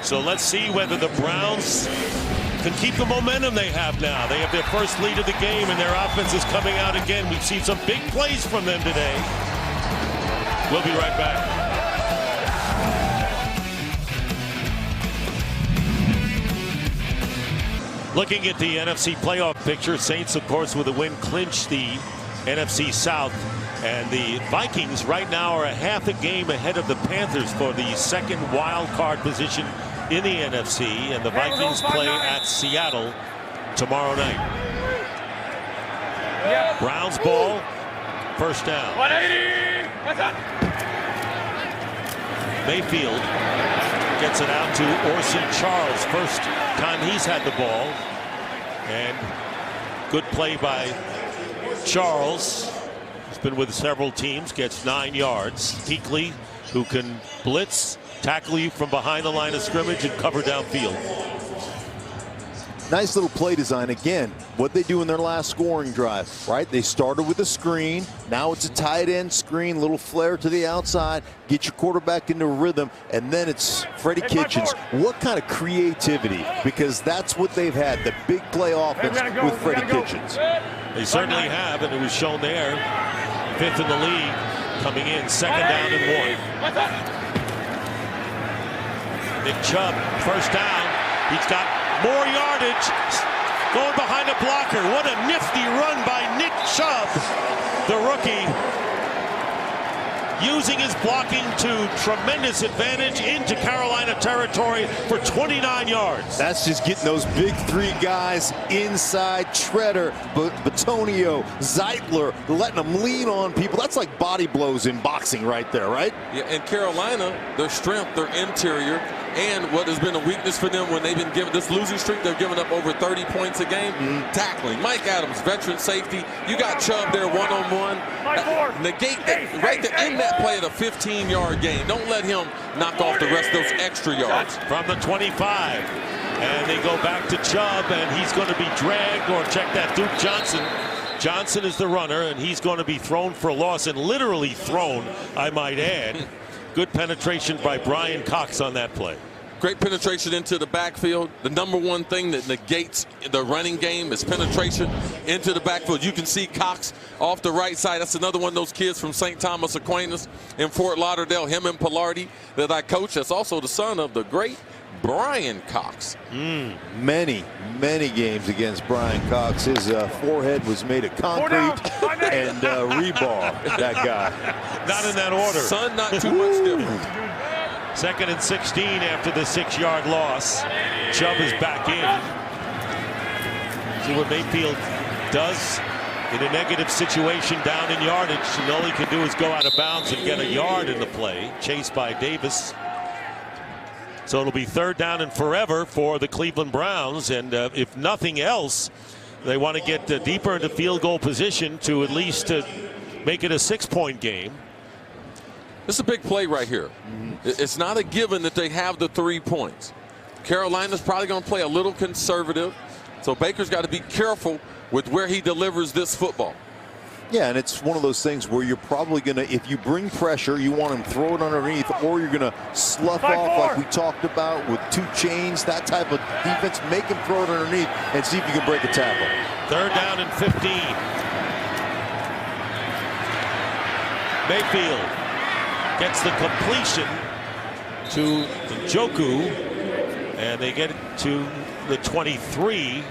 So let's see whether the Browns can keep the momentum they have now. They have their first lead of the game, and their offense is coming out again. We've seen some big plays from them today. We'll be right back. Looking at the NFC playoff picture, Saints, of course, with a win, clinch the NFC South. And the Vikings right now are a half a game ahead of the Panthers for the 2nd wild card position in the NFC, and the Vikings play at Seattle tomorrow night. Browns ball, 1st down. 180. Mayfield gets it out to Orson Charles. First time he's had the ball, and good play by Charles. He's been with several teams, gets 9 yards. Kuechly, who can blitz, tackle you from behind the line of scrimmage, and cover downfield. Nice little play design. Again, what they do in their last scoring drive, right? They started with a screen. Now it's a tight end screen, little flare to the outside, get your quarterback into rhythm, and then it's Freddie Kitchens. What kind of creativity? Because that's what they've had, the big play offense with Freddie Kitchens. They certainly have, and it was shown there. 5th in the league, coming in, 2nd down and 1. Nick Chubb, 1st down. He's got more yardage. Going behind a blocker. What a nifty run by Nick Chubb, the rookie. Using his blocking to tremendous advantage into Carolina territory for 29 yards. That's just getting those big 3 guys inside. Treader, Batonio, Zeitler, letting them lean on people. That's like body blows in boxing right there, right? Yeah, and Carolina, their strength, their interior, and what has been a weakness for them when they've been given this losing streak, they've given up over 30 points a game. Tackling. Mike Adams, veteran safety. You got Chubb there one-on-one. Negate that right there in that play at a 15-yard gain. Don't let him knock off the rest of those extra yards. From the 25. And they go back to Chubb, and he's going to be dragged, or check that, Duke Johnson. Johnson is the runner, and he's going to be thrown for a loss, and literally thrown, I might add. Good penetration by Brian Cox on that play. Great penetration into the backfield. The number one thing that negates the running game is penetration into the backfield. You can see Cox off the right side. That's another one of those kids from St. Thomas Aquinas in Fort Lauderdale, him and Pilardi, that I coach. That's also the son of the great Brian Cox. Many games against Brian Cox. His forehead was made of concrete and rebar, that guy. Not in that order. Son, not too much different. 2nd and 16 after the 6-yard loss. Chubb is back in. See what Mayfield does in a negative situation down in yardage. And all he can do is go out of bounds and get a yard in the play. Chased by Davis. So it'll be 3rd down and forever for the Cleveland Browns. And if nothing else, they want to get deeper into field goal position to at least make it a 6-point game. This is a big play right here. It's not a given that they have the 3 points. Carolina's probably going to play a little conservative. So Baker's got to be careful with where he delivers this football. Yeah, and it's one of those things where you're probably going to, if you bring pressure, you want him to throw it underneath, or you're going to slough off like we talked about with 2 chains, that type of defense. Make him throw it underneath and see if you can break a tackle. 3rd down and 15. Mayfield gets the completion to Njoku, and they get it to the 23.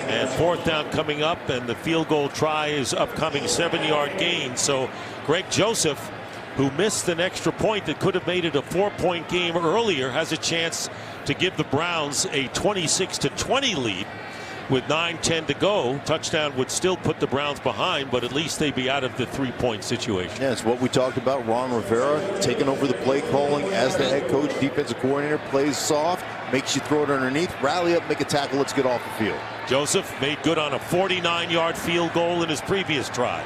And 4th down coming up, and the field goal try is upcoming, 7-yard gain. So Greg Joseph, who missed an extra point that could have made it a 4-point game earlier, has a chance to give the Browns a 26-20 lead with 9:10 to go. Touchdown would still put the Browns behind, but at least they'd be out of the 3-point situation. Yeah, it's what we talked about. Ron Rivera taking over the play calling as the head coach, defensive coordinator, plays soft, makes you throw it underneath, rally up, make a tackle, let's get off the field. Joseph made good on a 49-yard field goal in his previous try.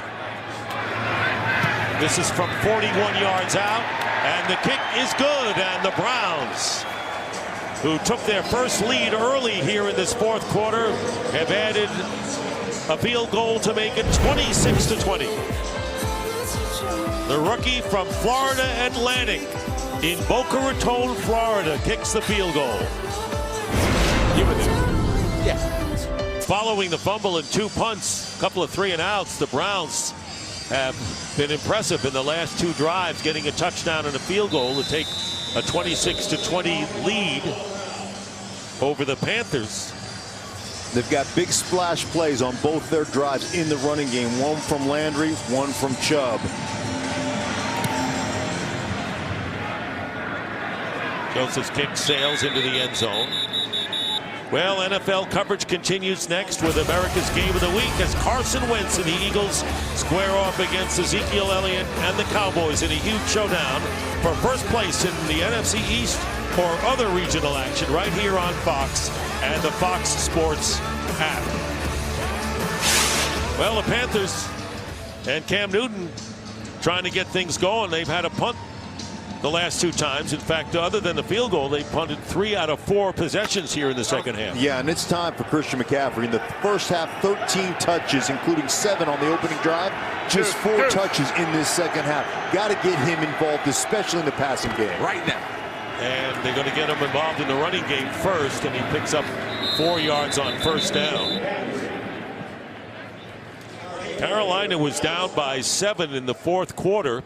This is from 41 yards out, and the kick is good, and the Browns, who took their first lead early here in this 4th quarter, have added a field goal to make it 26-20. The rookie from Florida Atlantic in Boca Raton, Florida, kicks the field goal. Give it there. Yeah. Following the fumble and 2 punts, a couple of 3 and outs, the Browns have been impressive in the last 2 drives, getting a touchdown and a field goal to take a 26-20 lead over the Panthers. They've got big splash plays on both their drives in the running game. One from Landry, one from Chubb. Joseph's kick sails into the end zone. Well, NFL coverage continues next with America's Game of the Week as Carson Wentz and the Eagles square off against Ezekiel Elliott and the Cowboys in a huge showdown for first place in the NFC East or other regional action right here on Fox and the Fox Sports app. Well, the Panthers and Cam Newton trying to get things going. They've had a punt the last 2 times. In fact, other than the field goal, they punted 3 out of 4 possessions here in the second half. Yeah, and it's time for Christian McCaffrey. In the first half, 13 touches, including 7 on the opening drive. Just 4 touches in this second half. Got to get him involved, especially in the passing game. Right now. And they're going to get him involved in the running game first, and he picks up 4 yards on first down. Carolina was down by 7 in the 4th quarter.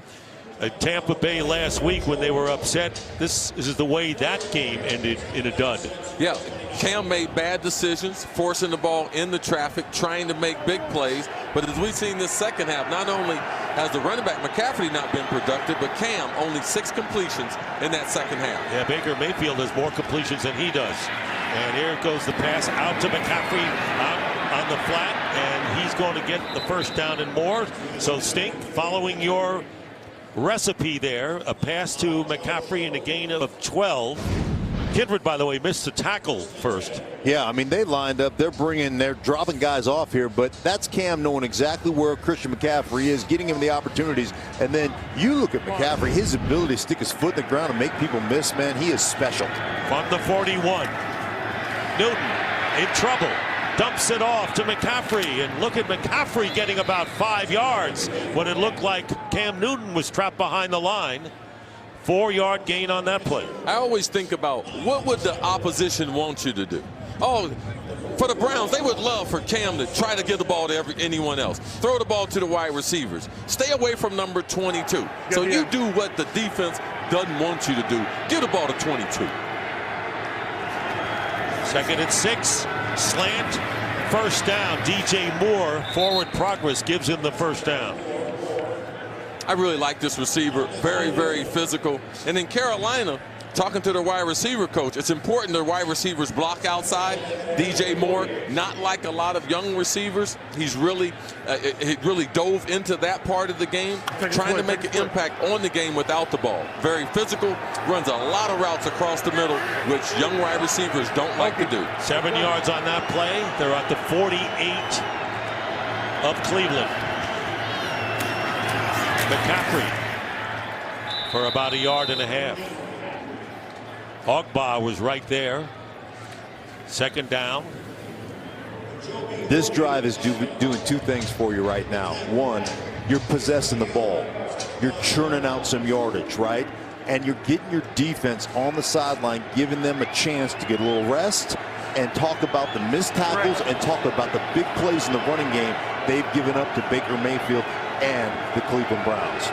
At Tampa Bay last week when they were upset. This is the way that game ended, in a dud. Yeah, Cam made bad decisions, forcing the ball into traffic, trying to make big plays. But as we've seen this second half, not only has the running back McCaffrey not been productive, but Cam only 6 completions in that second half. Yeah, Baker Mayfield has more completions than he does. And here goes the pass out to McCaffrey out on the flat, and he's going to get the first down and more. So Stink, following your recipe there, a pass to McCaffrey and a gain of 12. Kidred, by the way, missed the tackle first. Yeah, I mean, they lined up. They're dropping guys off here, but that's Cam knowing exactly where Christian McCaffrey is, getting him the opportunities. And then you look at McCaffrey, his ability to stick his foot in the ground and make people miss, man, he is special. From the 41, Newton in trouble. Dumps it off to McCaffrey, and look at McCaffrey getting about 5 yards when it looked like Cam Newton was trapped behind the line. 4-yard gain on that play. I always think about what would the opposition want you to do. Oh, for the Browns, they would love for Cam to try to give the ball to anyone else. Throw the ball to the wide receivers. Stay away from number 22. So you do what the defense doesn't want you to do. Give the ball to 22. 2nd and 6. Slant, first down. DJ Moore, forward progress, gives him the first down. I really like this receiver. Very, very physical. And in Carolina, talking to their wide receiver coach, it's important their wide receivers block outside. DJ Moore, not like a lot of young receivers. He's really, he really dove into that part of the game, trying to make an impact on the game without the ball. Very physical, runs a lot of routes across the middle, which young wide receivers don't like to do. 7 yards on that play. They're at the 48 of Cleveland. McCaffrey for about 1.5 yards. Ogba was right there. Second down. This drive is doing two things for you right now. One, you're possessing the ball. You're churning out some yardage, right? And you're getting your defense on the sideline, giving them a chance to get a little rest and talk about the missed tackles and talk about the big plays in the running game they've given up to Baker Mayfield and the Cleveland Browns.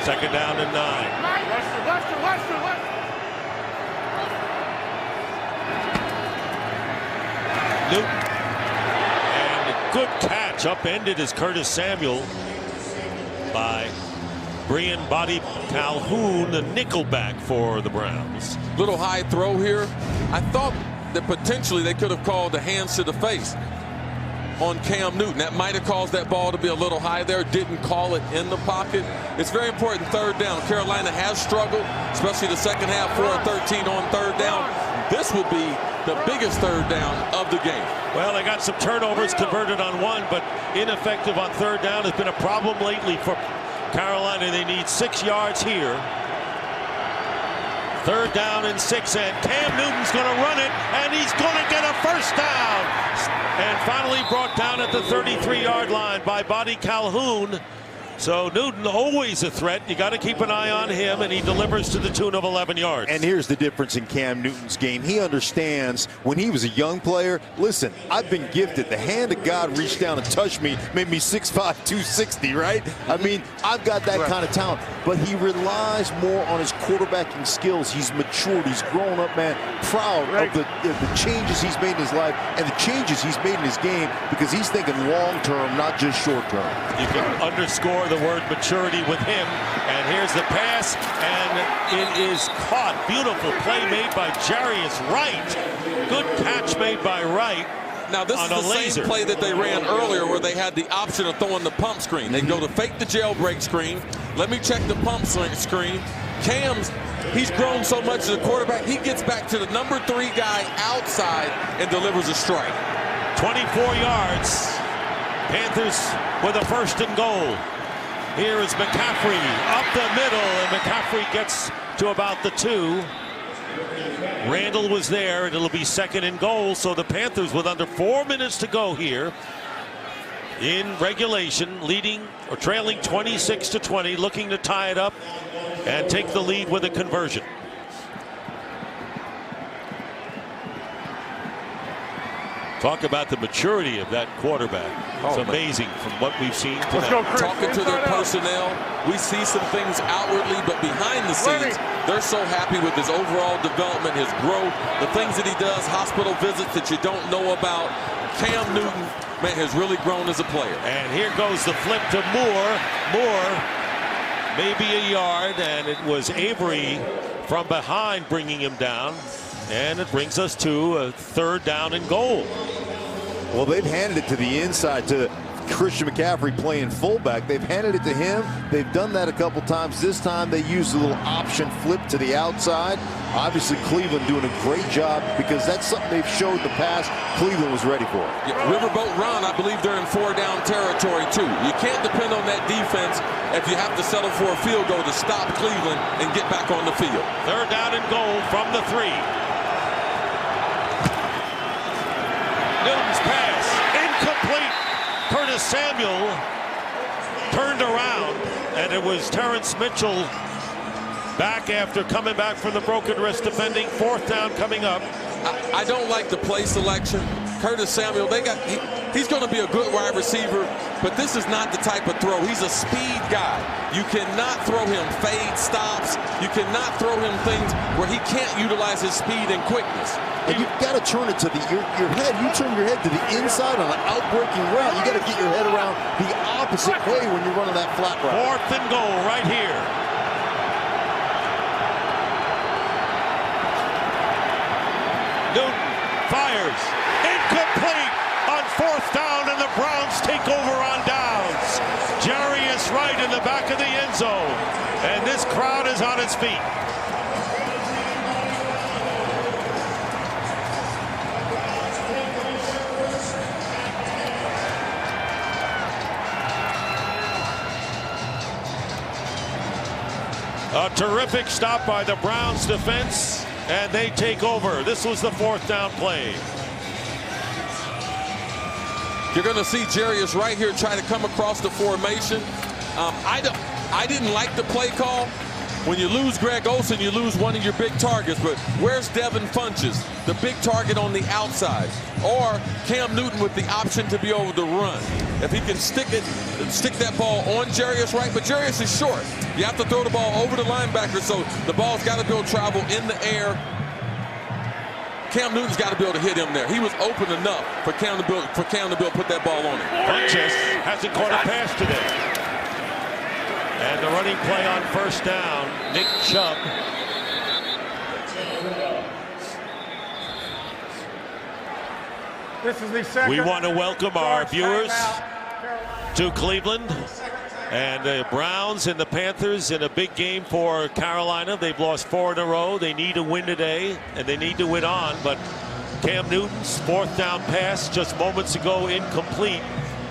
Second down and 9. Newton. And a good catch upended as Curtis Samuel by Brian Body Calhoun, the nickelback for the Browns. Little high throw here. I thought that potentially they could have called the hands to the face on Cam Newton. That might have caused that ball to be a little high there. Didn't call it in the pocket. It's very important third down. Carolina has struggled, especially the second half, 4-13 on third down. This will be the biggest third down of the game. Well, they got some turnovers converted on one, but ineffective on third down has been a problem lately for Carolina. They need 6 yards here. Third down and 6, and Cam Newton's going to run it, and he's going to get a first down. And finally brought down at the 33-yard line by Body Calhoun. So Newton, always a threat. You got to keep an eye on him, and he delivers to the tune of 11 yards. And here's the difference in Cam Newton's game. He understands when he was a young player, listen, I've been gifted. The hand of God reached down and touched me, made me 6'5", 260, right? I mean, I've got that kind of talent. But he relies more on his quarterbacking skills. He's matured. He's grown up, man. Proud of the changes he's made in his life and the changes he's made in his game because he's thinking long-term, not just short-term. You can underscore the word maturity with him, and here's the pass, and it is caught. Beautiful play made by Jarius Wright. Good catch made by Wright. Now this is the same play that they ran earlier where they had the option of throwing the pump screen. They go to fake the jailbreak screen. Let me check the pump screen. Cam's, he's grown so much as a quarterback, he gets back to the number 3 guy outside and delivers a strike. 24 yards. Panthers with a first and goal. Here is McCaffrey up the middle, and McCaffrey gets to about the 2. Randall was there, and it'll be second and goal. So the Panthers, with under 4 minutes to go here in regulation, leading or trailing 26-20, looking to tie it up and take the lead with a conversion. Talk about the maturity of that quarterback. It's amazing from what we've seen tonight. Talking to their personnel, we see some things outwardly, but behind the scenes, they're so happy with his overall development, his growth, the things that he does, hospital visits that you don't know about. Cam Newton, man, has really grown as a player. And here goes the flip to Moore. Moore, maybe a yard, and it was Avery from behind bringing him down. And it brings us to a third down and goal. Well, they've handed it to the inside to Christian McCaffrey playing fullback. They've handed it to him. They've done that a couple times. This time they used a little option flip to the outside. Obviously, Cleveland doing a great job because that's something they've showed in the past. Cleveland was ready for it. Yeah, Riverboat Run, I believe they're in 4-down territory, too. You can't depend on that defense if you have to settle for a field goal to stop Cleveland and get back on the field. Third down and goal from the 3. Newton's pass, incomplete. Curtis Samuel turned around, and it was Terrence Mitchell back after coming back from the broken wrist defending. Fourth down coming up. I don't like the play selection. Curtis Samuel, he's going to be a good wide receiver, but this is not the type of throw. He's a speed guy. You cannot throw him fade stops. You cannot throw him things where he can't utilize his speed and quickness. And you've got to turn it to your head. You turn your head to the inside on an outbreaking route. You got to get your head around the opposite way when you're running that flat route. Fourth and goal right here. Newton fires. Incomplete on fourth down, and the Browns take over on downs. Jarius Wright in the back of the end zone. And this crowd is on its feet. A terrific stop by the Browns defense. and they take over. This was the 4th down play. You're going to see Jarius right here try to come across the formation. I didn't like the play call. When you lose Greg Olsen, you lose one of your big targets. But where's Devin Funches, the big target on the outside? Or Cam Newton with the option to be able to run. If he can stick that ball on Jarius right, but Jarius is short. You have to throw the ball over the linebacker, so the ball's got to be able to travel in the air. Cam Newton's got to be able to hit him there. He was open enough for Cam to be able to put that ball on him. Funches hasn't caught a pass today. And the running play on 1st down, Nick Chubb. This is the second. We want to welcome our viewers to Cleveland. And the Browns and the Panthers in a big game for Carolina. They've lost 4 in a row. They need a win today, and they need to win on. But Cam Newton's 4th down pass just moments ago incomplete.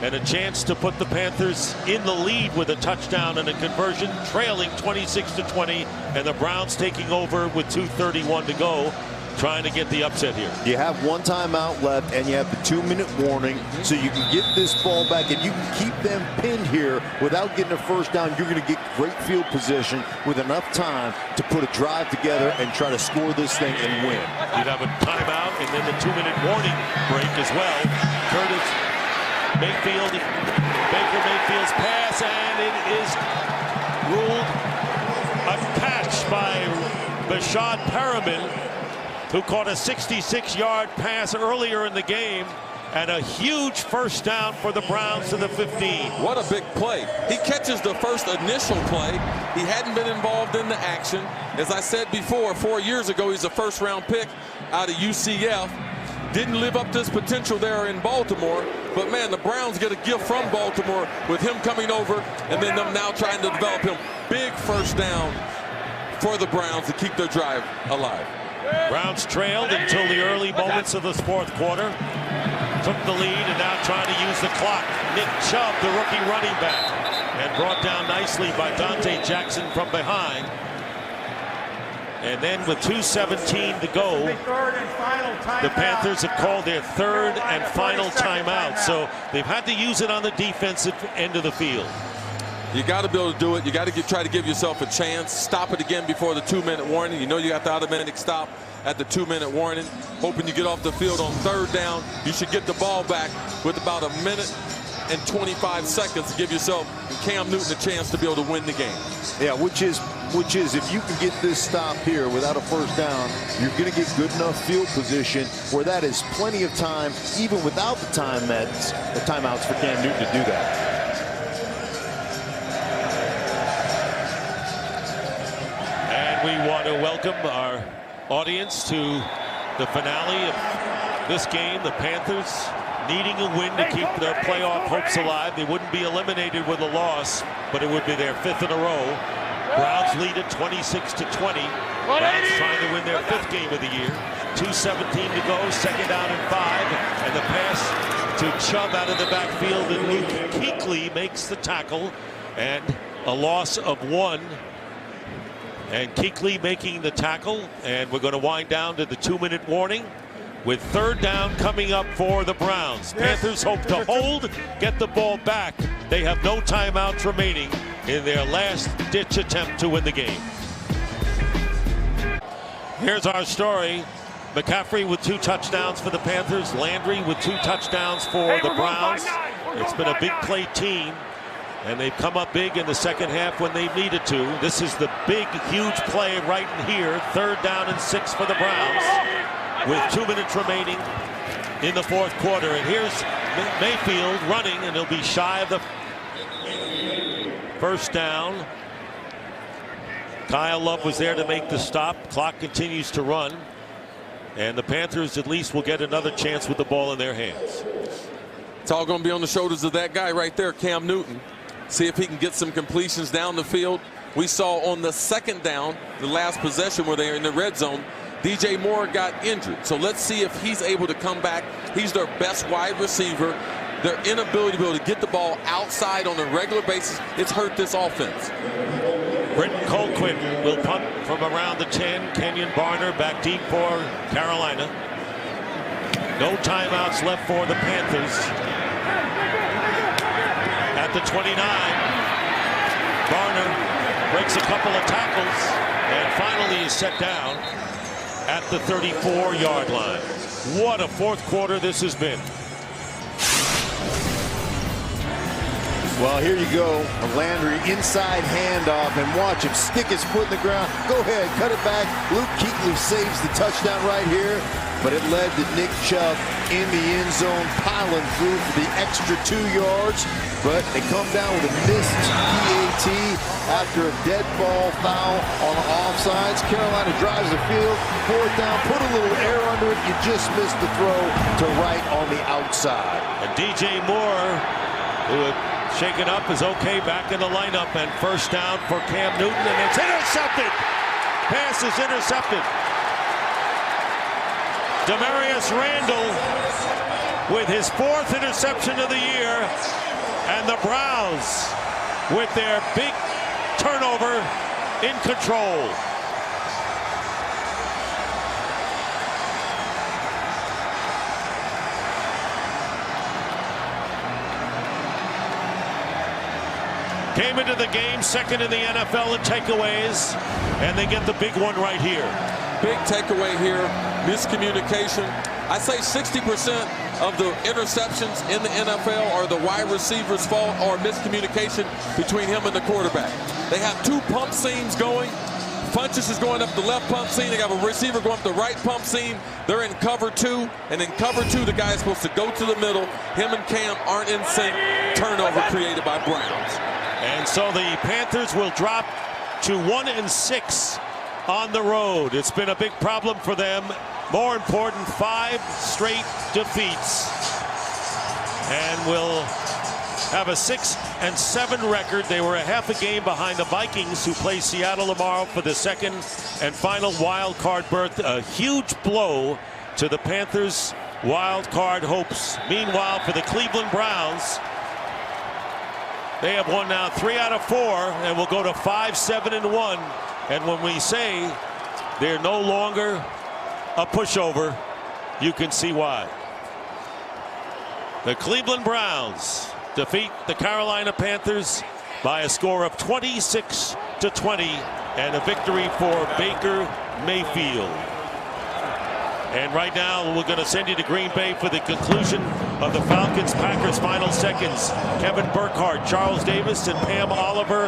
And a chance to put the Panthers in the lead with a touchdown and a conversion, trailing 26-20, and the Browns taking over with 2:31 to go, trying to get the upset here. You have 1 timeout left, and you have the 2-minute warning, so you can get this ball back, and you can keep them pinned here without getting a 1st down. You're going to get great field position with enough time to put a drive together and try to score this thing and win. You'd have a timeout and then the 2-minute warning break as well. Curtis Baker Mayfield's pass, and it is ruled a catch by Bashad Perriman, who caught a 66-yard pass earlier in the game, and a huge 1st down for the Browns to the 15. What a big play. He catches the first initial play. He hadn't been involved in the action. As I said before, 4 years ago, he's a 1st-round pick out of UCF. Didn't live up to his potential there in Baltimore, but man, the Browns get a gift from Baltimore with him coming over and then them now trying to develop him. Big 1st down for the Browns to keep their drive alive. Browns trailed until the early moments of this 4th quarter. Took the lead and now trying to use the clock. Nick Chubb, the rookie running back, and brought down nicely by Dante Jackson from behind. And then with 2:17 to go, the Panthers have called their 3rd and final timeout. So they've had to use it on the defensive end of the field. You got to be able to do it. You got to try to give yourself a chance. Stop it again before the 2-minute warning. You know you got the automatic stop at the 2-minute warning. Hoping you get off the field on 3rd down. You should get the ball back with about 1 minute and 25 seconds to give yourself and Cam Newton a chance to be able to win the game. Yeah, which is if you can get this stop here without a 1st down, you're going to get good enough field position where that is plenty of time, even without the timeouts for Cam Newton to do that. And we want to welcome our audience to the finale of this game. The Panthers needing a win to keep their playoff hopes alive. They wouldn't be eliminated with a loss, but it would be their 5th in a row. Browns lead at 26-20. Browns trying to win their 5th game of the year. 2:17 to go, 2nd down and 5, and the pass to Chubb out of the backfield, and Luke Kuechly makes the tackle, and a loss of 1. And Kuechly making the tackle, and we're going to wind down to the 2-minute warning with 3rd down coming up for the Browns. Panthers hope to hold, get the ball back. They have no timeouts remaining in their last-ditch attempt to win the game. Here's our story. McCaffrey with 2 touchdowns for the Panthers. Landry with 2 touchdowns for the Browns. It's been a big play team, and they've come up big in the 2nd half when they've needed to. This is the big, huge play right in here. 3rd down and 6 for the Browns with 2 minutes remaining in the 4th quarter. And here's Mayfield running, and he'll be shy of the 1st down. Kyle Love was there to make the stop. Clock continues to run, and the Panthers at least will get another chance with the ball in their hands. It's all going to be on the shoulders of that guy right there, Cam Newton. See if he can get some completions down the field. We saw on the 2nd down, the last possession where they were in the red zone, DJ Moore got injured. So let's see if he's able to come back. He's their best wide receiver. Their inability to be able to get the ball outside on a regular basis, it's hurt this offense. Britton Colquitt will punt from around the 10. Kenyon Barner back deep for Carolina. No timeouts left for the Panthers. At the 29, Barner breaks a couple of tackles and finally is set down at the 34-yard line. What a fourth quarter this has been. Well, here you go. A Landry inside handoff, and watch him stick his foot in the ground. Go ahead, cut it back. Luke Kuechly saves the touchdown right here, but it led to Nick Chubb in the end zone, piling through for the extra 2 yards. But they come down with a missed PAT after a dead ball foul on the offsides. Carolina drives the field, fourth down, put a little air under it. You just missed the throw to right on the outside. And DJ Moore, who had shaken up, is okay back in the lineup, and first down for Cam Newton, and it's intercepted. Pass is intercepted. Demarius Randall with his 4th interception of the year, and the Browns with their big turnover in control. Came into the game second in the NFL in takeaways, and they get the big one right here. Big takeaway here, miscommunication. I say 60% of the interceptions in the NFL are the wide receiver's fault or miscommunication between him and the quarterback. They have 2 pump seams going. Funchess is going up the left pump seam. They have a receiver going up the right pump seam. They're in cover 2, and in cover 2, the guy is supposed to go to the middle. Him and Cam aren't in sync. Turnover created by Browns. And so the Panthers will drop to 1-6 on the road. It's been a big problem for them. More important, 5 straight defeats. And will have a 6-7 record. They were a half a game behind the Vikings, who play Seattle tomorrow for the second and final wild card berth. A huge blow to the Panthers' wild card hopes. Meanwhile, for the Cleveland Browns, they have won now 3 out of 4 and will go to 5-7-1. And when we say they're no longer a pushover, you can see why. The Cleveland Browns defeat the Carolina Panthers by a score of 26-20, and a victory for Baker Mayfield. And right now, we're going to send you to Green Bay for the conclusion of the Falcons-Packers final seconds. Kevin Burkhardt, Charles Davis, and Pam Oliver